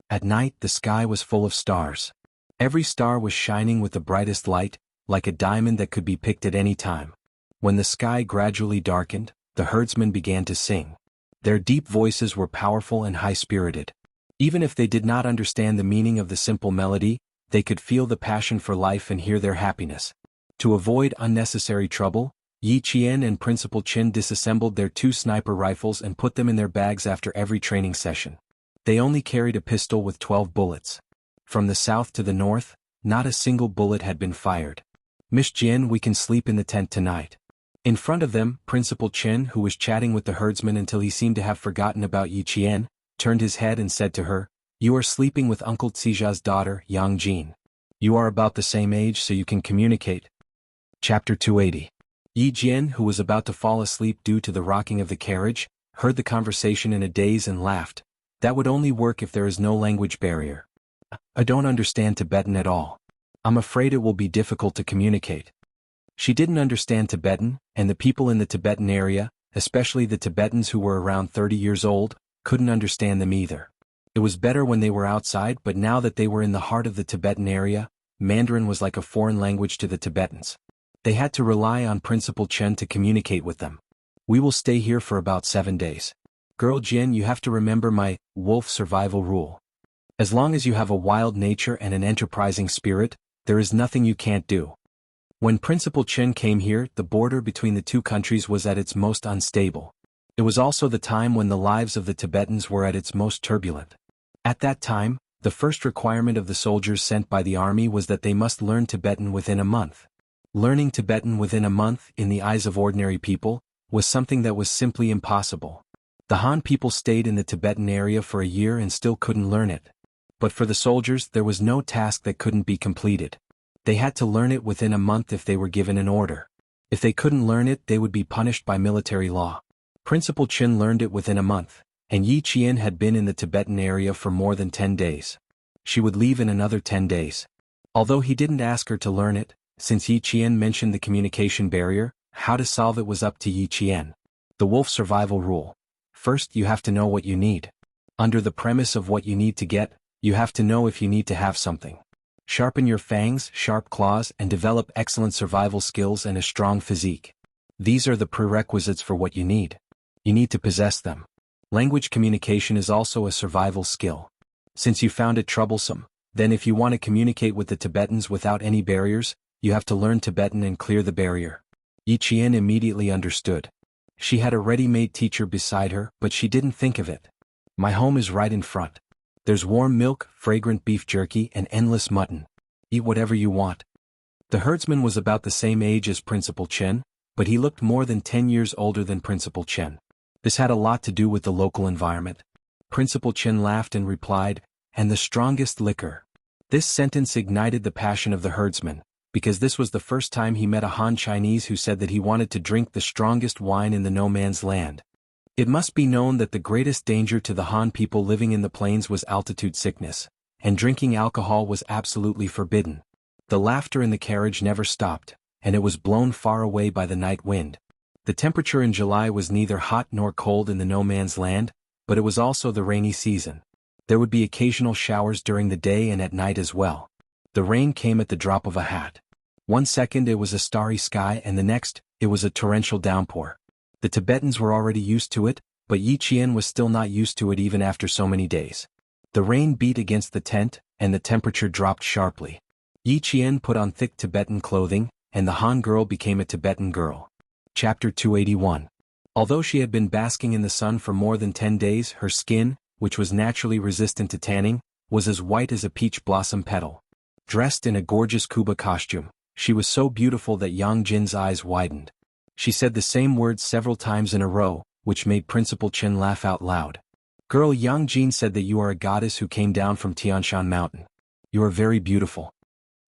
At night, the sky was full of stars. Every star was shining with the brightest light, like a diamond that could be picked at any time. When the sky gradually darkened, the herdsmen began to sing. Their deep voices were powerful and high-spirited. Even if they did not understand the meaning of the simple melody, they could feel the passion for life and hear their happiness. To avoid unnecessary trouble, Yi Qian and Principal Chen disassembled their 2 sniper rifles and put them in their bags after every training session. They only carried a pistol with 12 bullets. From the south to the north, not a single bullet had been fired. "Miss Jian, we can sleep in the tent tonight." In front of them, Principal Chen, who was chatting with the herdsman until he seemed to have forgotten about Yi Qian, turned his head and said to her, "You are sleeping with Uncle Xija's daughter, Yang Jin. You are about the same age so you can communicate." Chapter 280. Yi Jian, who was about to fall asleep due to the rocking of the carriage, heard the conversation in a daze and laughed. "That would only work if there is no language barrier. I don't understand Tibetan at all. I'm afraid it will be difficult to communicate." She didn't understand Tibetan, and the people in the Tibetan area, especially the Tibetans who were around 30 years old, couldn't understand them either. It was better when they were outside, but now that they were in the heart of the Tibetan area, Mandarin was like a foreign language to the Tibetans. They had to rely on Principal Chen to communicate with them. "We will stay here for about 7 days. Girl Jin, you have to remember my wolf survival rule. As long as you have a wild nature and an enterprising spirit, there is nothing you can't do." When Principal Chen came here, the border between the two countries was at its most unstable. It was also the time when the lives of the Tibetans were at its most turbulent. At that time, the first requirement of the soldiers sent by the army was that they must learn Tibetan within a month. Learning Tibetan within a month, in the eyes of ordinary people, was something that was simply impossible. The Han people stayed in the Tibetan area for a year and still couldn't learn it. But for the soldiers, there was no task that couldn't be completed. They had to learn it within a month if they were given an order. If they couldn't learn it, they would be punished by military law. Principal Chen learned it within a month, and Yi Qian had been in the Tibetan area for more than 10 days. She would leave in another 10 days. Although he didn't ask her to learn it, since Yi Qian mentioned the communication barrier, how to solve it was up to Yi Qian. The wolf survival rule. First, you have to know what you need. Under the premise of what you need to get, you have to know if you need to have something. Sharpen your fangs, sharp claws, and develop excellent survival skills and a strong physique. These are the prerequisites for what you need. You need to possess them. Language communication is also a survival skill. Since you found it troublesome, then if you want to communicate with the Tibetans without any barriers, you have to learn Tibetan and clear the barrier. Yi Qian immediately understood. She had a ready-made teacher beside her, but she didn't think of it. My home is right in front. There's warm milk, fragrant beef jerky, and endless mutton. Eat whatever you want. The herdsman was about the same age as Principal Chen, but he looked more than 10 years older than Principal Chen. This had a lot to do with the local environment. Principal Chen laughed and replied, "And the strongest liquor." This sentence ignited the passion of the herdsman, because this was the first time he met a Han Chinese who said that he wanted to drink the strongest wine in the no man's land. It must be known that the greatest danger to the Han people living in the plains was altitude sickness, and drinking alcohol was absolutely forbidden. The laughter in the carriage never stopped, and it was blown far away by the night wind. The temperature in July was neither hot nor cold in the no man's land, but it was also the rainy season. There would be occasional showers during the day and at night as well. The rain came at the drop of a hat. One second it was a starry sky and the next, it was a torrential downpour. The Tibetans were already used to it, but Yi Qian was still not used to it even after so many days. The rain beat against the tent, and the temperature dropped sharply. Yi Qian put on thick Tibetan clothing, and the Han girl became a Tibetan girl. Chapter 281. Although she had been basking in the sun for more than 10 days, her skin, which was naturally resistant to tanning, was as white as a peach blossom petal. Dressed in a gorgeous Kuba costume, she was so beautiful that Yang Jin's eyes widened. She said the same words several times in a row, which made Principal Chen laugh out loud. "Girl, Yang Jin said that you are a goddess who came down from Tianshan Mountain. You are very beautiful."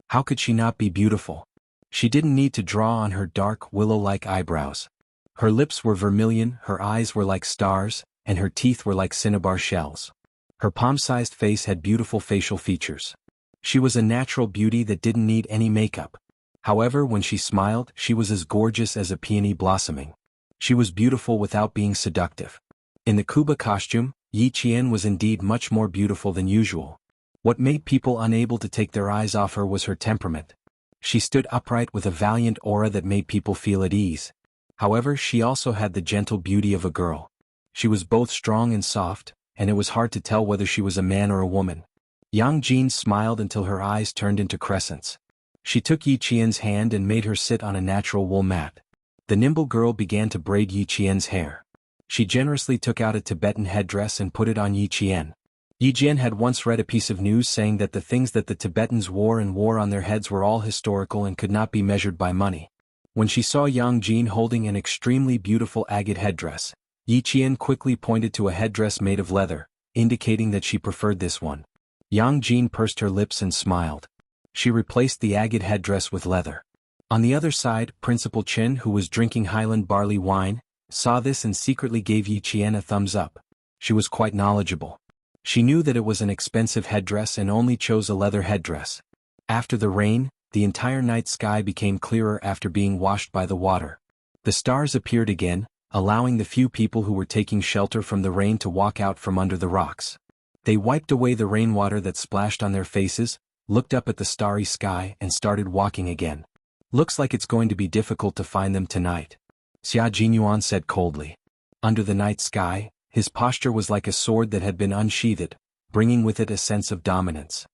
How could she not be beautiful? She didn't need to draw on her dark, willow-like eyebrows. Her lips were vermilion, her eyes were like stars, and her teeth were like cinnabar shells. Her palm-sized face had beautiful facial features. She was a natural beauty that didn't need any makeup. However, when she smiled, she was as gorgeous as a peony blossoming. She was beautiful without being seductive. In the Kuba costume, Yi Qian was indeed much more beautiful than usual. What made people unable to take their eyes off her was her temperament. She stood upright with a valiant aura that made people feel at ease. However, she also had the gentle beauty of a girl. She was both strong and soft, and it was hard to tell whether she was a man or a woman. Yang Jin smiled until her eyes turned into crescents. She took Yi Qian's hand and made her sit on a natural wool mat. The nimble girl began to braid Yi Qian's hair. She generously took out a Tibetan headdress and put it on Yi Qian. Yi Qian had once read a piece of news saying that the things that the Tibetans wore on their heads were all historical and could not be measured by money. When she saw Yang Jin holding an extremely beautiful agate headdress, Yi Qian quickly pointed to a headdress made of leather, indicating that she preferred this one. Yang Jin pursed her lips and smiled. She replaced the agate headdress with leather. On the other side, Principal Chen, who was drinking Highland barley wine, saw this and secretly gave Yi Qian a thumbs up. She was quite knowledgeable. She knew that it was an expensive headdress and only chose a leather headdress. After the rain, the entire night sky became clearer after being washed by the water. The stars appeared again, allowing the few people who were taking shelter from the rain to walk out from under the rocks. They wiped away the rainwater that splashed on their faces, looked up at the starry sky and started walking again. Looks like it's going to be difficult to find them tonight, Xia Jinyuan said coldly. Under the night sky, his posture was like a sword that had been unsheathed, bringing with it a sense of dominance.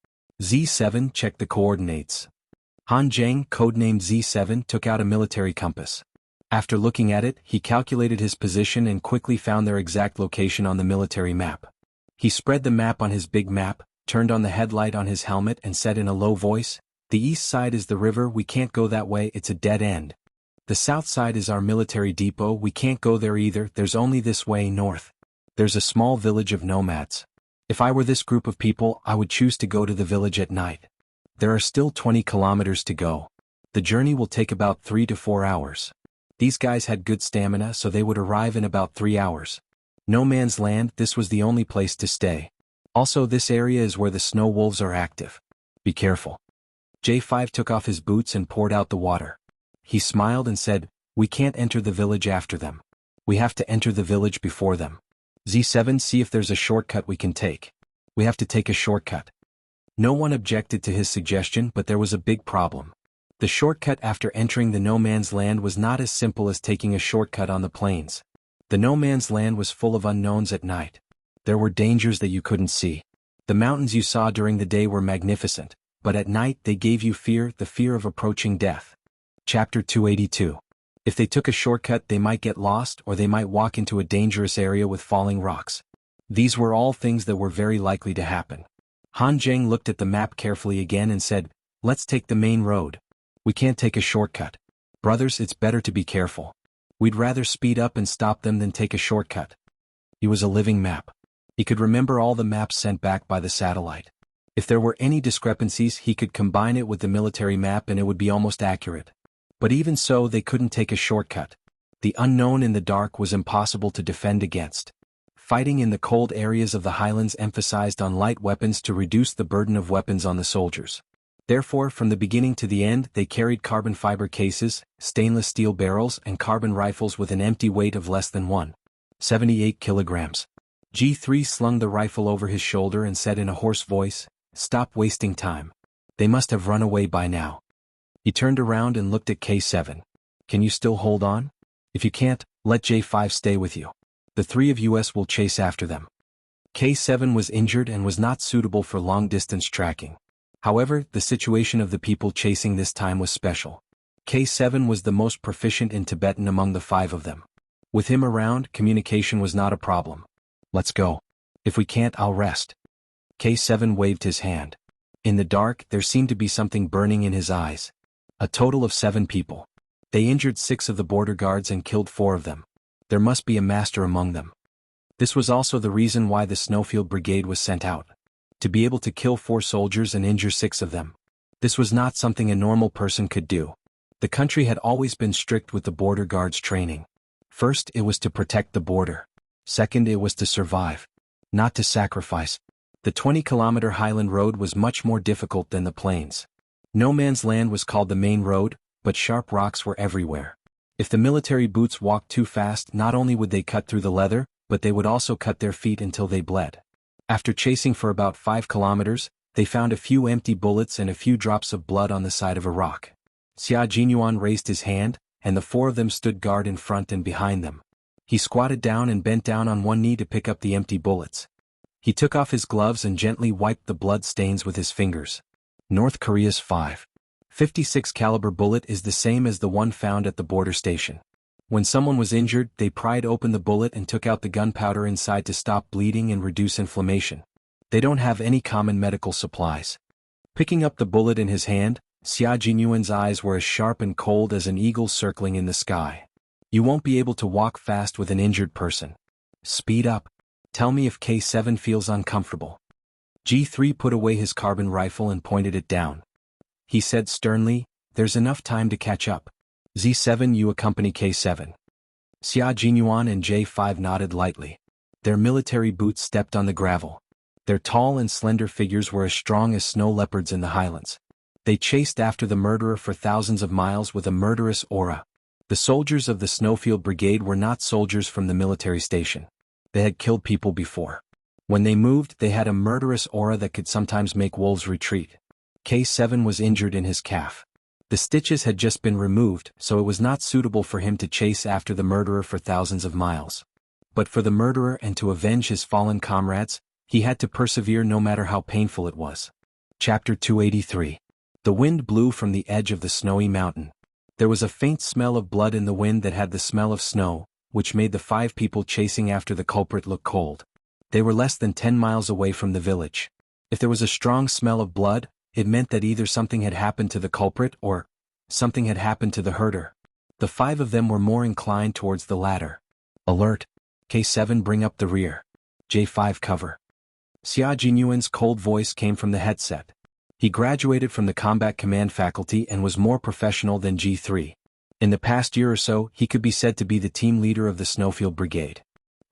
Z7 checked the coordinates. Han Zheng, codenamed Z7, took out a military compass. After looking at it, he calculated his position and quickly found their exact location on the military map. He spread the map on his big map, turned on the headlight on his helmet and said in a low voice, "The east side is the river, we can't go that way, it's a dead end. The south side is our military depot, we can't go there either, there's only this way north. There's a small village of nomads. If I were this group of people, I would choose to go to the village at night. There are still 20 kilometers to go. The journey will take about 3 to 4 hours. These guys had good stamina, so they would arrive in about 3 hours. No man's land, this was the only place to stay. Also, this area is where the snow wolves are active. Be careful." J5 took off his boots and poured out the water. He smiled and said, "We can't enter the village after them. We have to enter the village before them. Z7, see if there's a shortcut we can take. We have to take a shortcut." No one objected to his suggestion, but there was a big problem. The shortcut after entering the no man's land was not as simple as taking a shortcut on the plains. The no man's land was full of unknowns at night. There were dangers that you couldn't see. The mountains you saw during the day were magnificent, but at night they gave you fear, the fear of approaching death. Chapter 282. If they took a shortcut, they might get lost or they might walk into a dangerous area with falling rocks. These were all things that were very likely to happen. Han Zheng looked at the map carefully again and said, "Let's take the main road. We can't take a shortcut. Brothers, it's better to be careful. We'd rather speed up and stop them than take a shortcut." He was a living map. He could remember all the maps sent back by the satellite. If there were any discrepancies, he could combine it with the military map and it would be almost accurate. But even so, they couldn't take a shortcut. The unknown in the dark was impossible to defend against. Fighting in the cold areas of the highlands emphasized on light weapons to reduce the burden of weapons on the soldiers. Therefore, from the beginning to the end, they carried carbon fiber cases, stainless steel barrels and carbon rifles with an empty weight of less than 1.78 kilograms. G3 slung the rifle over his shoulder and said in a hoarse voice, "Stop wasting time. They must have run away by now." He turned around and looked at K7. "Can you still hold on? If you can't, let J5 stay with you. The three of us will chase after them." K7 was injured and was not suitable for long-distance tracking. However, the situation of the people chasing this time was special. K7 was the most proficient in Tibetan among the 5 of them. With him around, communication was not a problem. "Let's go. If we can't, I'll rest." K7 waved his hand. In the dark, there seemed to be something burning in his eyes. A total of 7 people. They injured 6 of the border guards and killed 4 of them. There must be a master among them. This was also the reason why the Snowfield Brigade was sent out. To be able to kill 4 soldiers and injure 6 of them. This was not something a normal person could do. The country had always been strict with the border guards training. First, it was to protect the border. Second, it was to survive. Not to sacrifice. The 20-kilometer highland road was much more difficult than the plains. No man's land was called the main road, but sharp rocks were everywhere. If the military boots walked too fast, not only would they cut through the leather, but they would also cut their feet until they bled. After chasing for about 5 kilometers, they found a few empty bullets and a few drops of blood on the side of a rock. Xia Jinyuan raised his hand, and the 4 of them stood guard in front and behind them. He squatted down and bent down on one knee to pick up the empty bullets. He took off his gloves and gently wiped the blood stains with his fingers. North Korea's .556 caliber bullet is the same as the one found at the border station. When someone was injured, they pried open the bullet and took out the gunpowder inside to stop bleeding and reduce inflammation. They don't have any common medical supplies. Picking up the bullet in his hand, Xia Jinyuan's eyes were as sharp and cold as an eagle circling in the sky. You won't be able to walk fast with an injured person. Speed up. Tell me if K7 feels uncomfortable. G3 put away his carbon rifle and pointed it down. He said sternly, there's enough time to catch up. Z7, you accompany K7. Xia Jinyuan and J5 nodded lightly. Their military boots stepped on the gravel. Their tall and slender figures were as strong as snow leopards in the highlands. They chased after the murderer for thousands of miles with a murderous aura. The soldiers of the Snowfield Brigade were not soldiers from the military station. They had killed people before. When they moved, they had a murderous aura that could sometimes make wolves retreat. K7 was injured in his calf. The stitches had just been removed, so it was not suitable for him to chase after the murderer for thousands of miles. But for the murderer and to avenge his fallen comrades, he had to persevere no matter how painful it was. Chapter 283. The wind blew from the edge of the snowy mountain. There was a faint smell of blood in the wind that had the smell of snow, which made the 5 people chasing after the culprit look cold. They were less than 10 miles away from the village. If there was a strong smell of blood, it meant that either something had happened to the culprit or something had happened to the herder. The 5 of them were more inclined towards the latter. Alert! K7, bring up the rear. J5, cover. Xia Jinyuan's cold voice came from the headset. He graduated from the combat command faculty and was more professional than G3. In the past year or so, he could be said to be the team leader of the Snowfield Brigade.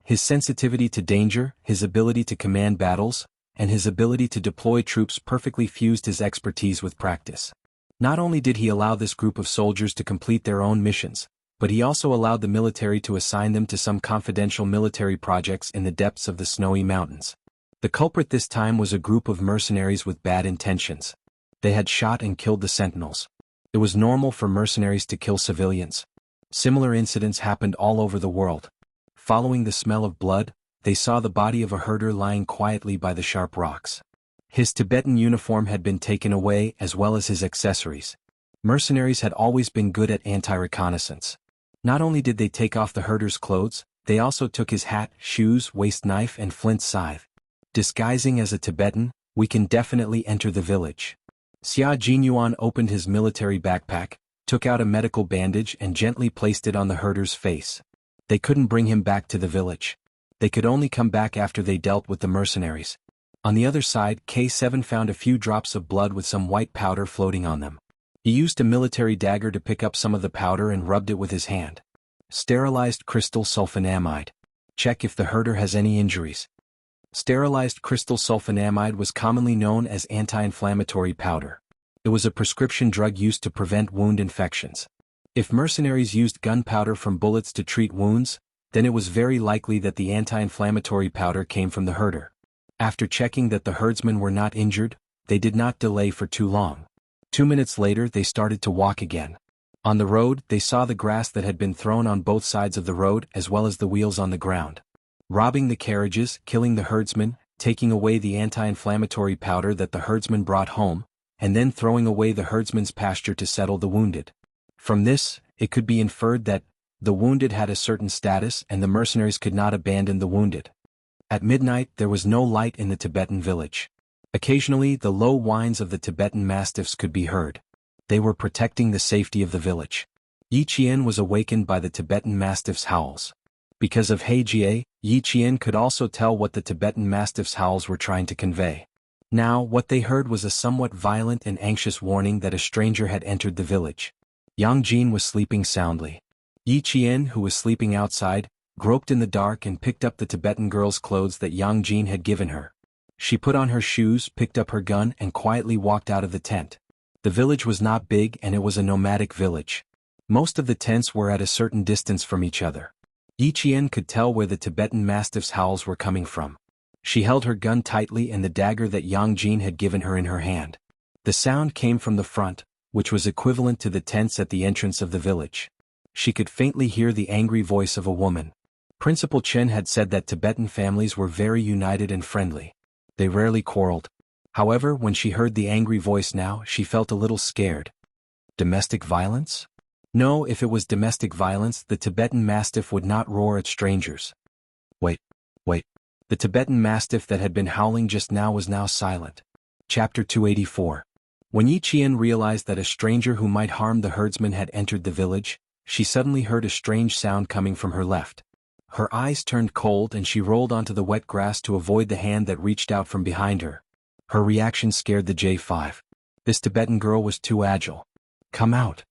His sensitivity to danger, his ability to command battles, and his ability to deploy troops perfectly fused his expertise with practice. Not only did he allow this group of soldiers to complete their own missions, but he also allowed the military to assign them to some confidential military projects in the depths of the snowy mountains. The culprit this time was a group of mercenaries with bad intentions. They had shot and killed the sentinels. It was normal for mercenaries to kill civilians. Similar incidents happened all over the world. Following the smell of blood, they saw the body of a herder lying quietly by the sharp rocks. His Tibetan uniform had been taken away as well as his accessories. Mercenaries had always been good at anti-reconnaissance. Not only did they take off the herder's clothes, they also took his hat, shoes, waist knife and flint scythe. Disguising as a Tibetan, we can definitely enter the village. Xia Jinyuan opened his military backpack, took out a medical bandage and gently placed it on the herder's face. They couldn't bring him back to the village. They could only come back after they dealt with the mercenaries. On the other side, K7 found a few drops of blood with some white powder floating on them. He used a military dagger to pick up some of the powder and rubbed it with his hand. Sterilized crystal sulfonamide. Check if the herder has any injuries. Sterilized crystal sulfonamide was commonly known as anti-inflammatory powder. It was a prescription drug used to prevent wound infections. If mercenaries used gunpowder from bullets to treat wounds, then it was very likely that the anti-inflammatory powder came from the herder. After checking that the herdsmen were not injured, they did not delay for too long. 2 minutes later they started to walk again. On the road, they saw the grass that had been thrown on both sides of the road as well as the wheels on the ground. Robbing the carriages, killing the herdsmen, taking away the anti-inflammatory powder that the herdsmen brought home, and then throwing away the herdsman's pasture to settle the wounded. From this, it could be inferred that the wounded had a certain status and the mercenaries could not abandon the wounded. At midnight there was no light in the Tibetan village. Occasionally the low whines of the Tibetan mastiffs could be heard. They were protecting the safety of the village. Yi Qian was awakened by the Tibetan mastiff's howls. Because of He Jie, Yi Qian could also tell what the Tibetan mastiff's howls were trying to convey. Now, what they heard was a somewhat violent and anxious warning that a stranger had entered the village. Yang Jin was sleeping soundly. Yi Qian, who was sleeping outside, groped in the dark and picked up the Tibetan girl's clothes that Yang Jin had given her. She put on her shoes, picked up her gun and quietly walked out of the tent. The village was not big and it was a nomadic village. Most of the tents were at a certain distance from each other. Yi Qian could tell where the Tibetan mastiff's howls were coming from. She held her gun tightly and the dagger that Yang Jin had given her in her hand. The sound came from the front, which was equivalent to the tents at the entrance of the village. She could faintly hear the angry voice of a woman. Principal Chen had said that Tibetan families were very united and friendly. They rarely quarreled. However, when she heard the angry voice now, she felt a little scared. Domestic violence? No, if it was domestic violence, the Tibetan mastiff would not roar at strangers. Wait. The Tibetan mastiff that had been howling just now was now silent. Chapter 284. When Yi Qian realized that a stranger who might harm the herdsman had entered the village, she suddenly heard a strange sound coming from her left. Her eyes turned cold and she rolled onto the wet grass to avoid the hand that reached out from behind her. Her reaction scared the J5. This Tibetan girl was too agile. Come out.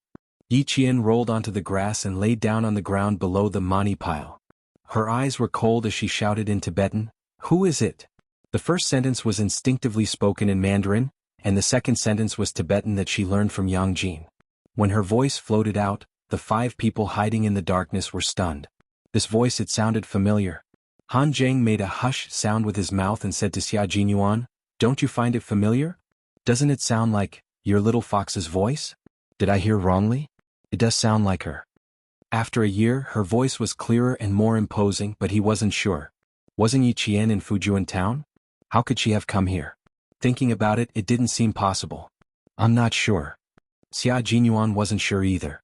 Yi Qian rolled onto the grass and lay down on the ground below the mani pile. Her eyes were cold as she shouted in Tibetan, "Who is it?" The first sentence was instinctively spoken in Mandarin, and the second sentence was Tibetan that she learned from Yang Jin. When her voice floated out, the 5 people hiding in the darkness were stunned. This voice, it sounded familiar. Han Zheng made a hush sound with his mouth and said to Xia Jinyuan, "Don't you find it familiar? Doesn't it sound like your little fox's voice? Did I hear wrongly? It does sound like her." After a year, her voice was clearer and more imposing, but he wasn't sure. Wasn't Yi Qian in Fujian town? How could she have come here? Thinking about it, it didn't seem possible. I'm not sure. Xia Jinyuan wasn't sure either.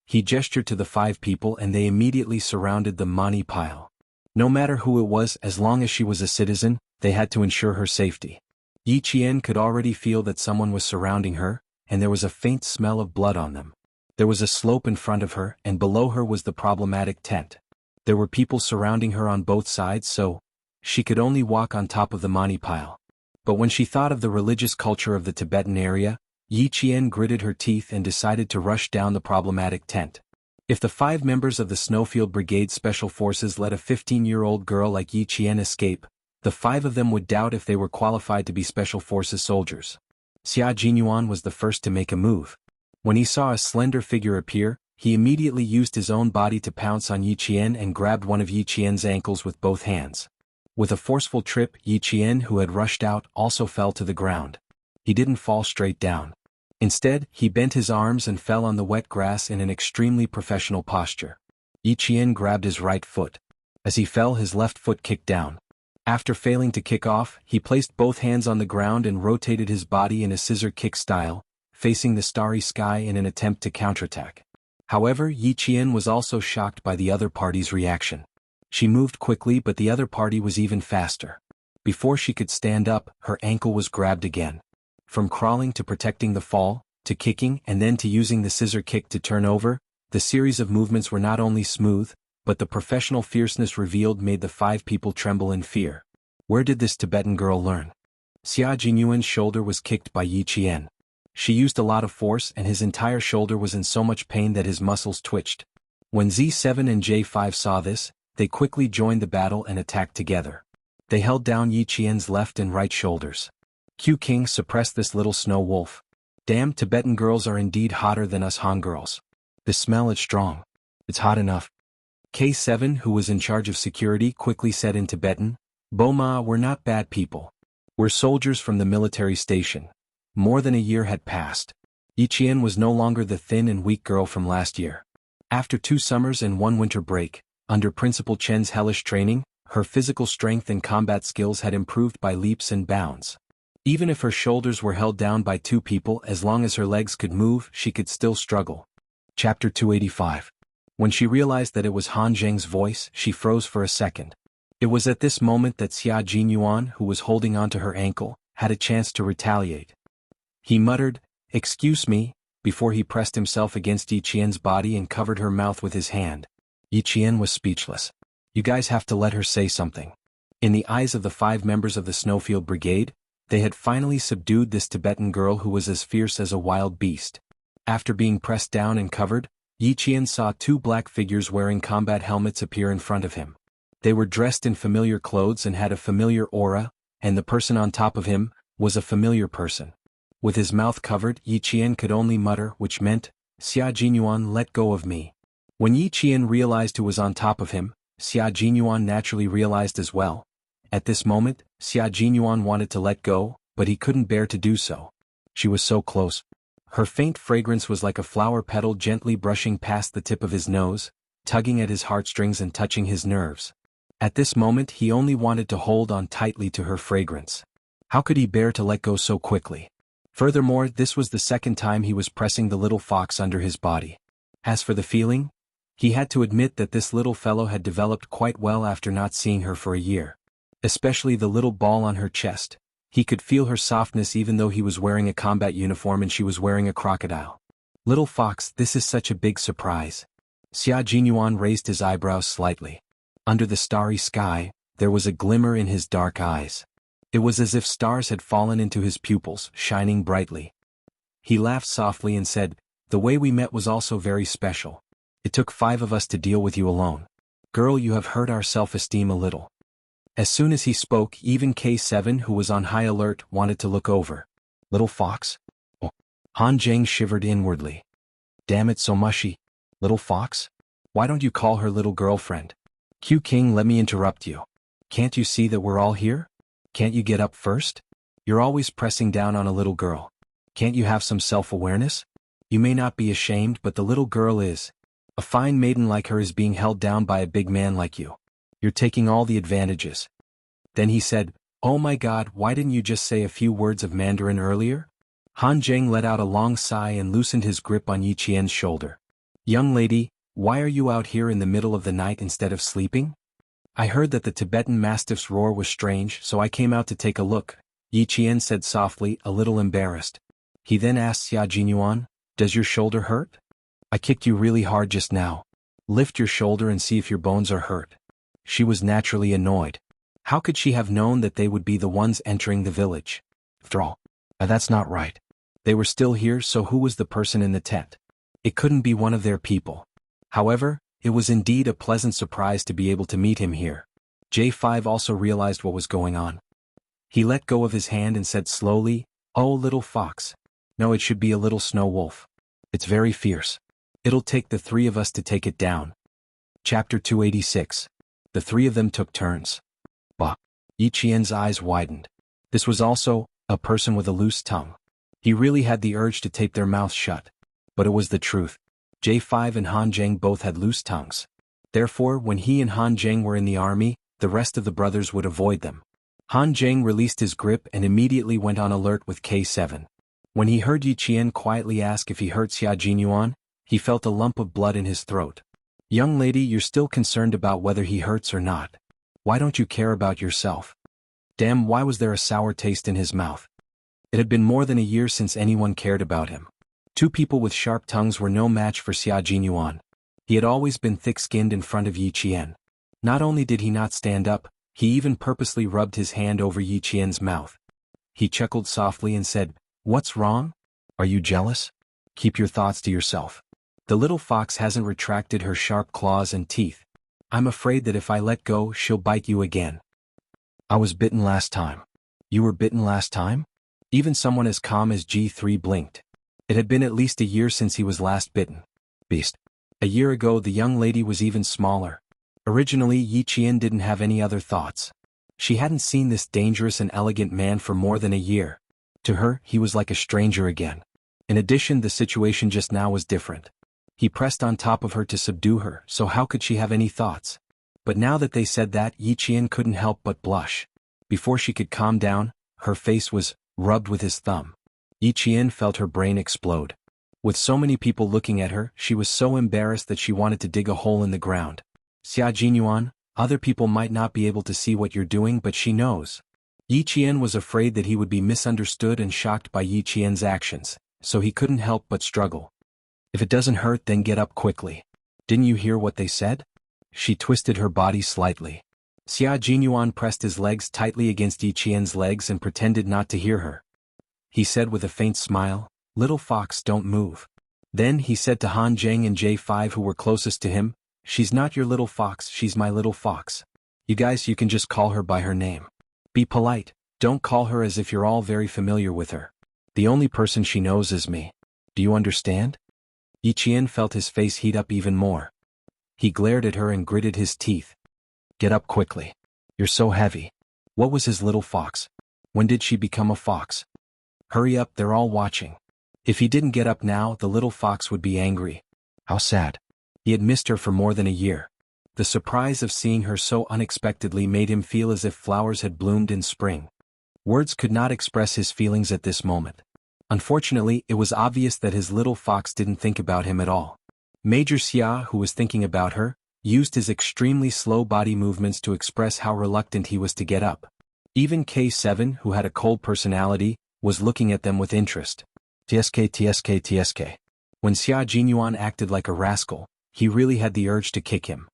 He gestured to the 5 people and they immediately surrounded the mani pile. No matter who it was, as long as she was a citizen, they had to ensure her safety. Yi Qian could already feel that someone was surrounding her, and there was a faint smell of blood on them. There was a slope in front of her, and below her was the problematic tent. There were people surrounding her on both sides, so she could only walk on top of the mani pile. But when she thought of the religious culture of the Tibetan area, Yi Qian gritted her teeth and decided to rush down the problematic tent. If the 5 members of the Snowfield Brigade Special Forces let a 15-year-old girl like Yi Qian escape, the 5 of them would doubt if they were qualified to be Special Forces soldiers. Xia Jinyuan was the first to make a move. When he saw a slender figure appear, he immediately used his own body to pounce on Yi Qian and grabbed one of Yi Qian's ankles with both hands. With a forceful trip, Yi Qian, who had rushed out, also fell to the ground. He didn't fall straight down. Instead, he bent his arms and fell on the wet grass in an extremely professional posture. Yi Qian grabbed his right foot. As he fell, his left foot kicked down. After failing to kick off, he placed both hands on the ground and rotated his body in a scissor kick style, facing the starry sky in an attempt to counterattack. However, Yi Qian was also shocked by the other party's reaction. She moved quickly, but the other party was even faster. Before she could stand up, her ankle was grabbed again. From crawling to protecting the fall, to kicking and then to using the scissor kick to turn over, the series of movements were not only smooth, but the professional fierceness revealed made the 5 people tremble in fear. Where did this Tibetan girl learn? Xia Jinyuan's shoulder was kicked by Yi Qian. She used a lot of force and his entire shoulder was in so much pain that his muscles twitched. When Z7 and J5 saw this, they quickly joined the battle and attacked together. They held down Yi Qian's left and right shoulders. Q King suppressed this little snow wolf. Damn, Tibetan girls are indeed hotter than us Han girls. The smell is strong. It's hot enough. K7, who was in charge of security, quickly said in Tibetan, "Boma, we're not bad people. We're soldiers from the military station." More than a year had passed. Yi Qian was no longer the thin and weak girl from last year. After 2 summers and 1 winter break, under Principal Chen's hellish training, her physical strength and combat skills had improved by leaps and bounds. Even if her shoulders were held down by 2 people, as long as her legs could move, she could still struggle. Chapter 285. When she realized that it was Han Zheng's voice, she froze for a second. It was at this moment that Xia Jinyuan, who was holding onto her ankle, had a chance to retaliate. He muttered, "Excuse me," before he pressed himself against Yi Qian's body and covered her mouth with his hand. Yi Qian was speechless. You guys have to let her say something. In the eyes of the 5 members of the Snowfield Brigade, they had finally subdued this Tibetan girl who was as fierce as a wild beast. After being pressed down and covered, Yi Qian saw 2 black figures wearing combat helmets appear in front of him. They were dressed in familiar clothes and had a familiar aura, and the person on top of him was a familiar person. With his mouth covered, Yi Qian could only mutter, which meant, "Xia Jinyuan, let go of me." When Yi Qian realized who was on top of him, Xia Jinyuan naturally realized as well. At this moment, Xia Jinyuan wanted to let go, but he couldn't bear to do so. She was so close. Her faint fragrance was like a flower petal gently brushing past the tip of his nose, tugging at his heartstrings and touching his nerves. At this moment he only wanted to hold on tightly to her fragrance. How could he bear to let go so quickly? Furthermore, this was the second time he was pressing the little fox under his body. As for the feeling, he had to admit that this little fellow had developed quite well after not seeing her for a year. Especially the little ball on her chest. He could feel her softness even though he was wearing a combat uniform and she was wearing a crocodile. Little fox, this is such a big surprise. Xia Jinyuan raised his eyebrows slightly. Under the starry sky, there was a glimmer in his dark eyes. It was as if stars had fallen into his pupils, shining brightly. He laughed softly and said, "The way we met was also very special. It took 5 of us to deal with you alone. Girl, you have hurt our self-esteem a little." As soon as he spoke, even K7, who was on high alert, wanted to look over. Little fox? Oh. Han Zheng shivered inwardly. Damn it, so mushy. Little fox? Why don't you call her little girlfriend? Q King, let me interrupt you. Can't you see that we're all here? Can't you get up first? You're always pressing down on a little girl. Can't you have some self-awareness? You may not be ashamed, but the little girl is. A fine maiden like her is being held down by a big man like you. You're taking all the advantages. Then he said, "Oh my God, why didn't you just say a few words of Mandarin earlier?" Han Zheng let out a long sigh and loosened his grip on Yi Qian's shoulder. "Young lady, why are you out here in the middle of the night instead of sleeping?" "I heard that the Tibetan Mastiff's roar was strange, so I came out to take a look," Yi Qian said softly, a little embarrassed. He then asked Xia Jinyuan, "Does your shoulder hurt? I kicked you really hard just now. Lift your shoulder and see if your bones are hurt." She was naturally annoyed. How could she have known that they would be the ones entering the village? After all, that's not right. They were still here, so who was the person in the tent? It couldn't be one of their people. However, it was indeed a pleasant surprise to be able to meet him here. J5 also realized what was going on. He let go of his hand and said slowly, "Oh, little fox. No, it should be a little snow wolf. It's very fierce. It'll take the 3 of us to take it down." Chapter 286. The 3 of them took turns. Bah! Yi Qian's eyes widened. This was also a person with a loose tongue. He really had the urge to tape their mouths shut. But it was the truth. J5 and Han Zheng both had loose tongues. Therefore, when he and Han Zheng were in the army, the rest of the brothers would avoid them. Han Zheng released his grip and immediately went on alert with K7. When he heard Yi Qian quietly ask if he hurt Xia Jinyuan, he felt a lump of blood in his throat. "Young lady, you're still concerned about whether he hurts or not. Why don't you care about yourself?" Damn, why was there a sour taste in his mouth? It had been more than a year since anyone cared about him. 2 people with sharp tongues were no match for Xia Jinyuan. He had always been thick-skinned in front of Yi Qian. Not only did he not stand up, he even purposely rubbed his hand over Yi Qian's mouth. He chuckled softly and said, "What's wrong? Are you jealous? Keep your thoughts to yourself. The little fox hasn't retracted her sharp claws and teeth. I'm afraid that if I let go, she'll bite you again." "I was bitten last time." "You were bitten last time?" Even someone as calm as G3 blinked. It had been at least a year since he was last bitten. Beast. A year ago the young lady was even smaller. Originally Yi Qian didn't have any other thoughts. She hadn't seen this dangerous and elegant man for more than a year. To her, he was like a stranger again. In addition, the situation just now was different. He pressed on top of her to subdue her, so how could she have any thoughts? But now that they said that, Yi Qian couldn't help but blush. Before she could calm down, her face was rubbed with his thumb. Yi Qian felt her brain explode. With so many people looking at her, she was so embarrassed that she wanted to dig a hole in the ground. "Xia Jinyuan, other people might not be able to see what you're doing, but she knows." Yi Qian was afraid that he would be misunderstood and shocked by Yi Qian's actions, so he couldn't help but struggle. "If it doesn't hurt, then get up quickly. Didn't you hear what they said?" She twisted her body slightly. Xia Jinyuan pressed his legs tightly against Yi Qian's legs and pretended not to hear her. He said with a faint smile, "Little fox, don't move." Then he said to Han Zheng and J5 who were closest to him, "She's not your little fox, she's my little fox. You guys, you can just call her by her name. Be polite, don't call her as if you're all very familiar with her. The only person she knows is me. Do you understand?" Yi Qian felt his face heat up even more. He glared at her and gritted his teeth. "Get up quickly. You're so heavy." What was his little fox? When did she become a fox? Hurry up, they're all watching. If he didn't get up now, the little fox would be angry. How sad. He had missed her for more than a year. The surprise of seeing her so unexpectedly made him feel as if flowers had bloomed in spring. Words could not express his feelings at this moment. Unfortunately, it was obvious that his little fox didn't think about him at all. Major Xia, who was thinking about her, used his extremely slow body movements to express how reluctant he was to get up. Even K7, who had a cold personality, was looking at them with interest. TSK. When Xia Jinyuan acted like a rascal, he really had the urge to kick him.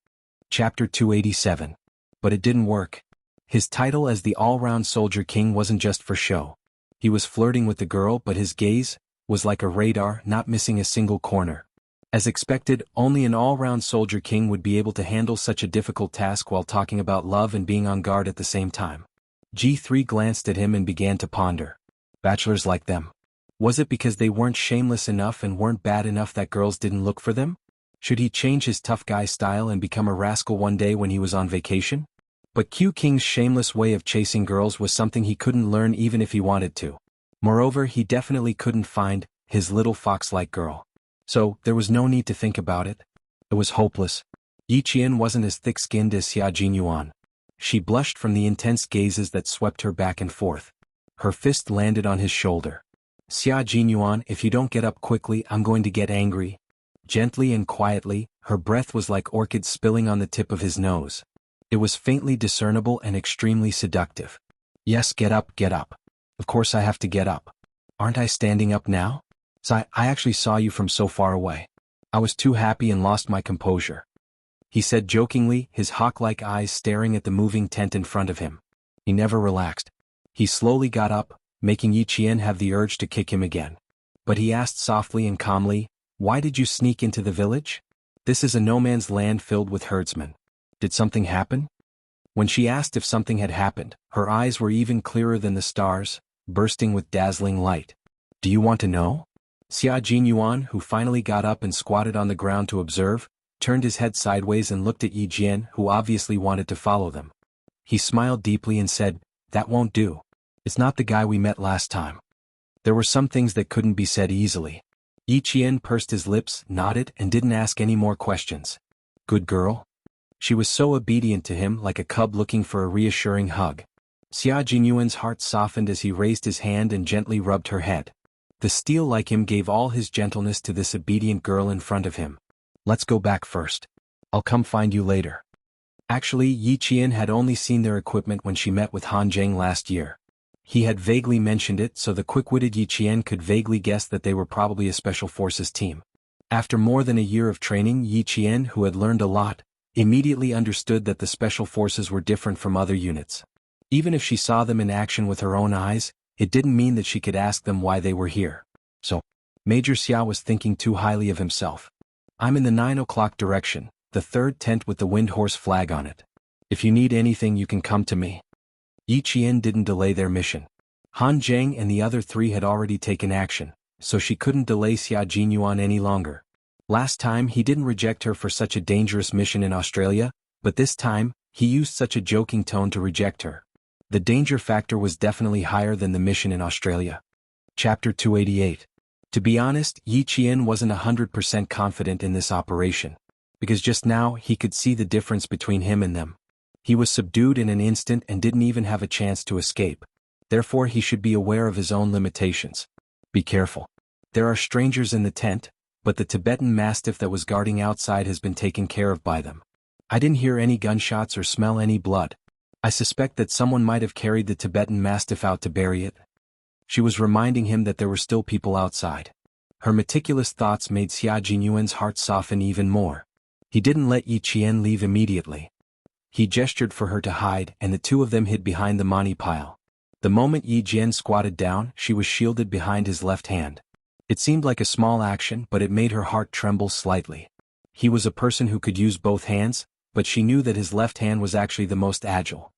Chapter 287. But it didn't work. His title as the all-round soldier king wasn't just for show. He was flirting with the girl, but his gaze was like a radar, not missing a single corner. As expected, only an all-round soldier king would be able to handle such a difficult task while talking about love and being on guard at the same time. G3 glanced at him and began to ponder. Bachelors like them. Was it because they weren't shameless enough and weren't bad enough that girls didn't look for them? Should he change his tough guy style and become a rascal one day when he was on vacation? But Q King's shameless way of chasing girls was something he couldn't learn even if he wanted to. Moreover, he definitely couldn't find his little fox-like girl. So, there was no need to think about it. It was hopeless. Yi Qian wasn't as thick-skinned as Xia Jinyuan. She blushed from the intense gazes that swept her back and forth. Her fist landed on his shoulder. Xia Jinyuan, if you don't get up quickly, I'm going to get angry. Gently and quietly, her breath was like orchids spilling on the tip of his nose. It was faintly discernible and extremely seductive. Yes, get up, get up. Of course I have to get up. Aren't I standing up now? So I actually saw you from so far away. I was too happy and lost my composure. He said jokingly, his hawk-like eyes staring at the moving tent in front of him. He never relaxed. He slowly got up, making Yi Qian have the urge to kick him again. But he asked softly and calmly, "Why did you sneak into the village? This is a no-man's land filled with herdsmen. Did something happen?" When she asked if something had happened, her eyes were even clearer than the stars, bursting with dazzling light. "Do you want to know?" Xia Jinyuan, who finally got up and squatted on the ground to observe, turned his head sideways and looked at Yi Jian, who obviously wanted to follow them. He smiled deeply and said, "That won't do. It's not the guy we met last time." There were some things that couldn't be said easily. Yi Qian pursed his lips, nodded, and didn't ask any more questions. Good girl. She was so obedient to him, like a cub looking for a reassuring hug. Xia Jinyuan's heart softened as he raised his hand and gently rubbed her head. The steel like him gave all his gentleness to this obedient girl in front of him. Let's go back first. I'll come find you later. Actually, Yi Qian had only seen their equipment when she met with Han Zheng last year. He had vaguely mentioned it, so the quick-witted Yi Qian could vaguely guess that they were probably a special forces team. After more than a year of training, Yi Qian, who had learned a lot, immediately understood that the special forces were different from other units. Even if she saw them in action with her own eyes, it didn't mean that she could ask them why they were here. So, Major Xia was thinking too highly of himself. I'm in the 9 o'clock direction, the third tent with the wind horse flag on it. If you need anything you can come to me. Yi Qian didn't delay their mission. Han Zheng and the other three had already taken action, so she couldn't delay Xia Jinyuan any longer. Last time he didn't reject her for such a dangerous mission in Australia, but this time, he used such a joking tone to reject her. The danger factor was definitely higher than the mission in Australia. Chapter 288. To be honest, Yi Qian wasn't 100% confident in this operation, because just now he could see the difference between him and them. He was subdued in an instant and didn't even have a chance to escape. Therefore he should be aware of his own limitations. Be careful. There are strangers in the tent, but the Tibetan Mastiff that was guarding outside has been taken care of by them. I didn't hear any gunshots or smell any blood. I suspect that someone might have carried the Tibetan Mastiff out to bury it. She was reminding him that there were still people outside. Her meticulous thoughts made Xia Jinyuan's heart soften even more. He didn't let Yi Qian leave immediately. He gestured for her to hide, and the two of them hid behind the money pile. The moment Yi Jian squatted down, she was shielded behind his left hand. It seemed like a small action, but it made her heart tremble slightly. He was a person who could use both hands, but she knew that his left hand was actually the most agile.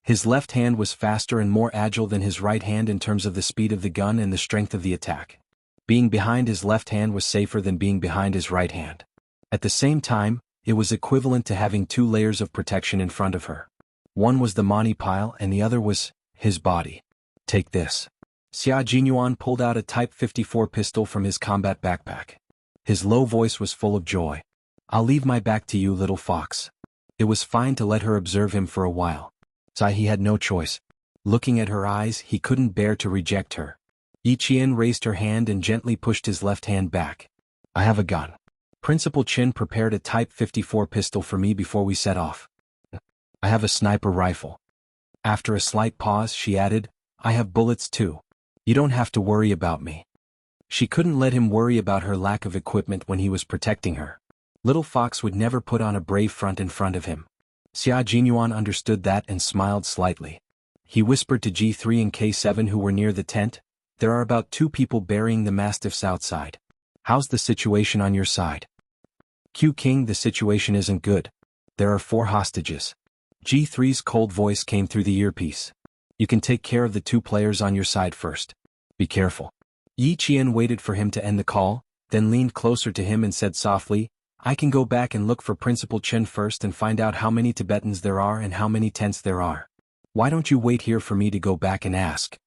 His left hand was faster and more agile than his right hand in terms of the speed of the gun and the strength of the attack. Being behind his left hand was safer than being behind his right hand. At the same time, it was equivalent to having two layers of protection in front of her. One was the money pile and the other was his body. Take this. Xia Jinyuan pulled out a Type 54 pistol from his combat backpack. His low voice was full of joy. I'll leave my back to you, little fox. It was fine to let her observe him for a while. He had no choice. Looking at her eyes, he couldn't bear to reject her. Yi Qian raised her hand and gently pushed his left hand back. I have a gun. Principal Qin prepared a Type 54 pistol for me before we set off. I have a sniper rifle. After a slight pause, she added, I have bullets too. You don't have to worry about me. She couldn't let him worry about her lack of equipment when he was protecting her. Little Fox would never put on a brave front in front of him. Xia Jinyuan understood that and smiled slightly. He whispered to G3 and K7 who were near the tent, there are about 2 people burying the mastiffs outside. How's the situation on your side? Q King, the situation isn't good. There are 4 hostages. G3's cold voice came through the earpiece. You can take care of the 2 players on your side first. Be careful. Yi Qian waited for him to end the call, then leaned closer to him and said softly, I can go back and look for Principal Chen first and find out how many Tibetans there are and how many tents there are. Why don't you wait here for me to go back and ask?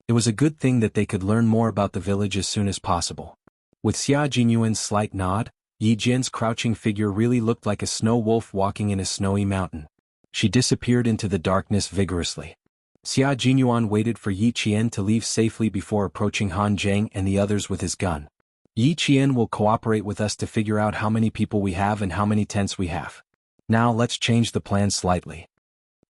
It was a good thing that they could learn more about the village as soon as possible. With Xia Jinyuan's slight nod, Yi Jian's crouching figure really looked like a snow wolf walking in a snowy mountain. She disappeared into the darkness vigorously. Xia Jinyuan waited for Yi Qian to leave safely before approaching Han Zheng and the others with his gun. Yi Qian will cooperate with us to figure out how many people we have and how many tents we have. Now let's change the plan slightly.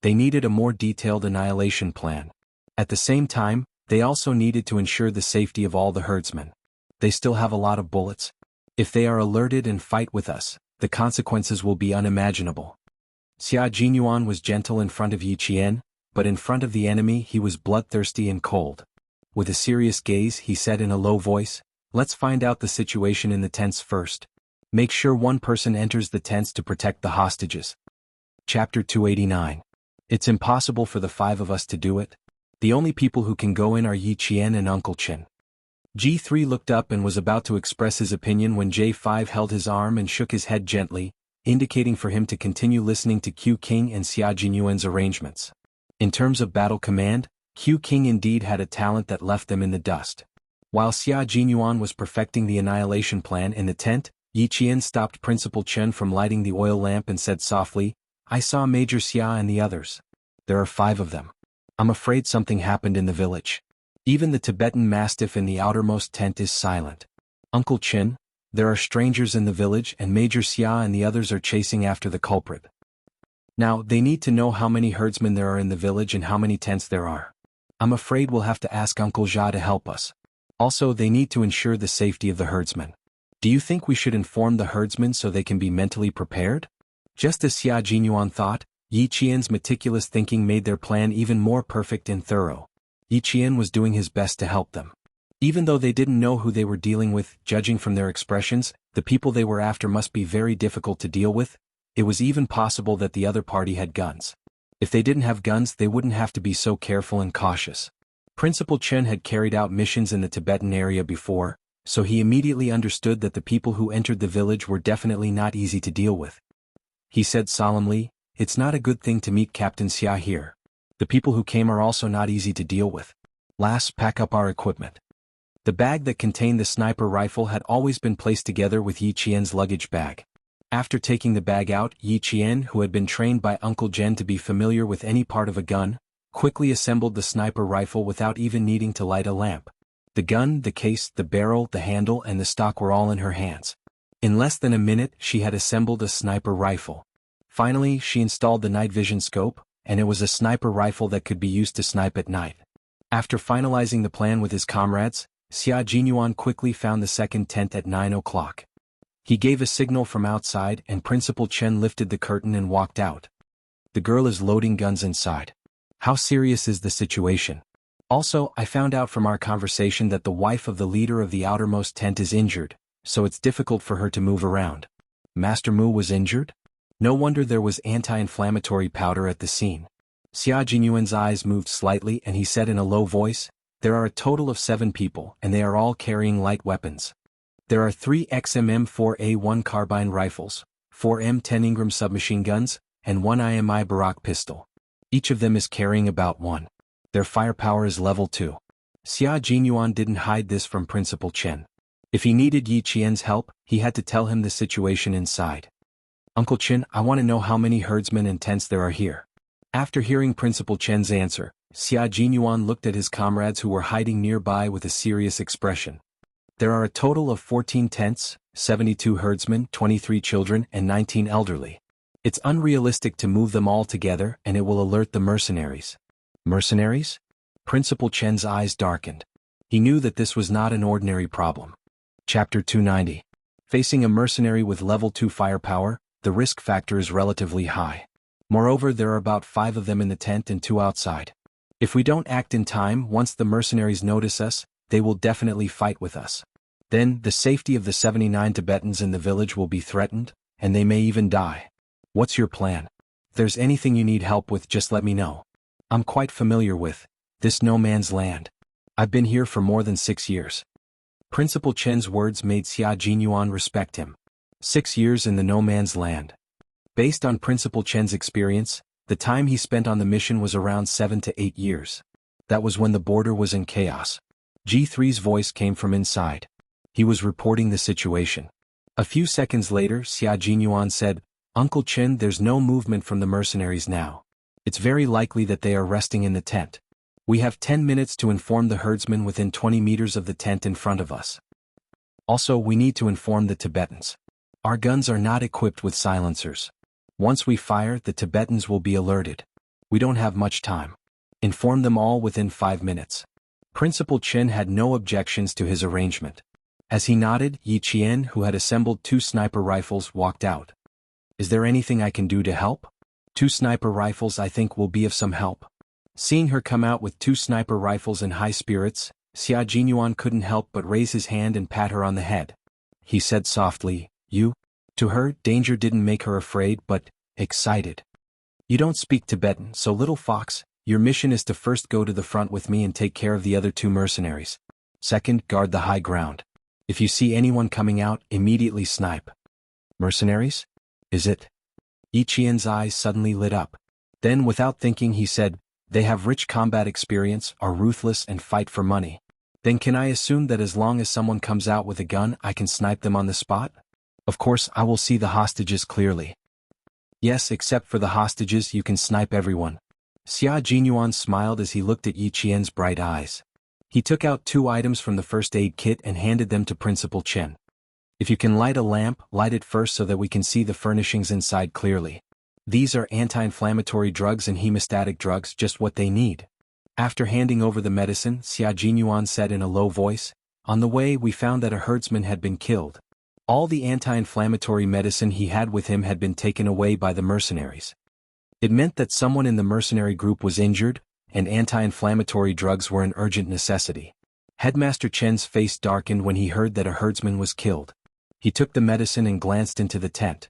They needed a more detailed annihilation plan. At the same time, they also needed to ensure the safety of all the herdsmen. They still have a lot of bullets. If they are alerted and fight with us, the consequences will be unimaginable. Xia Jinyuan was gentle in front of Yi Qian, but in front of the enemy he was bloodthirsty and cold. With a serious gaze he said in a low voice, let's find out the situation in the tents first. Make sure 1 person enters the tents to protect the hostages. Chapter 289. It's impossible for the 5 of us to do it. The only people who can go in are Yi Qian and Uncle Chen. G3 looked up and was about to express his opinion when J5 held his arm and shook his head gently, indicating for him to continue listening to Q King and Xia Jinyuan's arrangements. In terms of battle command, Q King indeed had a talent that left them in the dust. While Xia Jinyuan was perfecting the annihilation plan in the tent, Yi Qian stopped Principal Chen from lighting the oil lamp and said softly, I saw Major Xia and the others. There are 5 of them. I'm afraid something happened in the village. Even the Tibetan mastiff in the outermost tent is silent. Uncle Chen, there are strangers in the village and Major Xia and the others are chasing after the culprit. Now, they need to know how many herdsmen there are in the village and how many tents there are. I'm afraid we'll have to ask Uncle Jia to help us. Also, they need to ensure the safety of the herdsmen. Do you think we should inform the herdsmen so they can be mentally prepared? Just as Xia Jinyuan thought, Yi Qian's meticulous thinking made their plan even more perfect and thorough. Yi Qian was doing his best to help them. Even though they didn't know who they were dealing with, judging from their expressions, the people they were after must be very difficult to deal with. It was even possible that the other party had guns. If they didn't have guns, they wouldn't have to be so careful and cautious. Principal Chen had carried out missions in the Tibetan area before, so he immediately understood that the people who entered the village were definitely not easy to deal with. He said solemnly, it's not a good thing to meet Captain Xia here. The people who came are also not easy to deal with. Last, pack up our equipment. The bag that contained the sniper rifle had always been placed together with Yi Qian's luggage bag. After taking the bag out, Yi Qian, who had been trained by Uncle Zhen to be familiar with any part of a gun, quickly assembled the sniper rifle without even needing to light a lamp. The gun, the case, the barrel, the handle and the stock were all in her hands. In less than a minute, she had assembled a sniper rifle. Finally, she installed the night vision scope, and it was a sniper rifle that could be used to snipe at night. After finalizing the plan with his comrades, Xia Jinyuan quickly found the second tent at 9 o'clock. He gave a signal from outside and Principal Chen lifted the curtain and walked out. The girl is loading guns inside. How serious is the situation? Also, I found out from our conversation that the wife of the leader of the outermost tent is injured, so it's difficult for her to move around. Master Mu was injured? No wonder there was anti-inflammatory powder at the scene. Xia Jinyuan's eyes moved slightly and he said in a low voice, there are a total of 7 people and they are all carrying light weapons. There are 3 XMM4A1 carbine rifles, 4 M10 Ingram submachine guns, and 1 IMI Barak pistol. Each of them is carrying about 1. Their firepower is level 2. Xia Jinyuan didn't hide this from Principal Chen. If he needed Yi Qian's help, he had to tell him the situation inside. Uncle Chen, I want to know how many herdsmen and tents there are here. After hearing Principal Chen's answer, Xia Jinyuan looked at his comrades who were hiding nearby with a serious expression. There are a total of 14 tents, 72 herdsmen, 23 children, and 19 elderly. It's unrealistic to move them all together and it will alert the mercenaries. Mercenaries? Principal Chen's eyes darkened. He knew that this was not an ordinary problem. Chapter 290. Facing a mercenary with level 2 firepower, the risk factor is relatively high. Moreover, there are about 5 of them in the tent and 2 outside. If we don't act in time, once the mercenaries notice us, they will definitely fight with us. Then, the safety of the 79 Tibetans in the village will be threatened, and they may even die. What's your plan? If there's anything you need help with, just let me know. I'm quite familiar with this no man's land. I've been here for more than 6 years. Principal Chen's words made Xia Jinyuan respect him. 6 years in the no man's land. Based on Principal Chen's experience, the time he spent on the mission was around 7 to 8 years. That was when the border was in chaos. G3's voice came from inside. He was reporting the situation. A few seconds later, Xia Jinyuan said, "Uncle Chen, there's no movement from the mercenaries now. It's very likely that they are resting in the tent. We have 10 minutes to inform the herdsmen within 20 meters of the tent in front of us. Also, we need to inform the Tibetans. Our guns are not equipped with silencers. Once we fire, the Tibetans will be alerted. We don't have much time. Inform them all within 5 minutes." Principal Chen had no objections to his arrangement. As he nodded, Yi Qian, who had assembled 2 sniper rifles, walked out. "Is there anything I can do to help?" "2 sniper rifles I think will be of some help." Seeing her come out with 2 sniper rifles in high spirits, Xia Jinyuan couldn't help but raise his hand and pat her on the head. He said softly, "You?" To her, danger didn't make her afraid but excited. "You don't speak Tibetan, so little fox, your mission is to first go to the front with me and take care of the other 2 mercenaries. Second, guard the high ground. If you see anyone coming out, immediately snipe." "Mercenaries? Is it?" Yi Qian's eyes suddenly lit up. Then, without thinking, he said, "They have rich combat experience, are ruthless and fight for money. Then can I assume that as long as someone comes out with a gun, I can snipe them on the spot? Of course, I will see the hostages clearly." "Yes, except for the hostages, you can snipe everyone." Xia Jinyuan smiled as he looked at Yi Qian's bright eyes. He took out 2 items from the first aid kit and handed them to Principal Chen. "If you can light a lamp, light it first so that we can see the furnishings inside clearly. These are anti-inflammatory drugs and hemostatic drugs, just what they need." After handing over the medicine, Xia Jinyuan said in a low voice, "On the way we found that a herdsman had been killed. All the anti-inflammatory medicine he had with him had been taken away by the mercenaries. It meant that someone in the mercenary group was injured, and anti-inflammatory drugs were an urgent necessity." Headmaster Chen's face darkened when he heard that a herdsman was killed. He took the medicine and glanced into the tent.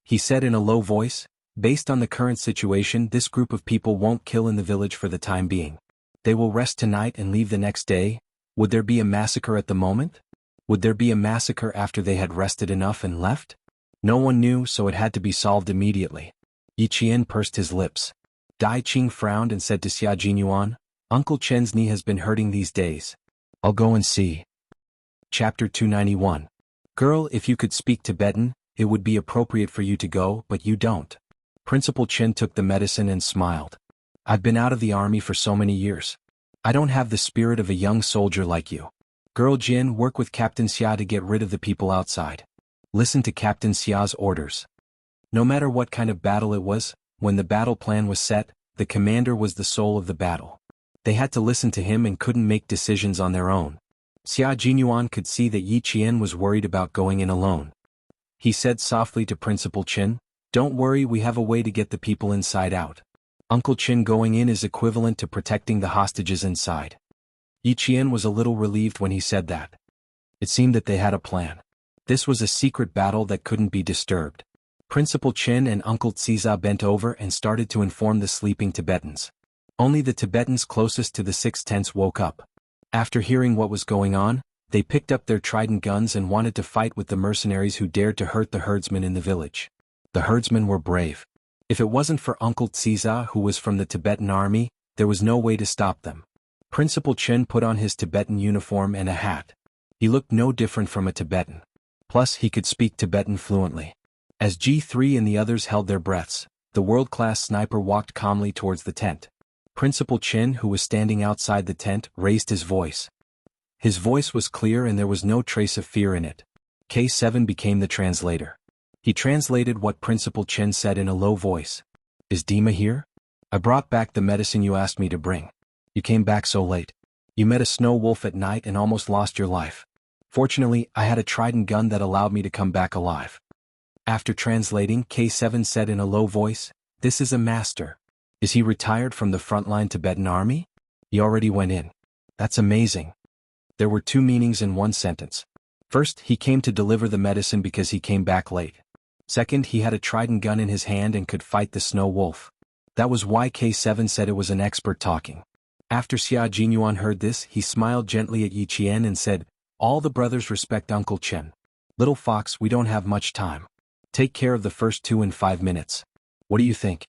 He said in a low voice, "Based on the current situation, this group of people won't kill in the village for the time being. They will rest tonight and leave the next day. Would there be a massacre at the moment? Would there be a massacre after they had rested enough and left?" No one knew, so it had to be solved immediately. Yi Qian pursed his lips. Dai Qing frowned and said to Xia Jinyuan, "Uncle Chen's knee has been hurting these days. I'll go and see." Chapter 291. "Girl, if you could speak Tibetan, it would be appropriate for you to go, but you don't." Principal Chen took the medicine and smiled. "I've been out of the army for so many years. I don't have the spirit of a young soldier like you. Girl Jin, work with Captain Xia to get rid of the people outside. Listen to Captain Xia's orders." No matter what kind of battle it was, when the battle plan was set, the commander was the soul of the battle. They had to listen to him and couldn't make decisions on their own. Xia Jinyuan could see that Yi Qian was worried about going in alone. He said softly to Principal Chen, "Don't worry, we have a way to get the people inside out. Uncle Chen going in is equivalent to protecting the hostages inside." Yi Qian was a little relieved when he said that. It seemed that they had a plan. This was a secret battle that couldn't be disturbed. Principal Chen and Uncle Tsiza bent over and started to inform the sleeping Tibetans. Only the Tibetans closest to the 6 tents woke up. After hearing what was going on, they picked up their trident guns and wanted to fight with the mercenaries who dared to hurt the herdsmen in the village. The herdsmen were brave. If it wasn't for Uncle Tsiza, who was from the Tibetan army, there was no way to stop them. Principal Chen put on his Tibetan uniform and a hat. He looked no different from a Tibetan. Plus, he could speak Tibetan fluently. As G3 and the others held their breaths, the world-class sniper walked calmly towards the tent. Principal Chen, who was standing outside the tent, raised his voice. His voice was clear and there was no trace of fear in it. K7 became the translator. He translated what Principal Chen said in a low voice. "Is Dima here?" I brought back the medicine you asked me to bring. You came back so late. You met a snow wolf at night and almost lost your life. Fortunately, I had a trident gun that allowed me to come back alive. After translating, K7 said in a low voice, "This is a master. Is he retired from the frontline Tibetan army? He already went in. That's amazing." There were two meanings in one sentence. First, he came to deliver the medicine because he came back late. Second, he had a trident gun in his hand and could fight the snow wolf. That was why K7 said it was an expert talking. After Xia Jinyuan heard this, he smiled gently at Yi Qian and said, "All the brothers respect Uncle Chen. Little fox, we don't have much time. Take care of the first two in 5 minutes. What do you think?"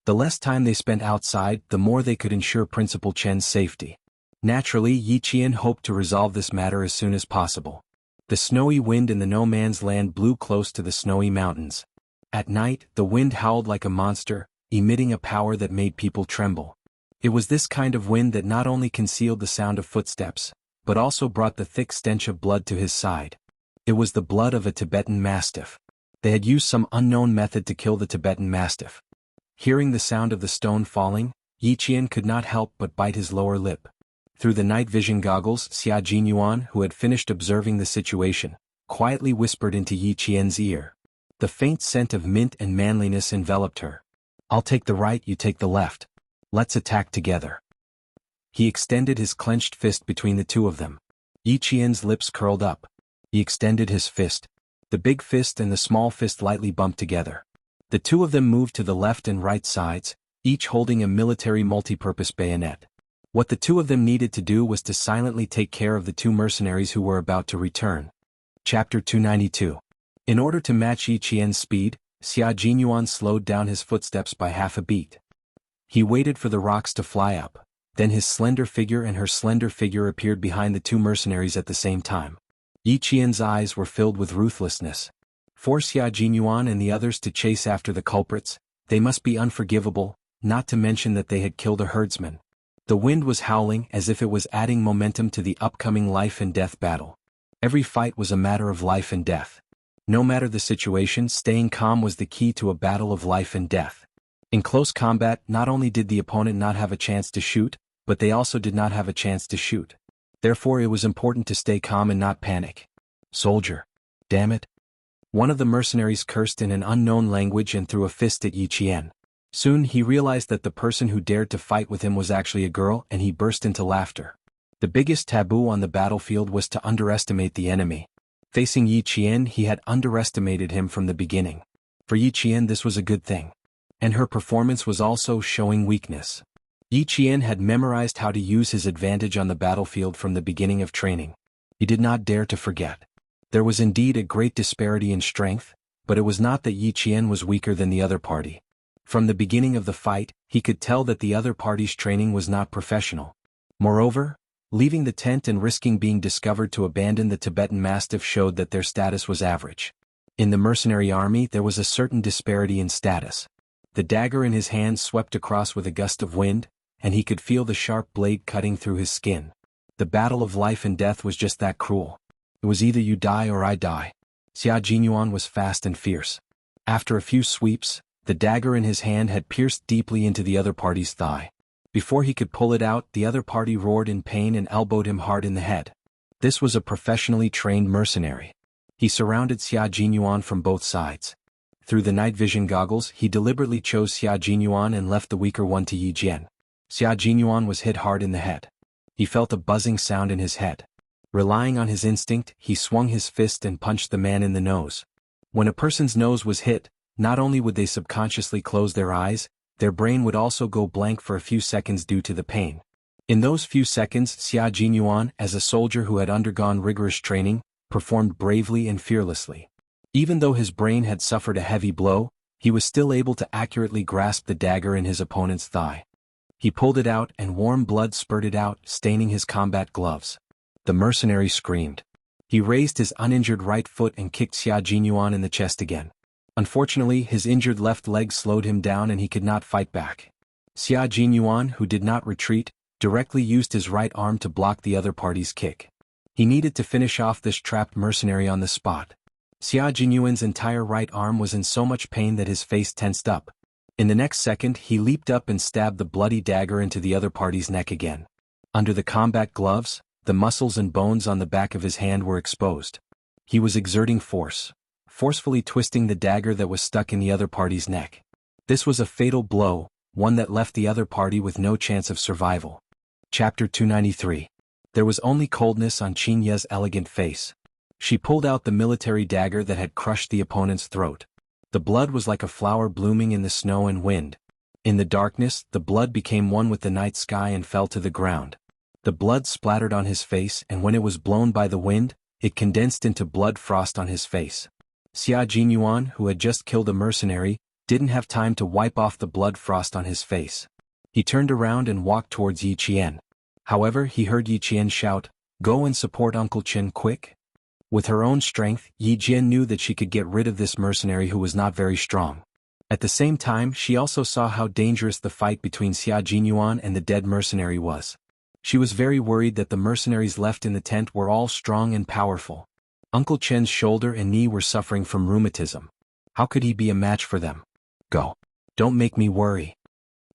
The less time they spent outside, the more they could ensure Principal Chen's safety. Naturally, Yi Qian hoped to resolve this matter as soon as possible. The snowy wind in the no man's land blew close to the snowy mountains. At night, the wind howled like a monster, emitting a power that made people tremble. It was this kind of wind that not only concealed the sound of footsteps, but also brought the thick stench of blood to his side. It was the blood of a Tibetan mastiff. They had used some unknown method to kill the Tibetan mastiff. Hearing the sound of the stone falling, Yi Qian could not help but bite his lower lip. Through the night vision goggles, Xia Jinyuan, who had finished observing the situation, quietly whispered into Yi Qian's ear. The faint scent of mint and manliness enveloped her. "I'll take the right, you take the left. Let's attack together." He extended his clenched fist between the two of them. Yi Qian's lips curled up. He extended his fist. The big fist and the small fist lightly bumped together. The two of them moved to the left and right sides, each holding a military multi-purpose bayonet. What the two of them needed to do was to silently take care of the two mercenaries who were about to return. Chapter 292. In order to match Yi Qian's speed, Xia Jinyuan slowed down his footsteps by half a beat. He waited for the rocks to fly up, then his slender figure and her slender figure appeared behind the two mercenaries at the same time. Yi Qian's eyes were filled with ruthlessness. For Xia Jinyuan and the others to chase after the culprits, they must be unforgivable, not to mention that they had killed a herdsman. The wind was howling as if it was adding momentum to the upcoming life and death battle. Every fight was a matter of life and death. No matter the situation, staying calm was the key to a battle of life and death. In close combat, not only did the opponent not have a chance to shoot, but they also did not have a chance to shoot. Therefore it was important to stay calm and not panic. "Soldier. Damn it." One of the mercenaries cursed in an unknown language and threw a fist at Yi Qian. Soon he realized that the person who dared to fight with him was actually a girl and he burst into laughter. The biggest taboo on the battlefield was to underestimate the enemy. Facing Yi Qian, he had underestimated him from the beginning. For Yi Qian this was a good thing. And her performance was also showing weakness. Yi Qian had memorized how to use his advantage on the battlefield from the beginning of training. He did not dare to forget. There was indeed a great disparity in strength, but it was not that Yi Qian was weaker than the other party. From the beginning of the fight, he could tell that the other party's training was not professional. Moreover, leaving the tent and risking being discovered to abandon the Tibetan Mastiff showed that their status was average. In the mercenary army there was a certain disparity in status. The dagger in his hand swept across with a gust of wind, and he could feel the sharp blade cutting through his skin. The battle of life and death was just that cruel. It was either you die or I die. Xia Jinyuan was fast and fierce. After a few sweeps, the dagger in his hand had pierced deeply into the other party's thigh. Before he could pull it out, the other party roared in pain and elbowed him hard in the head. This was a professionally trained mercenary. He surrounded Xia Jinyuan from both sides. Through the night vision goggles, he deliberately chose Xia Jinyuan and left the weaker one to Yi Jian. Xia Jinyuan was hit hard in the head. He felt a buzzing sound in his head. Relying on his instinct, he swung his fist and punched the man in the nose. When a person's nose was hit, not only would they subconsciously close their eyes, their brain would also go blank for a few seconds due to the pain. In those few seconds, Xia Jinyuan, as a soldier who had undergone rigorous training, performed bravely and fearlessly. Even though his brain had suffered a heavy blow, he was still able to accurately grasp the dagger in his opponent's thigh. He pulled it out and warm blood spurted out, staining his combat gloves. The mercenary screamed. He raised his uninjured right foot and kicked Xia Jinyuan in the chest again. Unfortunately, his injured left leg slowed him down and he could not fight back. Xia Jinyuan, who did not retreat, directly used his right arm to block the other party's kick. He needed to finish off this trapped mercenary on the spot. Xia Jinyuan's entire right arm was in so much pain that his face tensed up. In the next second he leaped up and stabbed the bloody dagger into the other party's neck again. Under the combat gloves, the muscles and bones on the back of his hand were exposed. He was exerting force, forcefully twisting the dagger that was stuck in the other party's neck. This was a fatal blow, one that left the other party with no chance of survival. Chapter 293. There was only coldness on Qin Ye's elegant face. She pulled out the military dagger that had crushed the opponent's throat. The blood was like a flower blooming in the snow and wind. In the darkness, the blood became one with the night sky and fell to the ground. The blood splattered on his face, and when it was blown by the wind, it condensed into blood frost on his face. Xia Jinyuan, who had just killed a mercenary, didn't have time to wipe off the blood frost on his face. He turned around and walked towards Yi Qian. However, he heard Yi Qian shout, "Go and support Uncle Chen quick." With her own strength, Yi Qian knew that she could get rid of this mercenary who was not very strong. At the same time, she also saw how dangerous the fight between Xia Jinyuan and the dead mercenary was. She was very worried that the mercenaries left in the tent were all strong and powerful. Uncle Chen's shoulder and knee were suffering from rheumatism. How could he be a match for them? Go. Don't make me worry.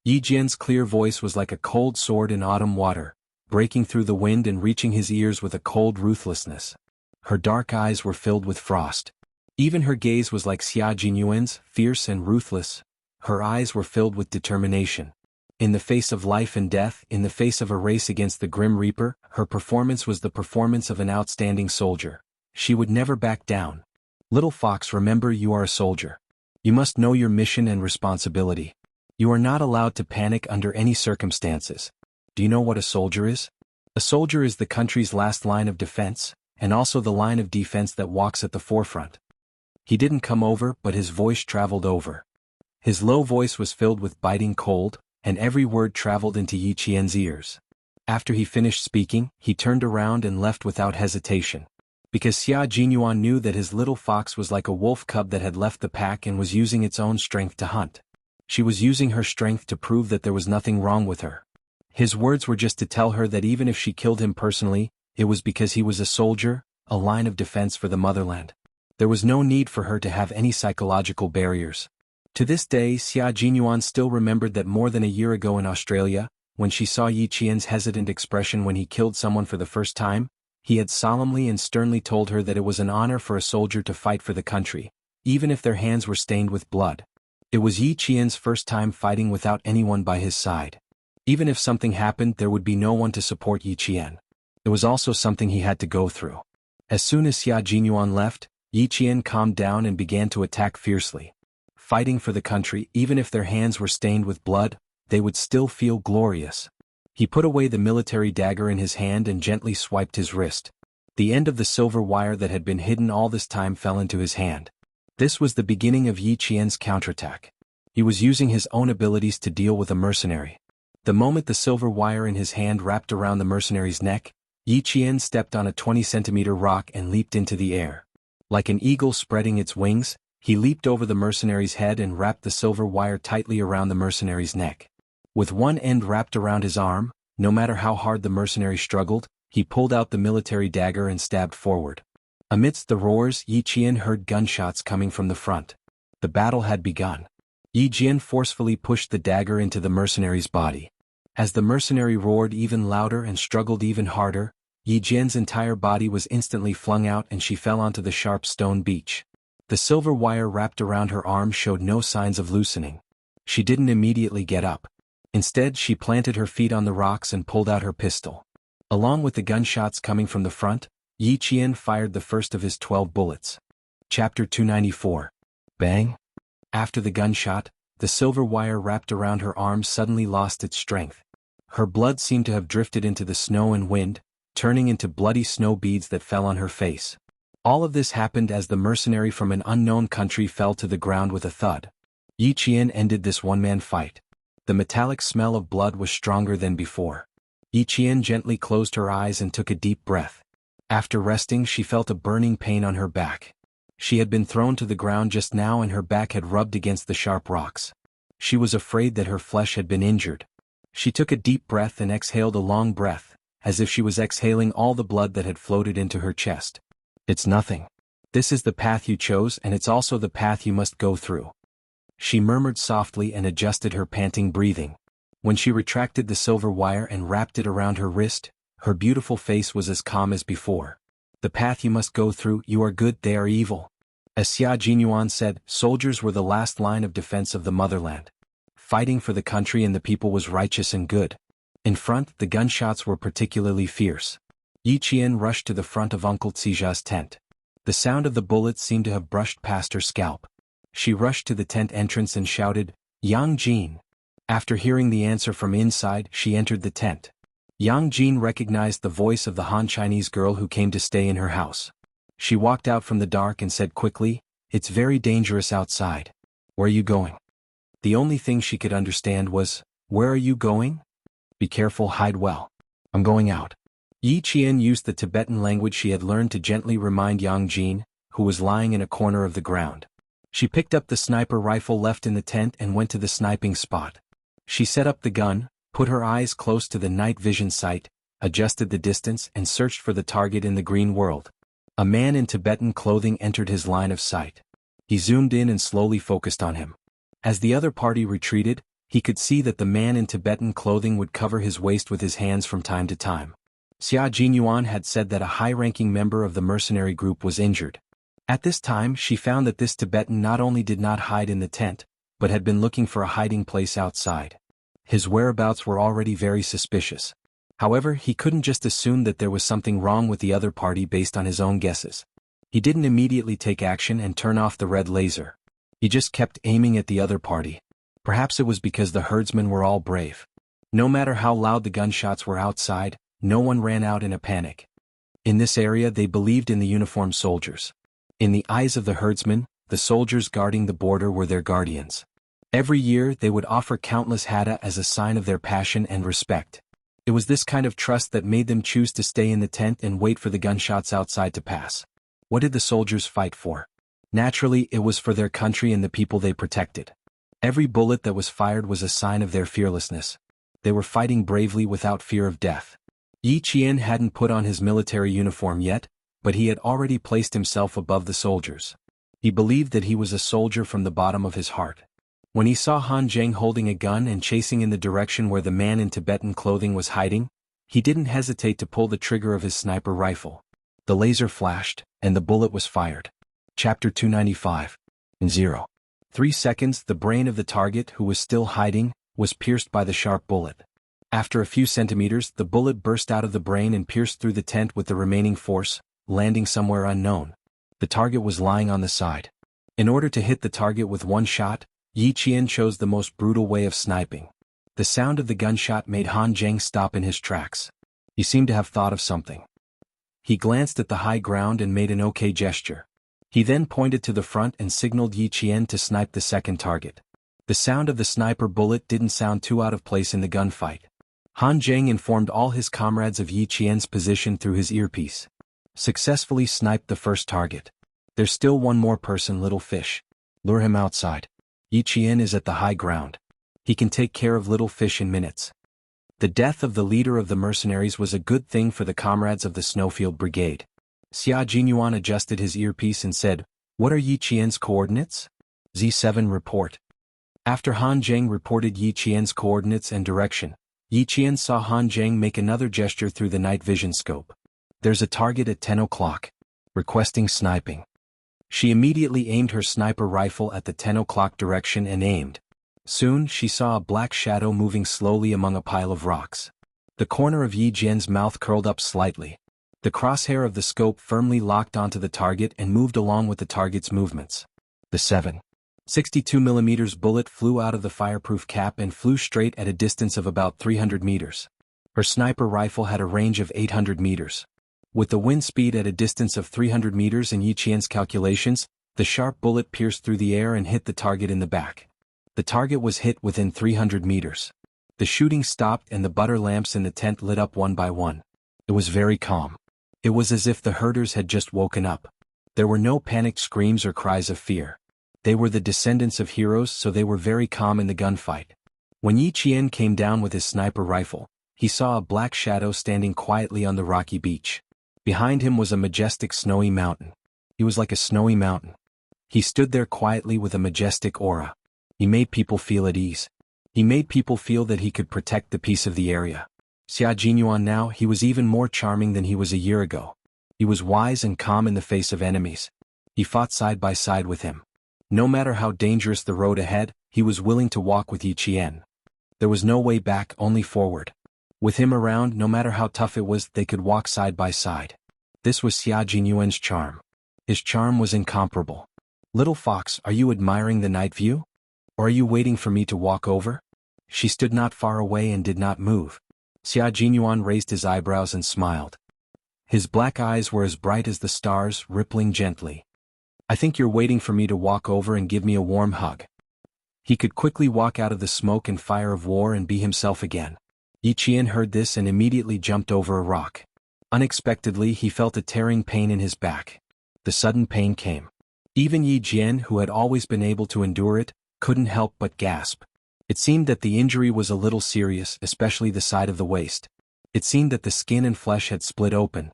Yi Jian's clear voice was like a cold sword in autumn water, breaking through the wind and reaching his ears with a cold ruthlessness. Her dark eyes were filled with frost. Even her gaze was like Xia Jinyuan's, fierce and ruthless. Her eyes were filled with determination. In the face of life and death, in the face of a race against the Grim Reaper, her performance was the performance of an outstanding soldier. She would never back down. Little fox, remember, you are a soldier. You must know your mission and responsibility. You are not allowed to panic under any circumstances. Do you know what a soldier is? A soldier is the country's last line of defense, and also the line of defense that walks at the forefront. He didn't come over, but his voice traveled over. His low voice was filled with biting cold, and every word traveled into Yi Qian's ears. After he finished speaking, he turned around and left without hesitation. Because Xia Jinyuan knew that his little fox was like a wolf cub that had left the pack and was using its own strength to hunt. She was using her strength to prove that there was nothing wrong with her. His words were just to tell her that even if she killed him personally, it was because he was a soldier, a line of defense for the motherland. There was no need for her to have any psychological barriers. To this day, Xia Jinyuan still remembered that more than a year ago in Australia, when she saw Yi Qian's hesitant expression when he killed someone for the first time, he had solemnly and sternly told her that it was an honor for a soldier to fight for the country, even if their hands were stained with blood. It was Yi Qian's first time fighting without anyone by his side. Even if something happened, there would be no one to support Yi Qian. It was also something he had to go through. As soon as Xia Jinyuan left, Yi Qian calmed down and began to attack fiercely. Fighting for the country, even if their hands were stained with blood, they would still feel glorious. He put away the military dagger in his hand and gently swiped his wrist. The end of the silver wire that had been hidden all this time fell into his hand. This was the beginning of Yi Qian's counterattack. He was using his own abilities to deal with a mercenary. The moment the silver wire in his hand wrapped around the mercenary's neck, Yi Qian stepped on a 20-centimeter rock and leaped into the air. Like an eagle spreading its wings, he leaped over the mercenary's head and wrapped the silver wire tightly around the mercenary's neck. With one end wrapped around his arm, no matter how hard the mercenary struggled, he pulled out the military dagger and stabbed forward. Amidst the roars, Yi Qian heard gunshots coming from the front. The battle had begun. Yi Qian forcefully pushed the dagger into the mercenary's body. As the mercenary roared even louder and struggled even harder, Yi Qian's entire body was instantly flung out and she fell onto the sharp stone beach. The silver wire wrapped around her arm showed no signs of loosening. She didn't immediately get up. Instead, she planted her feet on the rocks and pulled out her pistol. Along with the gunshots coming from the front, Yi Qian fired the first of his 12 bullets. Chapter 294. Bang! After the gunshot, the silver wire wrapped around her arm suddenly lost its strength. Her blood seemed to have drifted into the snow and wind, turning into bloody snow beads that fell on her face. All of this happened as the mercenary from an unknown country fell to the ground with a thud. Yi Qian ended this one-man fight. The metallic smell of blood was stronger than before. Yi Qian gently closed her eyes and took a deep breath. After resting, she felt a burning pain on her back. She had been thrown to the ground just now and her back had rubbed against the sharp rocks. She was afraid that her flesh had been injured. She took a deep breath and exhaled a long breath, as if she was exhaling all the blood that had floated into her chest. It's nothing. This is the path you chose and it's also the path you must go through. She murmured softly and adjusted her panting breathing. When she retracted the silver wire and wrapped it around her wrist, her beautiful face was as calm as before. The path you must go through, you are good, they are evil. As Xia Jinyuan said, soldiers were the last line of defense of the motherland. Fighting for the country and the people was righteous and good. In front, the gunshots were particularly fierce. Yi Qian rushed to the front of Uncle Xija's tent. The sound of the bullets seemed to have brushed past her scalp. She rushed to the tent entrance and shouted, "Yang Jin." After hearing the answer from inside, she entered the tent. Yang Jin recognized the voice of the Han Chinese girl who came to stay in her house. She walked out from the dark and said quickly, "It's very dangerous outside. Where are you going?" The only thing she could understand was, "Where are you going?" "Be careful, hide well. I'm going out." Yi Qian used the Tibetan language she had learned to gently remind Yang Jin, who was lying in a corner of the ground. She picked up the sniper rifle left in the tent and went to the sniping spot. She set up the gun, put her eyes close to the night vision sight, adjusted the distance and searched for the target in the green world. A man in Tibetan clothing entered his line of sight. He zoomed in and slowly focused on him. As the other party retreated, he could see that the man in Tibetan clothing would cover his waist with his hands from time to time. Xia Jinyuan had said that a high-ranking member of the mercenary group was injured. At this time she found that this Tibetan not only did not hide in the tent, but had been looking for a hiding place outside. His whereabouts were already very suspicious. However, he couldn't just assume that there was something wrong with the other party based on his own guesses. He didn't immediately take action and turn off the red laser. He just kept aiming at the other party. Perhaps it was because the herdsmen were all brave. No matter how loud the gunshots were outside, no one ran out in a panic. In this area they believed in the uniformed soldiers. In the eyes of the herdsmen, the soldiers guarding the border were their guardians. Every year they would offer countless hada as a sign of their passion and respect. It was this kind of trust that made them choose to stay in the tent and wait for the gunshots outside to pass. What did the soldiers fight for? Naturally, it was for their country and the people they protected. Every bullet that was fired was a sign of their fearlessness. They were fighting bravely without fear of death. Yi Qian hadn't put on his military uniform yet, but he had already placed himself above the soldiers. He believed that he was a soldier from the bottom of his heart. When he saw Han Zheng holding a gun and chasing in the direction where the man in Tibetan clothing was hiding, he didn't hesitate to pull the trigger of his sniper rifle. The laser flashed, and the bullet was fired. Chapter 295. In 0.3 seconds, the brain of the target, who was still hiding, was pierced by the sharp bullet. After a few centimeters, the bullet burst out of the brain and pierced through the tent with the remaining force, landing somewhere unknown. The target was lying on the side. In order to hit the target with one shot, Yi Qian chose the most brutal way of sniping. The sound of the gunshot made Han Zheng stop in his tracks. He seemed to have thought of something. He glanced at the high ground and made an okay gesture. He then pointed to the front and signaled Yi Qian to snipe the second target. The sound of the sniper bullet didn't sound too out of place in the gunfight. Han Zheng informed all his comrades of Yi Qian's position through his earpiece. Successfully sniped the first target. There's still one more person, little fish. Lure him outside. Yi Qian is at the high ground. He can take care of little fish in minutes. The death of the leader of the mercenaries was a good thing for the comrades of the Snowfield Brigade. Xia Jinyuan adjusted his earpiece and said, "What are Yi Qian's coordinates?" Z7 report. After Han Zheng reported Yi Qian's coordinates and direction, Yi Qian saw Han Zheng make another gesture through the night vision scope. "There's a target at 10 o'clock. Requesting sniping." She immediately aimed her sniper rifle at the 10 o'clock direction and aimed. Soon she saw a black shadow moving slowly among a pile of rocks. The corner of Yi Jian's mouth curled up slightly. The crosshair of the scope firmly locked onto the target and moved along with the target's movements. The 7.62mm bullet flew out of the fireproof cap and flew straight at a distance of about 300 meters. Her sniper rifle had a range of 800 meters. With the wind speed at a distance of 300 meters in Yi Qian's calculations, the sharp bullet pierced through the air and hit the target in the back. The target was hit within 300 meters. The shooting stopped and the butter lamps in the tent lit up one by one. It was very calm. It was as if the herders had just woken up. There were no panicked screams or cries of fear. They were the descendants of heroes, so they were very calm in the gunfight. When Yi Qian came down with his sniper rifle, he saw a black shadow standing quietly on the rocky beach. Behind him was a majestic snowy mountain. He was like a snowy mountain. He stood there quietly with a majestic aura. He made people feel at ease. He made people feel that he could protect the peace of the area. Xia Jinyuan now, he was even more charming than he was a year ago. He was wise and calm in the face of enemies. He fought side by side with him. No matter how dangerous the road ahead, he was willing to walk with Yi Qian. There was no way back, only forward. With him around, no matter how tough it was, they could walk side by side. This was Xia Jinyuan's charm. His charm was incomparable. "Little fox, are you admiring the night view? Or are you waiting for me to walk over?" She stood not far away and did not move. Xia Jinyuan raised his eyebrows and smiled. His black eyes were as bright as the stars, rippling gently. "I think you're waiting for me to walk over and give me a warm hug." He could quickly walk out of the smoke and fire of war and be himself again. Yi Qian heard this and immediately jumped over a rock. Unexpectedly, he felt a tearing pain in his back. The sudden pain came. Even Yi Jian, who had always been able to endure it, couldn't help but gasp. It seemed that the injury was a little serious, especially the side of the waist. It seemed that the skin and flesh had split open.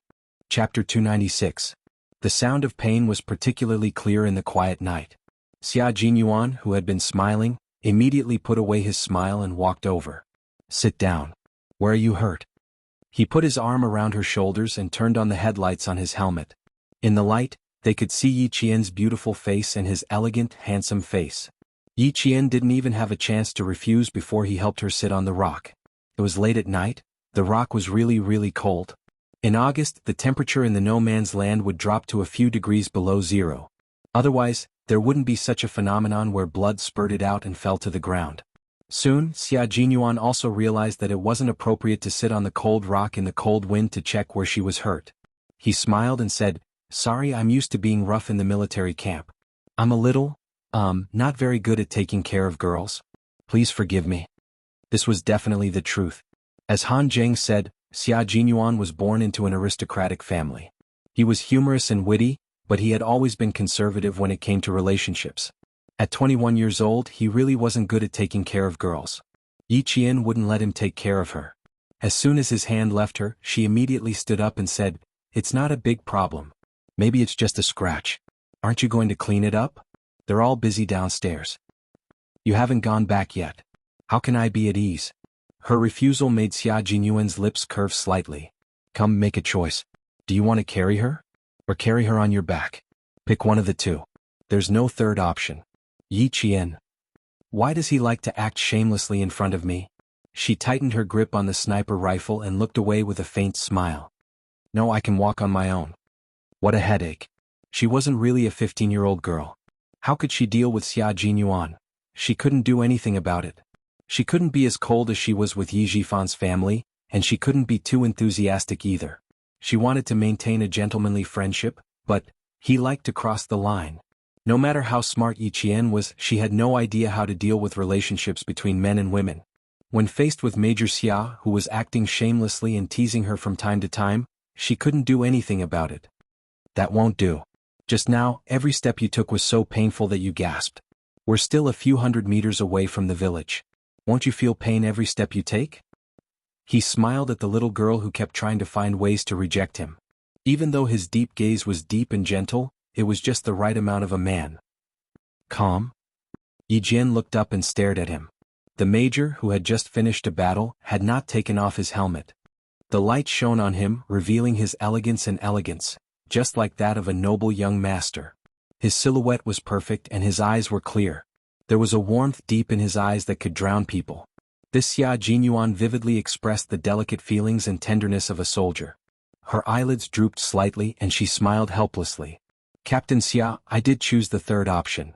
Chapter 296. The sound of pain was particularly clear in the quiet night. Xia Jinyuan, who had been smiling, immediately put away his smile and walked over. "Sit down. Where are you hurt?" He put his arm around her shoulders and turned on the headlights on his helmet. In the light, they could see Yi Qian's beautiful face and his elegant, handsome face. Yi Qian didn't even have a chance to refuse before he helped her sit on the rock. It was late at night. The rock was really cold. In August, the temperature in the no man's land would drop to a few degrees below zero. Otherwise, there wouldn't be such a phenomenon where blood spurted out and fell to the ground. Soon, Xia Jinyuan also realized that it wasn't appropriate to sit on the cold rock in the cold wind to check where she was hurt. He smiled and said, "Sorry, I'm used to being rough in the military camp. I'm a little, not very good at taking care of girls. Please forgive me." This was definitely the truth. As Han Zheng said, Xia Jinyuan was born into an aristocratic family. He was humorous and witty, but he had always been conservative when it came to relationships. At 21 years old, he really wasn't good at taking care of girls. Yi Qian wouldn't let him take care of her. As soon as his hand left her, she immediately stood up and said, "It's not a big problem. Maybe it's just a scratch. Aren't you going to clean it up? They're all busy downstairs. You haven't gone back yet. How can I be at ease?" Her refusal made Xia Jinyuan's lips curve slightly. "Come, make a choice. Do you want to carry her? Or carry her on your back? Pick one of the two. There's no third option." Yi Qian. Why does he like to act shamelessly in front of me? She tightened her grip on the sniper rifle and looked away with a faint smile. "No, I can walk on my own." What a headache. She wasn't really a 15-year-old girl. How could she deal with Xia Jinyuan? She couldn't do anything about it. She couldn't be as cold as she was with Yi Jifan's family, and she couldn't be too enthusiastic either. She wanted to maintain a gentlemanly friendship, but he liked to cross the line. No matter how smart Yi Qian was, she had no idea how to deal with relationships between men and women. When faced with Major Xia, who was acting shamelessly and teasing her from time to time, she couldn't do anything about it. "That won't do. Just now, every step you took was so painful that you gasped. We're still a few hundred meters away from the village. Won't you feel pain every step you take?" He smiled at the little girl who kept trying to find ways to reject him. Even though his deep gaze was deep and gentle, it was just the right amount of a man. "Calm?" Yi Jian looked up and stared at him. The major, who had just finished a battle, had not taken off his helmet. The light shone on him, revealing his elegance and elegance, just like that of a noble young master. His silhouette was perfect and his eyes were clear. There was a warmth deep in his eyes that could drown people. This Xia Jinyuan vividly expressed the delicate feelings and tenderness of a soldier. Her eyelids drooped slightly and she smiled helplessly. "Captain Xia, I did choose the third option.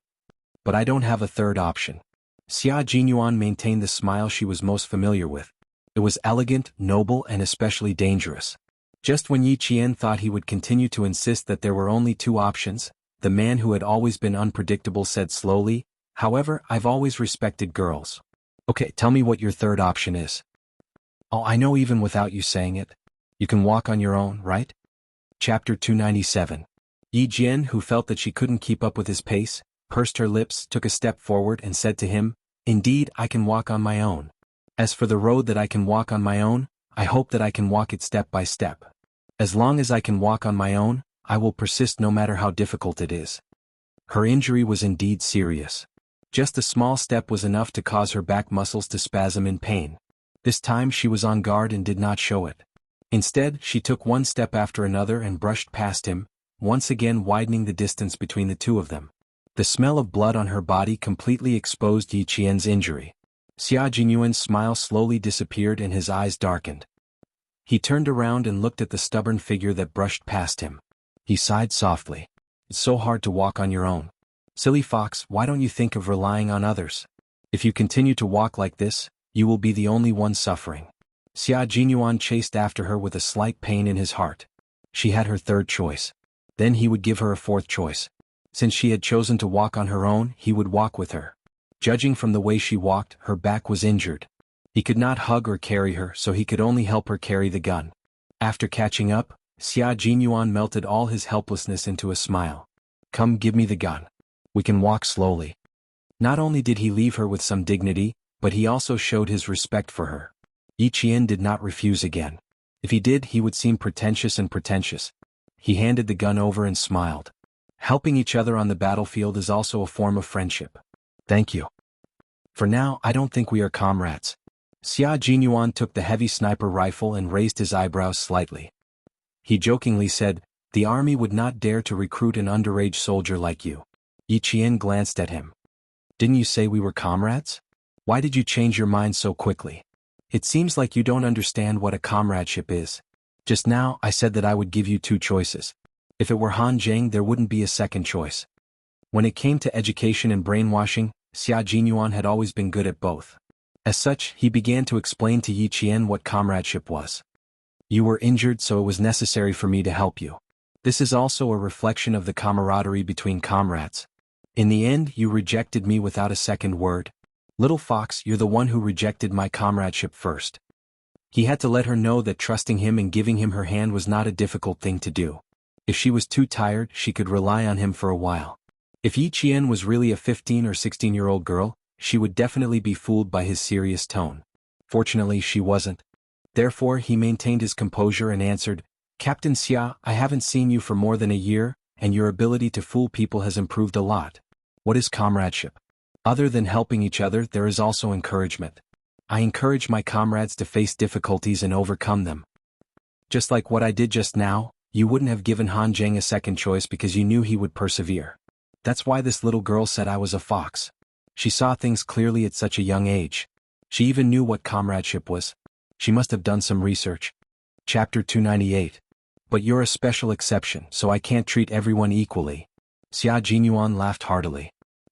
But I don't have a third option." Xia Jinyuan maintained the smile she was most familiar with. It was elegant, noble, and especially dangerous. Just when Yi Qian thought he would continue to insist that there were only two options, the man who had always been unpredictable said slowly, "However, I've always respected girls. Okay, tell me what your third option is." "Oh, I know even without you saying it. You can walk on your own, right?" Chapter 297. Yi Jian, who felt that she couldn't keep up with his pace, pursed her lips, took a step forward and said to him, "Indeed, I can walk on my own. As for the road that I can walk on my own, I hope that I can walk it step by step. As long as I can walk on my own, I will persist no matter how difficult it is." Her injury was indeed serious. Just a small step was enough to cause her back muscles to spasm in pain. This time she was on guard and did not show it. Instead, she took one step after another and brushed past him, once again widening the distance between the two of them. The smell of blood on her body completely exposed Yi Qian's injury. Xia Jinyuan's smile slowly disappeared and his eyes darkened. He turned around and looked at the stubborn figure that brushed past him. He sighed softly. It's so hard to walk on your own. Silly fox, why don't you think of relying on others? If you continue to walk like this, you will be the only one suffering. Xia Jinyuan chased after her with a slight pain in his heart. She had her third choice. Then he would give her a fourth choice. Since she had chosen to walk on her own, he would walk with her. Judging from the way she walked, her back was injured. He could not hug or carry her, so he could only help her carry the gun. After catching up, Xia Jinyuan melted all his helplessness into a smile. Come, give me the gun. We can walk slowly. Not only did he leave her with some dignity, but he also showed his respect for her. Yi Qian did not refuse again. If he did, he would seem pretentious and pretentious. He handed the gun over and smiled. Helping each other on the battlefield is also a form of friendship. Thank you. For now, I don't think we are comrades. Xia Jinyuan took the heavy sniper rifle and raised his eyebrows slightly. He jokingly said, the army would not dare to recruit an underage soldier like you. Yi Qian glanced at him. Didn't you say we were comrades? Why did you change your mind so quickly? It seems like you don't understand what a comradeship is. Just now, I said that I would give you two choices. If it were Han Zheng, there wouldn't be a second choice. When it came to education and brainwashing, Xia Jinyuan had always been good at both. As such, he began to explain to Yi Qian what comradeship was. You were injured, so it was necessary for me to help you. This is also a reflection of the camaraderie between comrades. In the end, you rejected me without a second word. Little fox, you're the one who rejected my comradeship first. He had to let her know that trusting him and giving him her hand was not a difficult thing to do. If she was too tired, she could rely on him for a while. If Yi Qian was really a 15 or 16-year-old girl, she would definitely be fooled by his serious tone. Fortunately, she wasn't. Therefore, he maintained his composure and answered, Captain Xia, I haven't seen you for more than a year, and your ability to fool people has improved a lot. What is comradeship? Other than helping each other, there is also encouragement. I encourage my comrades to face difficulties and overcome them. Just like what I did just now, you wouldn't have given Han Zheng a second choice because you knew he would persevere. That's why this little girl said I was a fox. She saw things clearly at such a young age. She even knew what comradeship was. She must have done some research. Chapter 298. But you're a special exception, so I can't treat everyone equally. Xia Jinyuan laughed heartily.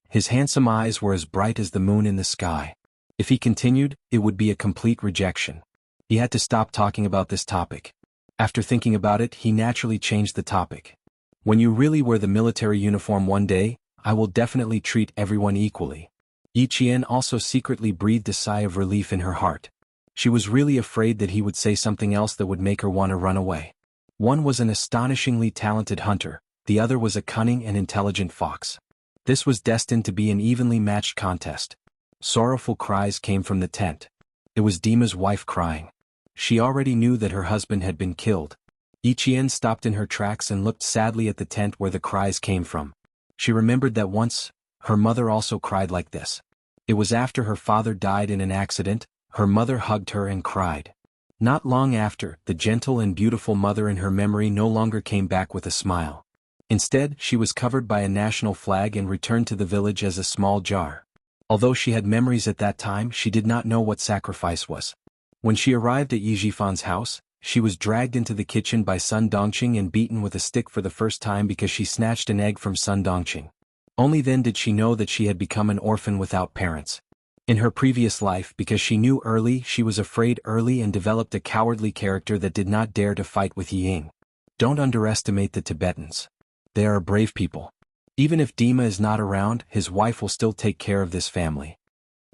His handsome eyes were as bright as the moon in the sky. If he continued, it would be a complete rejection. He had to stop talking about this topic. After thinking about it, he naturally changed the topic. When you really wear the military uniform one day, I will definitely treat everyone equally. Yi Qian also secretly breathed a sigh of relief in her heart. She was really afraid that he would say something else that would make her want to run away. One was an astonishingly talented hunter, the other was a cunning and intelligent fox. This was destined to be an evenly matched contest. Sorrowful cries came from the tent. It was Dima's wife crying. She already knew that her husband had been killed. Yi Qian stopped in her tracks and looked sadly at the tent where the cries came from. She remembered that once, her mother also cried like this. It was after her father died in an accident, her mother hugged her and cried. Not long after, the gentle and beautiful mother in her memory no longer came back with a smile. Instead, she was covered by a national flag and returned to the village as a small jar. Although she had memories at that time, she did not know what sacrifice was. When she arrived at Yi Jifan's house, she was dragged into the kitchen by Sun Dongqing and beaten with a stick for the first time because she snatched an egg from Sun Dongqing. Only then did she know that she had become an orphan without parents. In her previous life, because she knew early, she was afraid early and developed a cowardly character that did not dare to fight with Ying. Don't underestimate the Tibetans. They are a brave people. Even if Dima is not around, his wife will still take care of this family.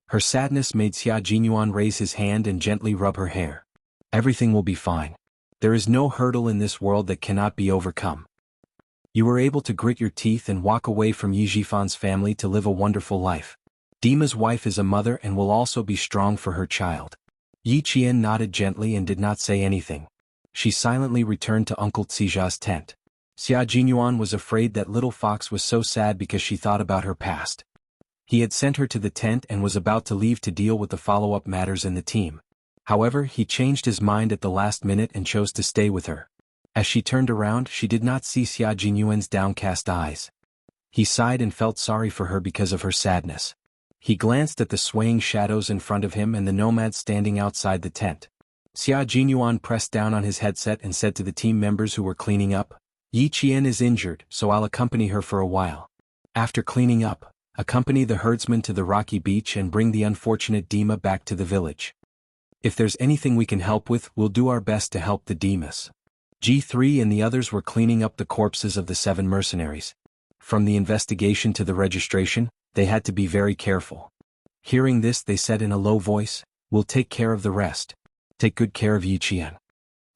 Her sadness made Xia Jinyuan raise his hand and gently rub her hair. Everything will be fine. There is no hurdle in this world that cannot be overcome. You were able to grit your teeth and walk away from Yi Jifan's family to live a wonderful life. Dima's wife is a mother and will also be strong for her child. Yi Qian nodded gently and did not say anything. She silently returned to Uncle Tsija's tent. Xia Jinyuan was afraid that little fox was so sad because she thought about her past. He had sent her to the tent and was about to leave to deal with the follow-up matters in the team. However, he changed his mind at the last minute and chose to stay with her. As she turned around, she did not see Xia Jinyuan's downcast eyes. He sighed and felt sorry for her because of her sadness. He glanced at the swaying shadows in front of him and the nomad standing outside the tent. Xia Jinyuan pressed down on his headset and said to the team members who were cleaning up, "Yi Qian is injured, so I'll accompany her for a while. After cleaning up, accompany the herdsman to the rocky beach and bring the unfortunate Dima back to the village. If there's anything we can help with, we'll do our best to help the Dimas." G3 and the others were cleaning up the corpses of the 7 mercenaries. From the investigation to the registration, they had to be very careful. Hearing this, they said in a low voice, "We'll take care of the rest. Take good care of Yi Qian."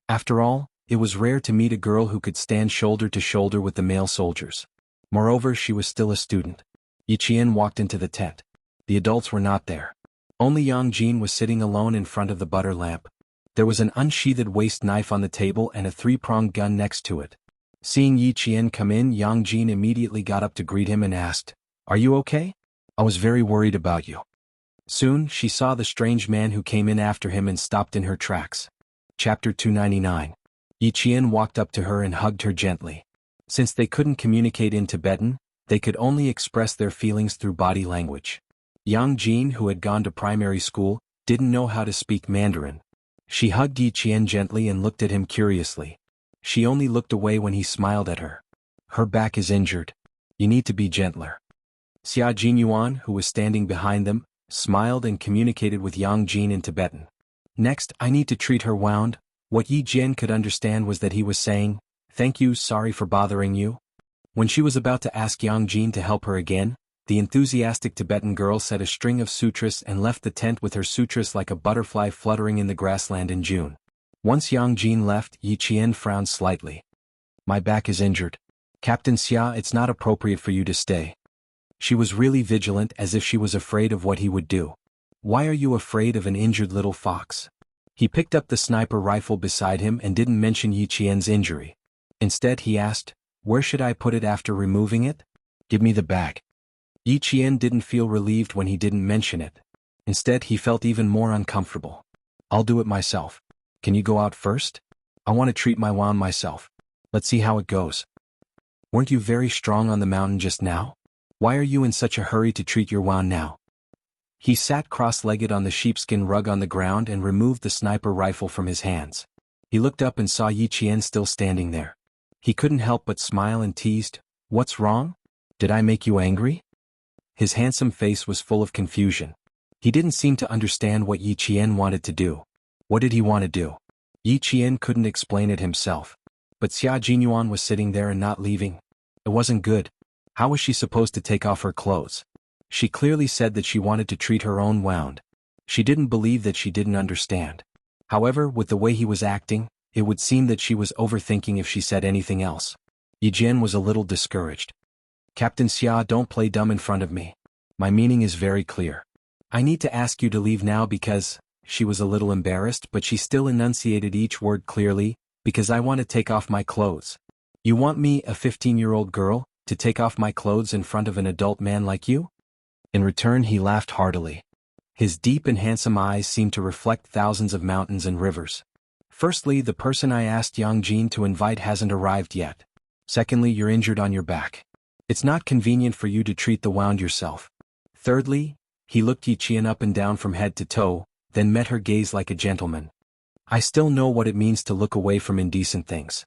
After all, it was rare to meet a girl who could stand shoulder to shoulder with the male soldiers. Moreover, she was still a student. Yi Qian walked into the tent. The adults were not there. Only Yang Jin was sitting alone in front of the butter lamp. There was an unsheathed waist knife on the table and a 3-pronged gun next to it. Seeing Yi Qian come in, Yang Jin immediately got up to greet him and asked, "Are you okay? I was very worried about you." Soon, she saw the strange man who came in after him and stopped in her tracks. Chapter 299. Yi Qian walked up to her and hugged her gently. Since they couldn't communicate in Tibetan, they could only express their feelings through body language. Yang Jin, who had gone to primary school, didn't know how to speak Mandarin. She hugged Yi Qian gently and looked at him curiously. She only looked away when he smiled at her. "Her back is injured. You need to be gentler." Xia Jinyuan, who was standing behind them, smiled and communicated with Yang Jin in Tibetan. "Next, I need to treat her wound." What Yi Jian could understand was that he was saying, "Thank you, sorry for bothering you." When she was about to ask Yang Jin to help her again, the enthusiastic Tibetan girl said a string of sutras and left the tent with her sutras like a butterfly fluttering in the grassland in June. Once Yang Jin left, Yi Qian frowned slightly. "My back is injured. Captain Xia, it's not appropriate for you to stay." She was really vigilant, as if she was afraid of what he would do. "Why are you afraid of an injured little fox?" He picked up the sniper rifle beside him and didn't mention Yi Qian's injury. Instead he asked, "Where should I put it after removing it?" "Give me the bag." Yi Qian didn't feel relieved when he didn't mention it. Instead he felt even more uncomfortable. "I'll do it myself. Can you go out first? I want to treat my wound myself. Let's see how it goes." "Weren't you very strong on the mountain just now? Why are you in such a hurry to treat your wound now?" He sat cross-legged on the sheepskin rug on the ground and removed the sniper rifle from his hands. He looked up and saw Yi Qian still standing there. He couldn't help but smile and teased, "What's wrong? Did I make you angry?" His handsome face was full of confusion. He didn't seem to understand what Yi Qian wanted to do. What did he want to do? Yi Qian couldn't explain it himself. But Xia Jinyuan was sitting there and not leaving. It wasn't good. How was she supposed to take off her clothes? She clearly said that she wanted to treat her own wound. She didn't believe that she didn't understand. However, with the way he was acting, it would seem that she was overthinking if she said anything else. Yi Jian was a little discouraged. "Captain Xia, don't play dumb in front of me. My meaning is very clear. I need to ask you to leave now because," she was a little embarrassed but she still enunciated each word clearly, "because I want to take off my clothes." "You want me, a 15-year-old girl, to take off my clothes in front of an adult man like you?" In return he laughed heartily. His deep and handsome eyes seemed to reflect thousands of mountains and rivers. "Firstly, the person I asked Yang Jin to invite hasn't arrived yet. Secondly, you're injured on your back. It's not convenient for you to treat the wound yourself. Thirdly," he looked Yi Qian up and down from head to toe, then met her gaze like a gentleman. "I still know what it means to look away from indecent things."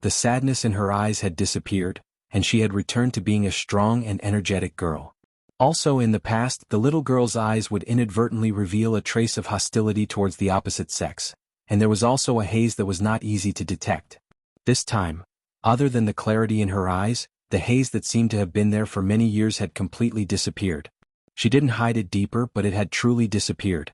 The sadness in her eyes had disappeared, and she had returned to being a strong and energetic girl. Also in the past, the little girl's eyes would inadvertently reveal a trace of hostility towards the opposite sex, and there was also a haze that was not easy to detect. This time, other than the clarity in her eyes, the haze that seemed to have been there for many years had completely disappeared. She didn't hide it deeper, but it had truly disappeared.